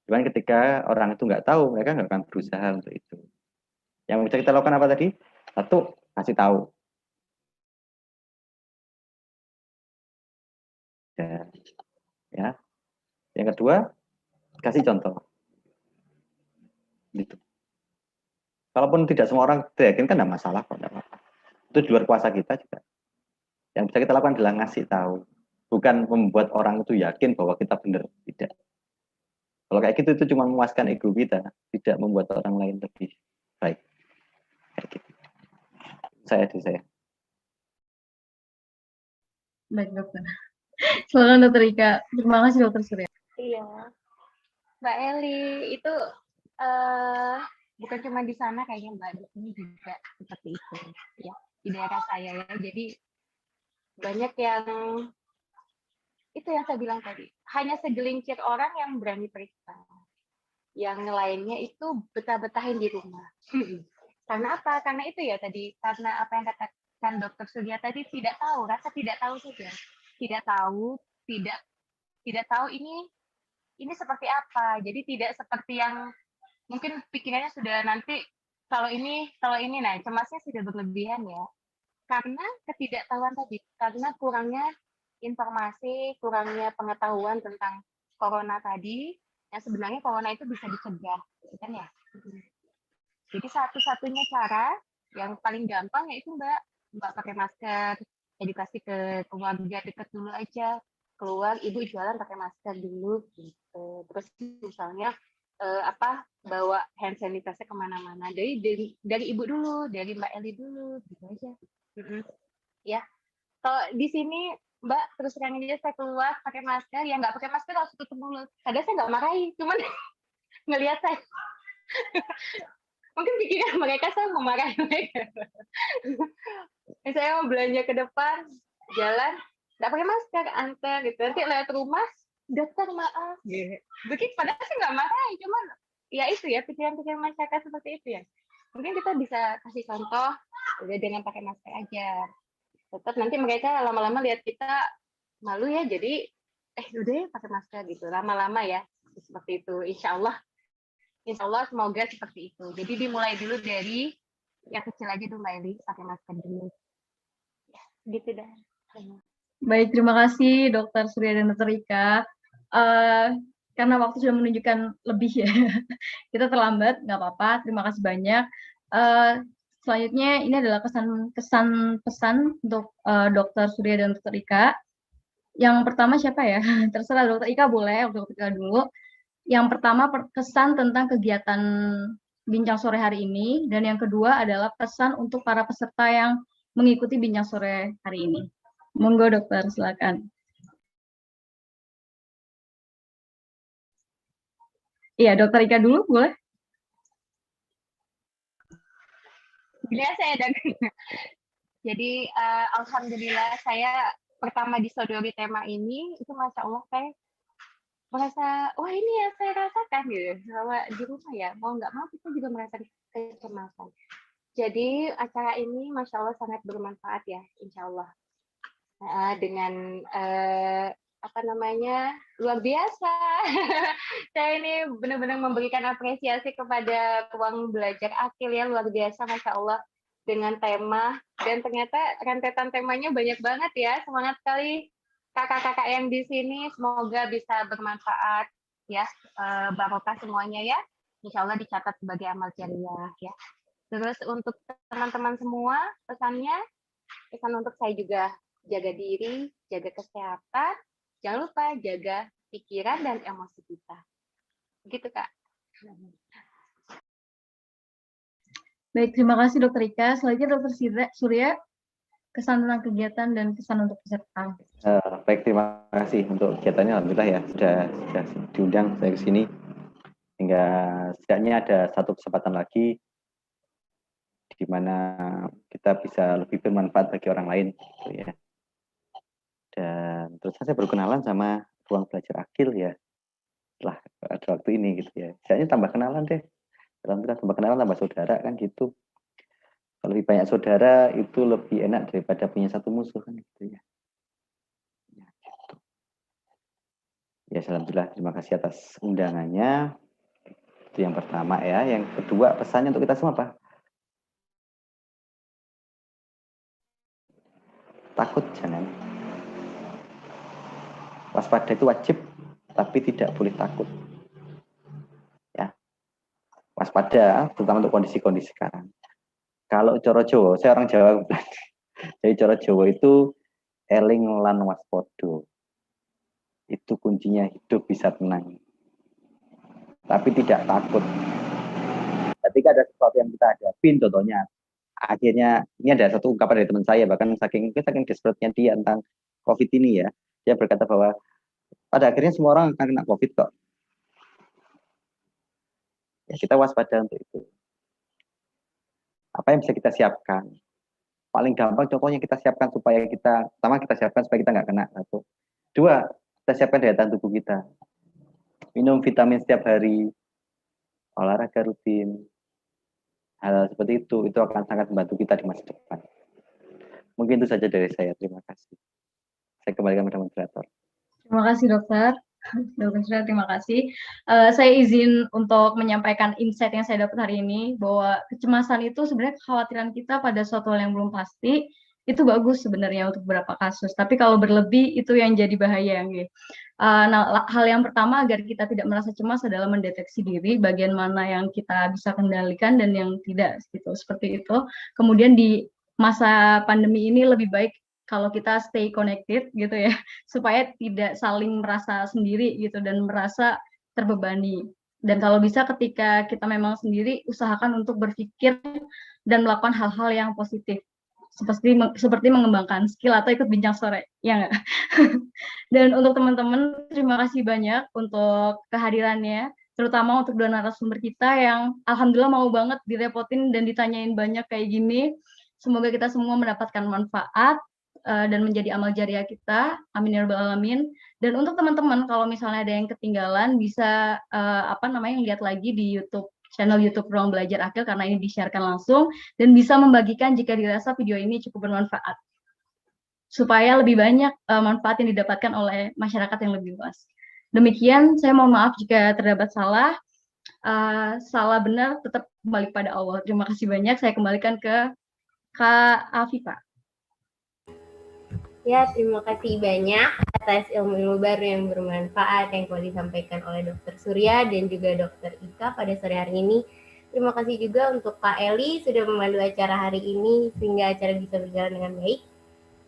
Cuman ketika orang itu nggak tahu, mereka nggak akan berusaha untuk itu. Yang bisa kita lakukan apa tadi? Satu, kasih tahu. Ya. Yang kedua, kasih contoh. Gitu. Kalaupun tidak semua orang yakin kan tidak masalah kok, tidak apa-apa. Itu di luar kuasa kita juga. Yang bisa kita lakukan adalah ngasih tahu, bukan membuat orang itu yakin bahwa kita benar, tidak. Kalau kayak gitu itu cuma memuaskan ego kita, tidak membuat orang lain lebih baik. Kayak gitu. Saya. Baik, dokter. Silakan Dokter Ika. Terima kasih Dokter Surya. Iya, Mbak Eli itu bukan cuma di sana kayaknya Mbak, di sini juga seperti itu ya, di daerah saya ya. Jadi banyak yang itu yang saya bilang tadi, hanya segelintir orang yang berani periksa, yang lainnya itu betah-betahin di rumah. Karena apa? Karena itu ya tadi, karena apa yang katakan Dokter Surya tadi, tidak tahu, rasa tidak tahu saja, tidak tahu ini seperti apa. Jadi tidak seperti yang mungkin pikirannya sudah nanti kalau ini, nah cemasnya sudah berlebihan ya. Karena ketidaktahuan tadi, karena kurangnya informasi, kurangnya pengetahuan tentang corona tadi, yang sebenarnya corona itu bisa dicegah, kan ya. Jadi satu-satunya cara yang paling gampang yaitu Mbak pakai masker, edukasi ke keluarga dekat dulu aja, keluar ibu jualan pakai masker dulu gitu. Terus misalnya bawa hand sanitizer kemana-mana dari ibu dulu, dari Mbak Eli dulu gitu aja. Ya, kalau di sini Mbak terus terang aja saya keluar pakai masker, yang nggak pakai masker harus tutup mulut. Kadang saya nggak marahi, cuman ngelihat saya. Mungkin pikiran mereka saya memarahi mereka. Saya mau belanja ke depan, jalan, nggak pakai masker, antar gitu. Nanti lewat rumah, dokter maaf. Gitu. Begitu, padahal saya nggak marahi, cuman ya itu ya, pikiran-pikiran masyarakat seperti itu ya. Mungkin kita bisa kasih contoh, udah dengan pakai masker aja. Tetap nanti mereka lama-lama lihat kita malu ya, jadi udah ya pakai masker gitu. Lama-lama ya, seperti itu. Insya Allah semoga seperti itu. Jadi dimulai dulu dari yang kecil aja dulu, Mbak Eli, pakai masker dulu. Ya, gitu dah. Baik, terima kasih Dokter Surya dan Dokter Ika. Karena waktu sudah menunjukkan lebih ya, kita terlambat, nggak apa-apa. Terima kasih banyak. Selanjutnya ini adalah pesan untuk Dr. Surya dan Dr. Ika. Yang pertama siapa ya? Terserah Dr. Ika boleh, Dr. Ika dulu. Yang pertama kesan tentang kegiatan bincang sore hari ini, dan yang kedua adalah pesan untuk para peserta yang mengikuti bincang sore hari ini. Monggo dokter, silakan. Iya, Dokter Ika dulu, boleh? Bila saya dan jadi alhamdulillah saya pertama disodori tema ini itu masya Allah saya merasa wah ini yang saya rasakan gitu bahwa di rumah ya mau nggak mau kita juga merasa kecemasan. Jadi acara ini masya Allah sangat bermanfaat ya insya Allah dengan apa namanya luar biasa. Saya ini benar-benar memberikan apresiasi kepada ruang belajar Akil ya luar biasa masya Allah dengan tema dan ternyata rentetan temanya banyak banget ya, semangat sekali kakak-kakak yang di sini, semoga bisa bermanfaat ya, barokah semuanya ya, insya Allah dicatat sebagai amal jariah ya. Terus untuk teman-teman semua pesan untuk saya juga jaga diri, jaga kesehatan. Jangan lupa jaga pikiran dan emosi kita. Begitu, Kak. Baik, terima kasih Dokter Ika. Selanjutnya Dokter Surya, kesan tentang kegiatan dan kesan untuk peserta. Baik, terima kasih untuk kegiatannya. Alhamdulillah ya, sudah diundang saya ke sini. Hingga setidaknya ada satu kesempatan lagi di mana kita bisa lebih bermanfaat bagi orang lain. Gitu ya. Dan terus saya berkenalan sama ruang belajar Akil ya setelah ada waktu ini gitu ya. Saya tambah kenalan deh. Alhamdulillah tambah kenalan tambah saudara kan gitu. Kalau lebih banyak saudara itu lebih enak daripada punya satu musuh kan gitu ya. Ya, gitu. Ya alhamdulillah terima kasih atas undangannya. Itu yang pertama ya. Yang kedua pesannya untuk kita semua apa? Takut jangan. Waspada itu wajib, tapi tidak boleh takut. Ya, waspada, terutama untuk kondisi-kondisi sekarang. Kalau coro Jawa, saya orang Jawa, jadi coro Jawa itu eling lan waspodo. Itu kuncinya hidup bisa tenang, tapi tidak takut. Ketika ada sesuatu yang kita hadapin, contohnya, akhirnya ini ada satu ungkapan dari teman saya, bahkan saking desperate-nya dia tentang COVID ini ya, dia berkata bahwa pada akhirnya semua orang akan kena COVID kok. Ya, kita waspada untuk itu. Apa yang bisa kita siapkan? Paling gampang contohnya kita siapkan supaya kita, pertama kita siapkan supaya kita nggak kena. Satu. Dua, kita siapkan daya tahan tubuh kita. Minum vitamin setiap hari, olahraga rutin. Hal seperti itu akan sangat membantu kita di masa depan. Mungkin itu saja dari saya. Terima kasih. Saya kembalikan kepada moderator. Terima kasih dokter. Dokter Surya, terima kasih. Saya izin untuk menyampaikan insight yang saya dapat hari ini, bahwa kecemasan itu sebenarnya kekhawatiran kita pada suatu hal yang belum pasti, itu bagus sebenarnya untuk beberapa kasus. Tapi kalau berlebih, itu yang jadi bahaya. Gitu. Nah, hal yang pertama agar kita tidak merasa cemas adalah mendeteksi diri, bagian mana yang kita bisa kendalikan dan yang tidak. Gitu. Seperti itu. Kemudian di masa pandemi ini lebih baik kalau kita stay connected gitu ya, supaya tidak saling merasa sendiri gitu dan merasa terbebani. Dan kalau bisa ketika kita memang sendiri, usahakan untuk berpikir dan melakukan hal-hal yang positif. Seperti mengembangkan skill atau ikut bincang sore, ya nggak? Dan untuk teman-teman, terima kasih banyak untuk kehadirannya, terutama untuk dua narasumber kita yang alhamdulillah mau banget direpotin dan ditanyain banyak kayak gini. Semoga kita semua mendapatkan manfaat dan menjadi amal jariah kita, amin ya rabbal alamin. Dan untuk teman-teman kalau misalnya ada yang ketinggalan bisa lihat lagi di YouTube, channel YouTube Ruang Belajar Akil karena ini di-sharekan langsung dan bisa membagikan jika dirasa video ini cukup bermanfaat supaya lebih banyak manfaat yang didapatkan oleh masyarakat yang lebih luas. Demikian, saya mohon maaf jika terdapat salah. Salah benar tetap kembali pada Allah. Terima kasih banyak. Saya kembalikan ke Kak Afifah. Ya, terima kasih banyak atas ilmu-ilmu baru yang bermanfaat yang telah disampaikan oleh Dr. Surya dan juga Dr. Ika pada sore hari ini. Terima kasih juga untuk Kak Eli sudah memandu acara hari ini sehingga acara bisa berjalan dengan baik.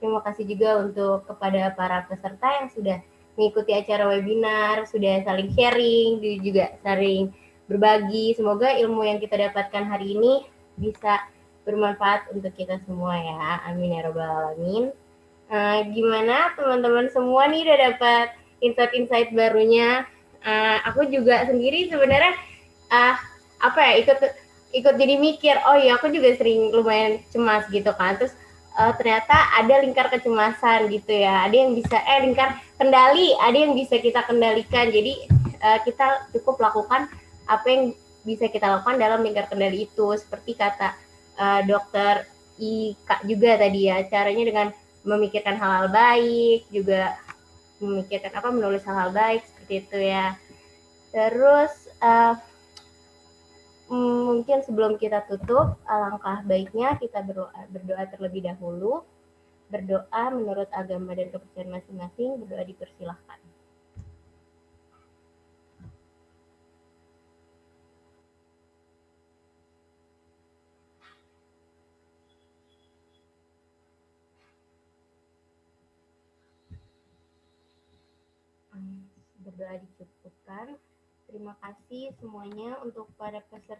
Terima kasih juga untuk kepada para peserta yang sudah mengikuti acara webinar, sudah saling sharing, juga saling berbagi. Semoga ilmu yang kita dapatkan hari ini bisa bermanfaat untuk kita semua ya. Amin ya robbal alamin. Gimana teman-teman semua nih udah dapat insight-insight barunya? Aku juga sendiri sebenarnya apa ya ikut jadi mikir, oh iya aku juga sering lumayan cemas gitu kan. Terus ternyata ada lingkar kecemasan gitu ya. Ada yang bisa lingkar kendali, ada yang bisa kita kendalikan. Jadi kita cukup lakukan apa yang bisa kita lakukan dalam lingkar kendali itu. Seperti kata dokter Ika juga tadi ya, caranya dengan memikirkan hal-hal baik, juga memikirkan menulis hal-hal baik seperti itu ya. Terus mungkin sebelum kita tutup, alangkah baiknya kita berdoa terlebih dahulu. Berdoa menurut agama dan kepercayaan masing-masing, berdoa dipersilahkan. Berdoa dicukupkan. Terima kasih semuanya untuk para peserta